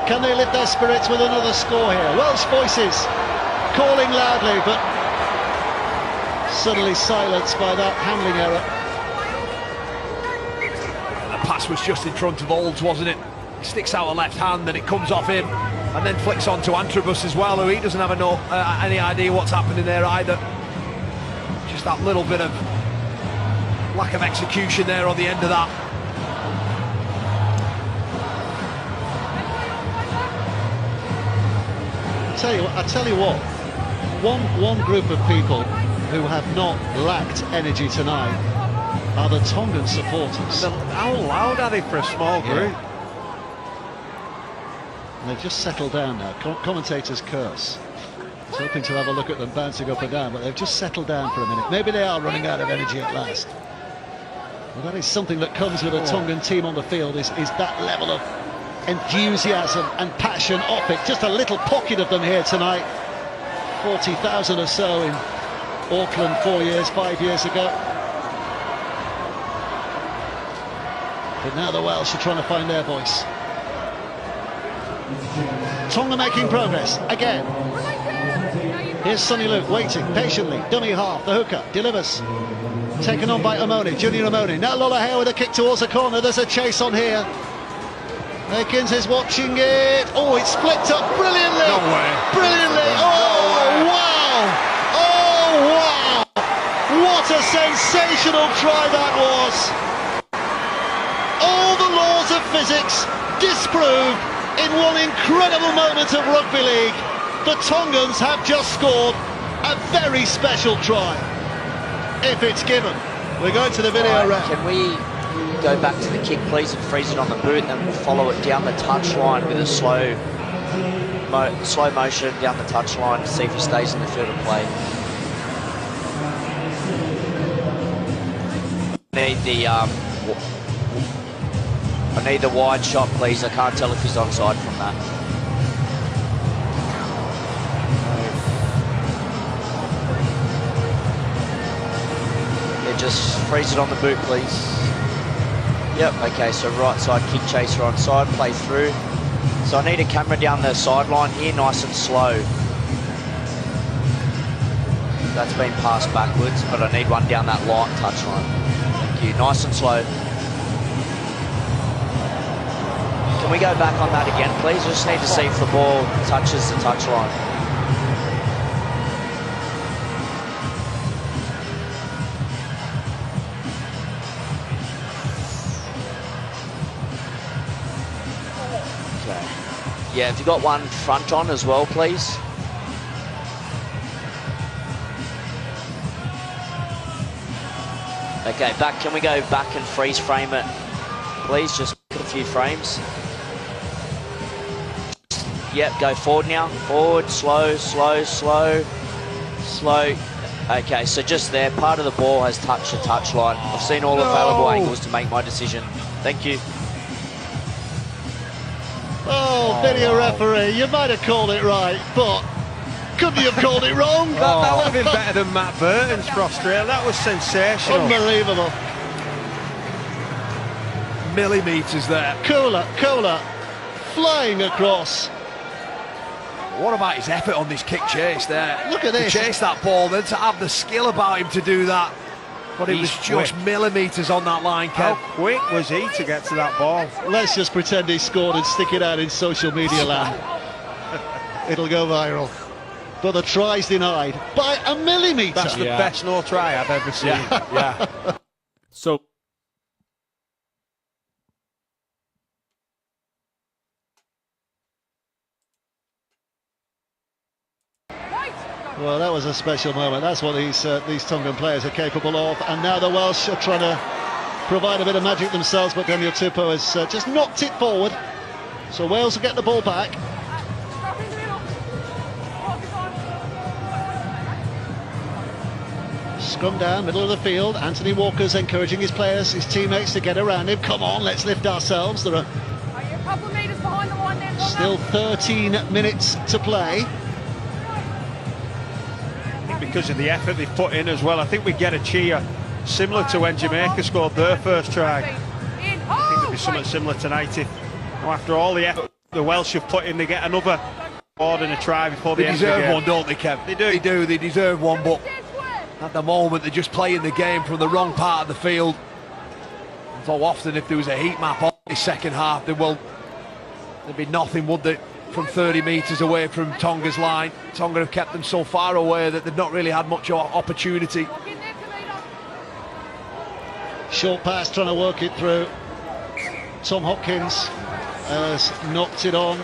Can they lift their spirits with another score here? Welsh voices calling loudly, but suddenly silenced by that handling error. The pass was just in front of Olds, wasn't it? He sticks out a left hand and it comes off him, and then flicks on to Antrobus as well, who he doesn't have any idea what's happening there either. Just that little bit of lack of execution there on the end of that. I tell you what, one group of people who have not lacked energy tonight are the Tongan supporters. How loud are they for a small group? And they've just settled down now. Commentators curse. I was hoping to have a look at them bouncing up and down, but they've just settled down for a minute. Maybe they are running out of energy at last. Well, that is something that comes with a Tongan team on the field, is that level of enthusiasm and passion off it. Just a little pocket of them here tonight. 40,000 or so in Auckland 5 years ago. But now the Welsh are trying to find their voice. Tonga making progress again. Here's Sonny Luke waiting patiently. Dummy half, the hooker delivers. Taken on by Omoni, Junior Omoni. Now Lola with a kick towards the corner. There's a chase on here. Akins is watching it. Oh, it's flicked up brilliantly. No way. Brilliantly. Oh, wow. Oh, wow. What a sensational try that was. All the laws of physics disproved in one incredible moment of rugby league. The Tongans have just scored a very special try. If it's given. We're going to the video round. Can we go back to the kick, please, and freeze it on the boot, and then we'll follow it down the touchline with a slow motion down the touchline to see if he stays in the field of play. Need the I need the wide shot, please. I can't tell if he's onside from that. Yeah, just freeze it on the boot, please. Yep, okay, so right side kick chaser onside, play through. So I need a camera down the sideline here, nice and slow. That's been passed backwards, but I need one down that light touchline. Thank you, nice and slow. Can we go back on that again, please? I just need to see if the ball touches the touchline. Okay. Yeah, have you got one front on as well, please? Okay, back. Can we go back and freeze frame it, please? Just a few frames. Yep, go forward now. Forward, slow, slow, slow, slow. Okay, so just there, part of the ball has touched the touchline. I've seen all available angles to make my decision. Thank you. Oh, video referee, you might have called it right, but couldn't you have called it wrong? That would have been better than Matt Burton's for Australia. That was sensational. Unbelievable. Millimetres there. Cooler, flying across. What about his effort on this kick chase there? Look at this. To chase that ball, then to have the skill about him to do that. But it was just millimetres on that line, Kev. How quick was he to get to that ball? Let's just pretend he scored and stick it out in social media land. It'll go viral. But the try's denied by a millimetre. That's the best no try I've ever seen. Yeah. So Well, that was a special moment. That's what these Tongan players are capable of. And now the Welsh are trying to provide a bit of magic themselves, but Daniel Tupou has just knocked it forward. So Wales will get the ball back. Scrum down, middle of the field. Anthony Walker's encouraging his players, his teammates to get around him. Come on, let's lift ourselves. There are a couple of metres behind the line there, still 13 minutes to play. Because of the effort they've put in as well. I think we get a cheer similar to when Jamaica scored their first try. I think there'll be something similar tonight if, after all the effort the Welsh have put in, they get another board and a try before the end of the game. They deserve one, don't they, Kev? They do. They deserve one, but at the moment they're just playing the game from the wrong part of the field. And so often if there was a heat map on the second half, there'd be nothing, would there? From 30 metres away from Tonga's line. Tonga have kept them so far away that they've not really had much opportunity. Short pass, trying to work it through. Tom Hopkins has knocked it on.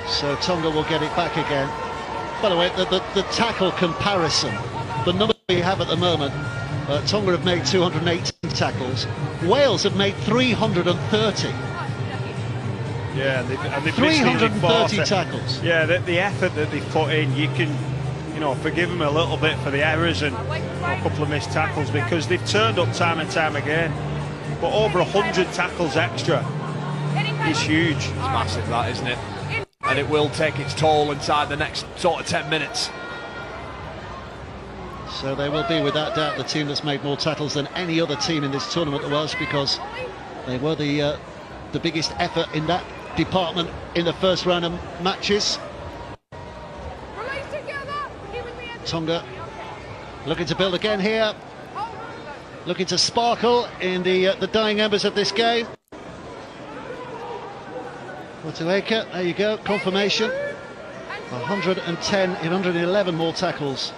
So Tonga will get it back again. By the way, the tackle comparison, the number we have at the moment, Tonga have made 218 tackles. Wales have made 330. Yeah, and they've 330 tackles. Yeah, the effort that they've put in, you can, forgive them a little bit for the errors and a couple of missed tackles because they've turned up time and time again. But over 100 tackles extra is huge. It's massive, that, isn't it? And it will take its toll inside the next sort of 10 minutes. So they will be, without doubt, the team that's made more tackles than any other team in this tournament, the Welsh, because they were the biggest effort in that department in the first round of matches. Tonga looking to build again here, looking to sparkle in the dying embers of this game. Watueka, there you go, confirmation. 110, 111 more tackles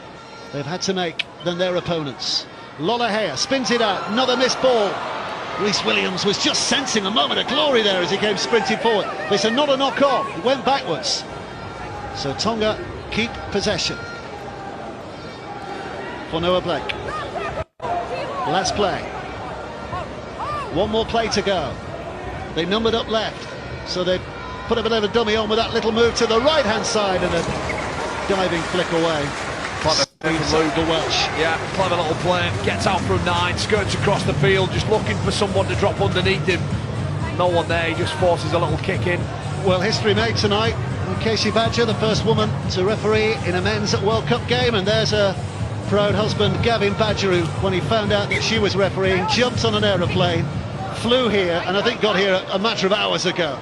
they've had to make than their opponents. Lolohea spins it out, another missed ball. Rhys Williams was just sensing a moment of glory there as he came sprinting forward. It's not a knock-on, he went backwards. So Tonga keep possession. For Noah Blake. Last play. One more play to go. They numbered up left, so they put a bit of a dummy on with that little move to the right-hand side and a diving flick away. The Welsh. Yeah, clever little play. Gets out from 9, skirts across the field, just looking for someone to drop underneath him. No one there, he just forces a little kick in. Well, history made tonight. Casey Badger, the first woman to referee in a men's World Cup game, and there's her proud husband, Gavin Badger, who, when he found out that she was refereeing, jumped on an aeroplane, flew here, and I think got here a matter of hours ago.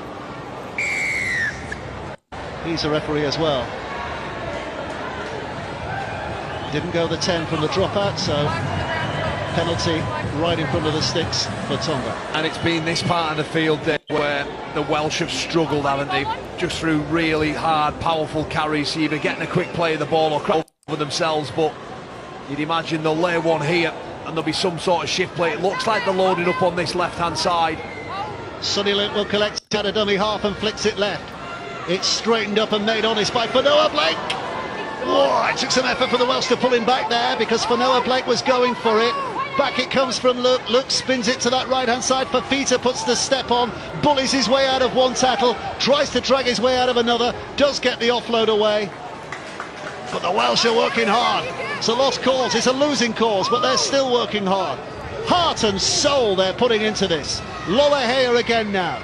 He's a referee as well. Didn't go the 10 from the dropout, so penalty right in front of the sticks for Tonga. And it's been this part of the field there where the Welsh have struggled, haven't they? Just through really hard, powerful carries, either getting a quick play of the ball or crowd over themselves. But you'd imagine they'll lay one here and there'll be some sort of shift play. It looks like they're loaded up on this left-hand side. Sonny Luke will collect at a dummy half and flicks it left. It's straightened up and made honest by Folau Blake. Oh, it took some effort for the Welsh to pull him back there because Folau Blake was going for it. Back it comes from Luke. Luke spins it to that right-hand side. Fafita puts the step on, bullies his way out of one tackle, tries to drag his way out of another, does get the offload away. But the Welsh are working hard. It's a lost cause, it's a losing cause, but they're still working hard. Heart and soul they're putting into this. Lolohea again now.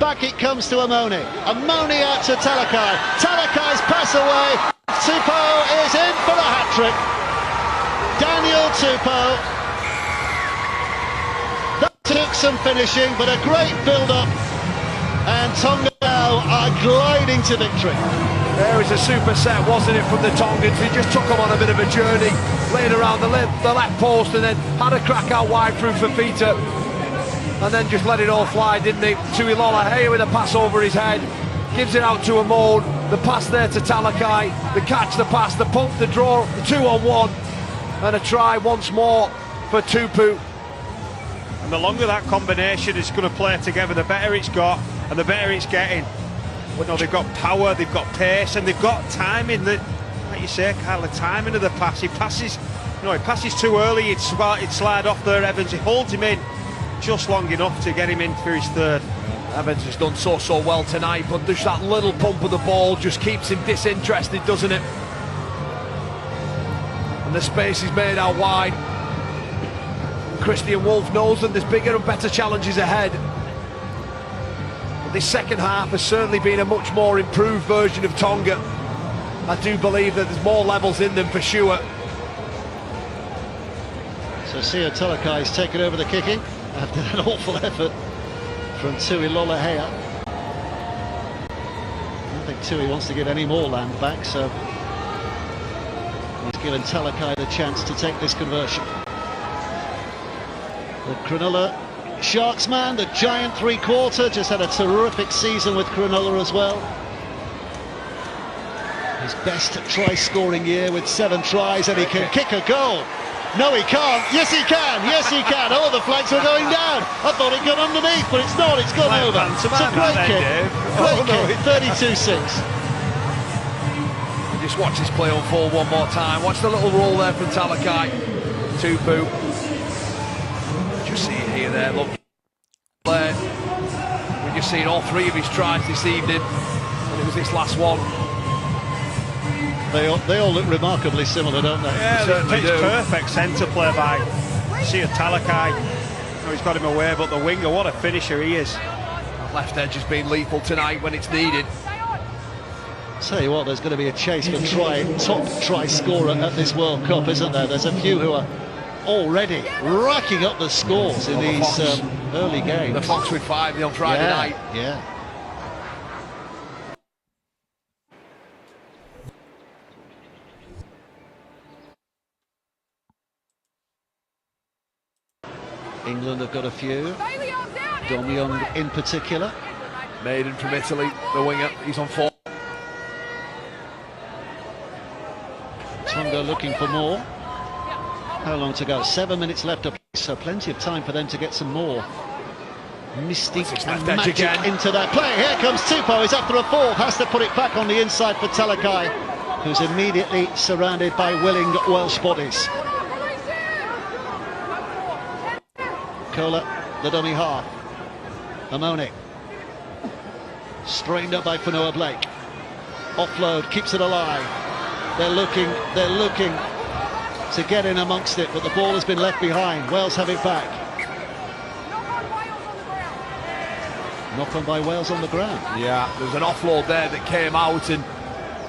Back it comes to Amoni. Amoni out to Talakai. Talakai's pass away. Tupou is in for the hat-trick. Daniel Tupou. That took some finishing, but a great build-up. And Tonga now are gliding to victory. There was a super set, wasn't it, from the Tongans? He just took them on a bit of a journey, laid around the left post and then had a crack out wide through Fafita. And then just let it all fly, didn't he? To Lolohea with a pass over his head. Gives it out to Amon. The pass there to Talakai. The catch, the pass, the pump, the draw, the 2-on-1. And a try once more for Tupou. And the longer that combination is going to play together, the better it's got and the better it's getting. But no, they've got power, they've got pace, and they've got timing. That, like you say, Kyle, the timing of the pass. He passes too early. He'd slide off there, Evans. He holds him in just long enough to get him in for his third. Evans has done so well tonight, but just that little pump of the ball just keeps him disinterested, doesn't it? And the space is made out wide. Christian Wolf knows that there's bigger and better challenges ahead. But this second half has certainly been a much more improved version of Tonga. I do believe that there's more levels in them for sure. So Sio Talakai's taken over the kicking after an awful effort from Tui Lolohea. I don't think Tui wants to give any more land back, so he's given Talakai the chance to take this conversion. The Cronulla Sharks man, the giant three-quarter, just had a terrific season with Cronulla as well. His best try-scoring year with 7 tries, and he can kick a goal. No, he can't. Yes, he can. Yes, he can. Oh, the flags are going down. I thought it got underneath, but it's not. It's gone over. It's a great kick. Great kick. 32-6. Just watch this play unfold one more time. Watch the little roll there from Talakai. Tupou. Just see it here, there. Look. We're just seeing all 3 of his tries this evening. And it was this last one. They all look remarkably similar, don't they? Yeah, it's perfect centre play by Sio Talakai. Oh, he's got him away, but the winger, what a finisher he is. Left edge has been lethal tonight when it's needed. Tell you what, there's going to be a chase for top try scorer at this World Cup, isn't there? There's a few who are already racking up the scores in these early games. The Fox with 5 on Friday night. Yeah. England have got a few. Dom Young in particular. Maiden from Italy, the winger, he's on 4. Tonga looking for more. How long to go? 7 minutes left to play, so plenty of time for them to get some more mystique and magic into that play. Here comes Tupou, he's after a fall, has to put it back on the inside for Talakai, who's immediately surrounded by willing Welsh bodies. Kola, the dummy half. Amoni. Strained up by Folau Blake. Offload, keeps it alive. They're looking. to get in amongst it, but the ball has been left behind. Wales have it back. Knock on by Wales on the ground. Yeah, there's an offload there that came out, and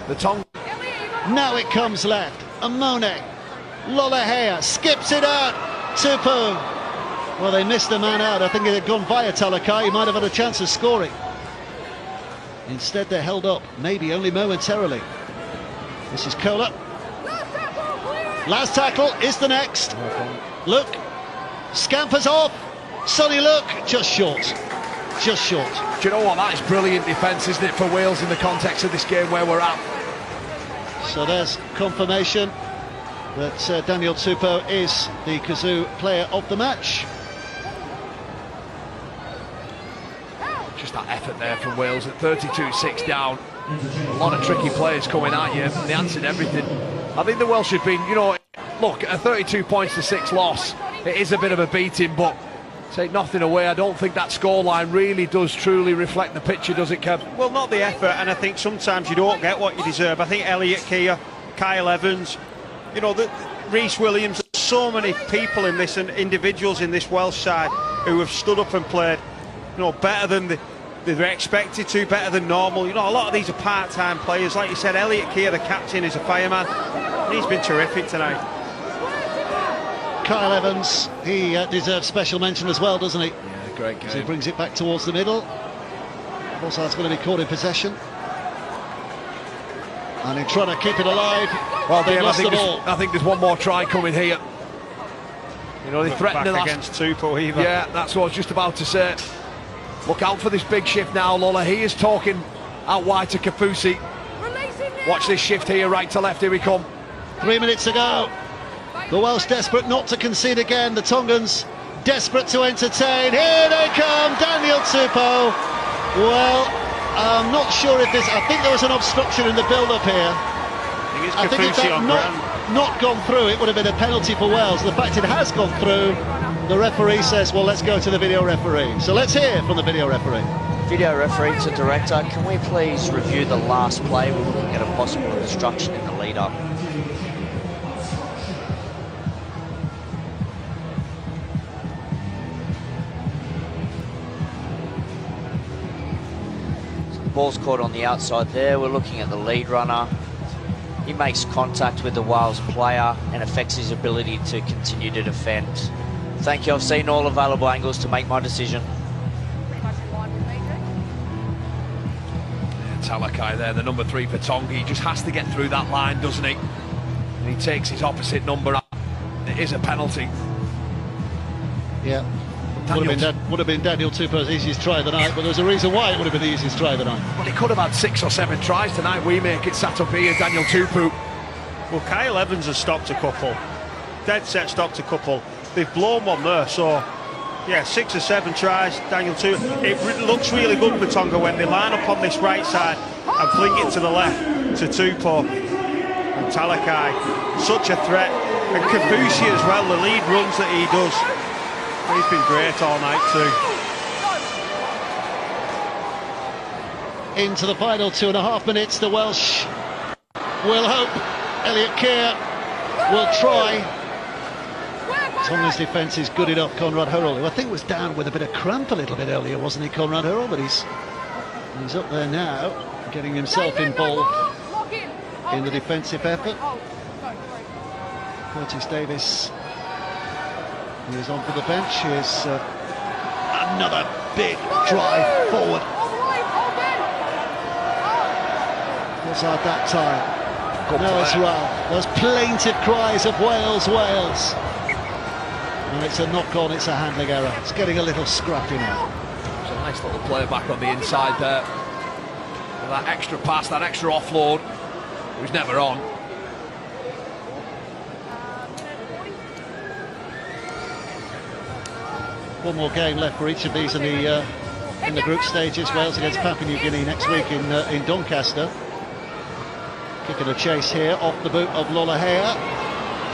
the Tonga. Now it comes left. Amone. Lolahea skips it out. Tupu. Well, they missed the man out. I think it had gone via Talakai. He might have had a chance of scoring. Instead, they're held up, maybe only momentarily. This is Kola. Last tackle is the next. Look. Scampers off. Sonny Look. Just short. Just short. Do you know what? That is brilliant defence, isn't it, for Wales in the context of this game where we're at? So there's confirmation that Daniel Tupou is the Kazoo player of the match. Just that effort there from Wales at 32-6 down. A lot of tricky players coming at you. They answered everything. I think the Welsh have been, you know, look, a 32 points to 6 loss. It is a bit of a beating, but take nothing away. I don't think that scoreline really does truly reflect the picture, does it, Kev? Well, not the effort, and I think sometimes you don't get what you deserve. I think Elliot Keir, Kyle Evans, you know, Rhys Williams, so many people in this and individuals in this Welsh side who have stood up and played, you know, better than they're expected to, better than normal. You know, a lot of these are part-time players. Like you said, Elliot Keir, the captain, is a fireman, and he's been terrific tonight. Kyle Evans, he deserves special mention as well, doesn't he? Yeah, great game. So he brings it back towards the middle. Forsyth's going to be caught in possession. And in trying to keep it alive, well, they Dave, lost the ball. I think there's one more try coming here. You know, they threatened the last... against Tupou either. Yeah, that's what I was just about to say. Look out for this big shift now, Lola. He is talking out wide to Kafusi. Watch this shift here, right to left. Here we come. 3 minutes to go. The Welsh desperate not to concede again. The Tongans desperate to entertain. Here they come, Daniel Tupou. Well, I'm not sure if this... I think there was an obstruction in the build-up here. I think if that not gone through, it would have been a penalty for Wales. The fact it has gone through, the referee says, well, let's go to the video referee. So let's hear from the video referee. Video referee to director, can we please review the last play? We're looking at a possible obstruction in the lead-up. Ball's caught on the outside there. We're looking at the lead runner. He makes contact with the Wales player and affects his ability to continue to defend. Thank you. I've seen all available angles to make my decision. Talakai there, the number 3 for Tonga. He just has to get through that line, doesn't he? And he takes his opposite number up. It is a penalty. Yeah. Would have been Daniel Tupou's easiest try of the night, but there's a reason why it would have been the easiest try of the night. Well, he could have had 6 or 7 tries tonight. We make it sat up here, Daniel Tupou. Well, Kyle Evans has stopped a couple. Dead set stopped a couple. They've blown one there, so yeah, 6 or 7 tries, Daniel Tupou. It looks really good for Tonga when they line up on this right side and fling it to the left to Tupou and Talakai. Such a threat. And Kafusi as well, the lead runs that he does. He's been great all night too. Into the final 2.5 minutes, the Welsh will hope. Elliot Keir will try. Tonga's defence is good enough. Conrad Hurrell, who I think was down with a bit of cramp a little bit earlier, wasn't he, Conrad Hurrell? But he's up there now, getting himself involved in the defensive effort. Curtis Davis, he is on for the bench. Here's another big drive forward. Was hard that time. No, it's Ralph. Those plaintive cries of Wales, Wales. And it's a knock-on, it's a handling error. It's getting a little scrappy now. It's a nice little play back on the inside there. With that extra pass, that extra offload. It was never on. One more game left for each of these in the group stages. Wales against Papua New Guinea next week in Doncaster. Kicking a chase here off the boot of Lolahea.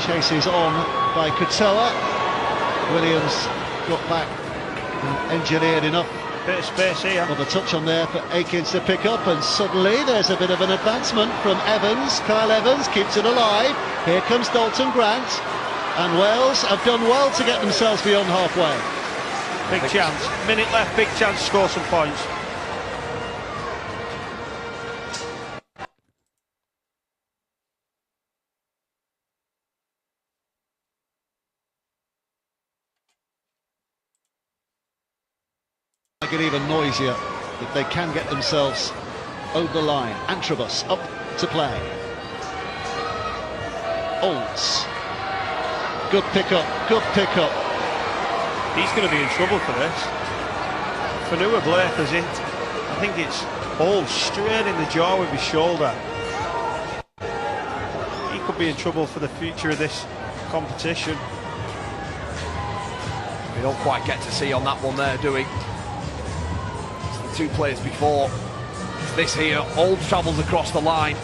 Chase is on by Katoa. Williams got back and engineered enough. Bit of space here. Of a touch on there for Akins to pick up, and suddenly there's a bit of an advancement from Evans. Kyle Evans keeps it alive. Here comes Dalton Grant, and Wales have done well to get themselves beyond halfway. Big chance, minute left, big chance to score some points. Make it even noisier if they can get themselves over the line. Antrobus up to play. Olds. Good pick-up, good pick-up. He's going to be in trouble for this. Fanua Blair has it. I think it's all straight in the jaw with his shoulder. He could be in trouble for the future of this competition. We don't quite get to see on that one there, do we? It's the two players before. It's this here, Old travels across the line.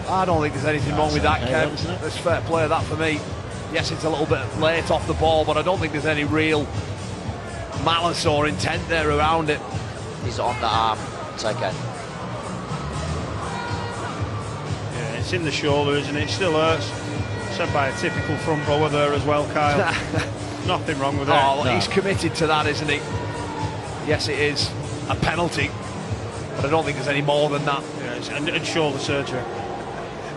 I don't think there's anything wrong with that, Kev. That's fair play, that for me. Yes, it's a little bit late off the ball, but I don't think there's any real malice or intent there around it. He's on the arm. It's okay. Yeah, it's in the shoulder, isn't it? It still hurts. Said by a typical front rower there as well, Kyle. Nothing wrong with that. Oh, he's committed to that, isn't he? Yes, it is a penalty, but I don't think there's any more than that. Yeah, and shoulder surgery.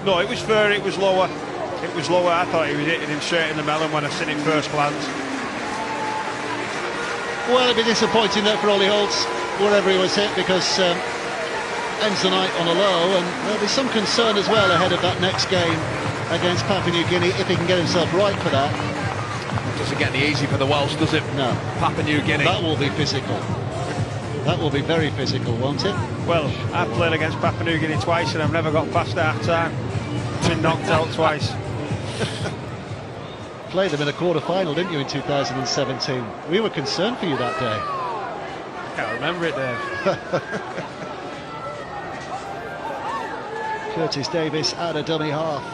No, it was fair, it was lower. It was lower. I thought he was hitting him straight in the melon when I seen him first glance. Well, it'd be disappointing there for Ollie Holtz, wherever he was hit, because ends the night on a low, and there'll be some concern as well ahead of that next game against Papua New Guinea, if he can get himself right for that. Doesn't get any easy for the Welsh, does it? No. Papua New Guinea. That will be physical. That will be very physical, won't it? Well, I've played against Papua New Guinea twice and I've never got past half-time. Been knocked out twice. Played them in a quarter-final, didn't you, in 2017? We were concerned for you that day. Can't remember it, Dave. Curtis Davis out of dummy half.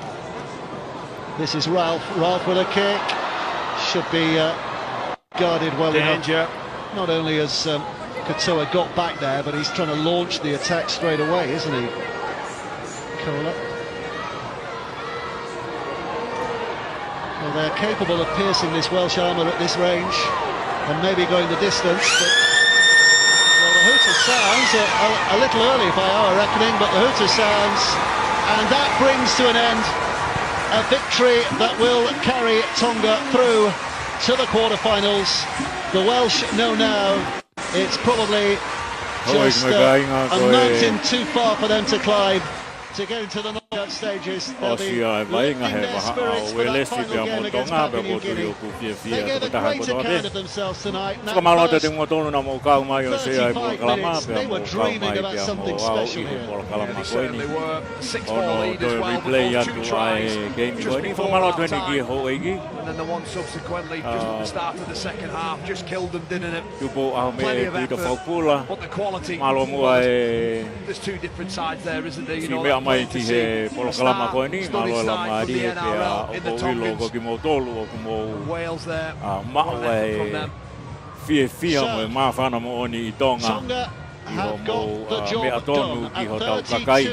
This is Ralph. Ralph with a kick. Should be guarded well Danger. enough. Not only has Katoa got back there, but he's trying to launch the attack straight away, isn't he? Kola. Well, they're capable of piercing this Welsh armour at this range and maybe going the distance. But, well, the hooter sounds a little early by our reckoning, but the hooter sounds, and that brings to an end a victory that will carry Tonga through to the quarterfinals. The Welsh know now it's probably just a mountain too far for them to climb to get into the knockout stages. They'll be lifting their spirits for that final game against Papua New Guinea. They gave a great account of themselves tonight. In that first 35 minutes, they were dreaming about something special here. Yeah, they certainly were. A 6-4 lead as well before 2 tries just before half-time. And then the one subsequently, just at the start of the second half, just killed them, didn't it? Plenty of effort, but the quality was there's two different sides there, isn't there? You know, mai ki he polokalama koe ni malo la mari e pia o ilo ko ki mo tolu o kumo Wales there mao e fia mo ma fana mo oni I Tonga I mo me atonu ki ho tau kakai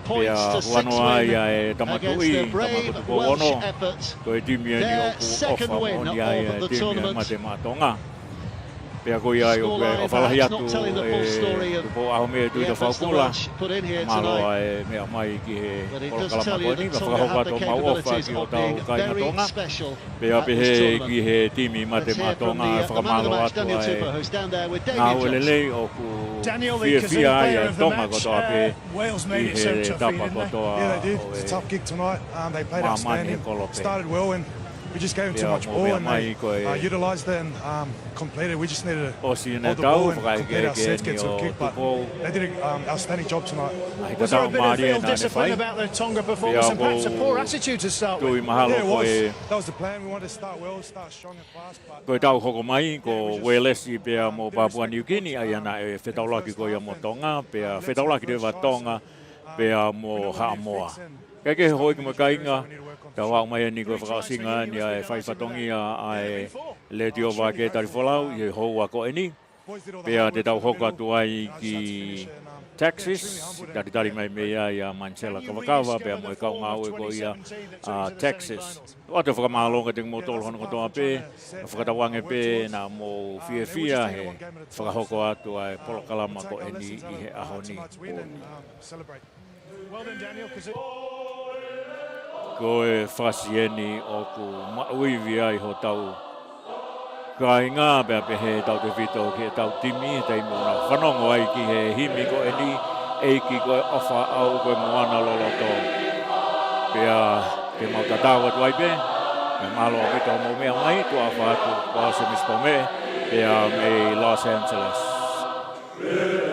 pia wano ai e tamatui tamatu ko ono ko e timi ni o ku ofa mo ni ai e timi mate ma Tonga pia ko ia o ke falahi atu e po a me tu da faukula malo ai me mai ki he kalama ko ni ka whakahoka tō mau ofa ki o tau kai na Tonga pia pe he ki he timi mate ma Tonga e whakamalo atu ai ngā ulelei o ku fia ai e Tonga ko toa pe I he tapa ko toa o e tough gig tonight. They played outstanding. Started well and we just gave them too much ball and they utilised it and completed. We just needed to hold the ball and complete our sets, get to a kick, but they did an outstanding job tonight. Was there a bit of real discipline about the Tonga performance and perhaps a poor attitude to start with? Yeah, it was. That was the plan. We wanted to start well, start strong and fast. Ko tau hoko mai ko Welesi pea mo Papua New Guinea ai ana e whetaulaki ko ia mo Tonga pea whetaulaki rewa Tonga pea mo Haamoa. Keke hoi ki mo kainga tau hau mai ni ko whakaosinga ni ai whaifatongi ai le tio Vake Tali Folau I hoa ko eni Pea te tau hoka tu ai ki Texas, tari tari mai mea ia Mansela Kawakawa, pea moe kau ngā ue ko ia Texas. O te whakamālonga te mo tolo hono kotoa pē, whakatawange pē na mo fia he whakahoko atu ai polokalama ko eni I he ahoni. Ko e whasieni o ku mauiwi ai ho tau kai ngā pēr pehe tau te whito ki e tau timi, tei mōna whanongo ai ki he himi ko e ni, eiki ko e ofa au ko e moana lolo tō. Pea te mau tatawa tu ai pē, me malo a whito mo mea mai, tu a whātu, kwa se misko me, pea me Los Angeles.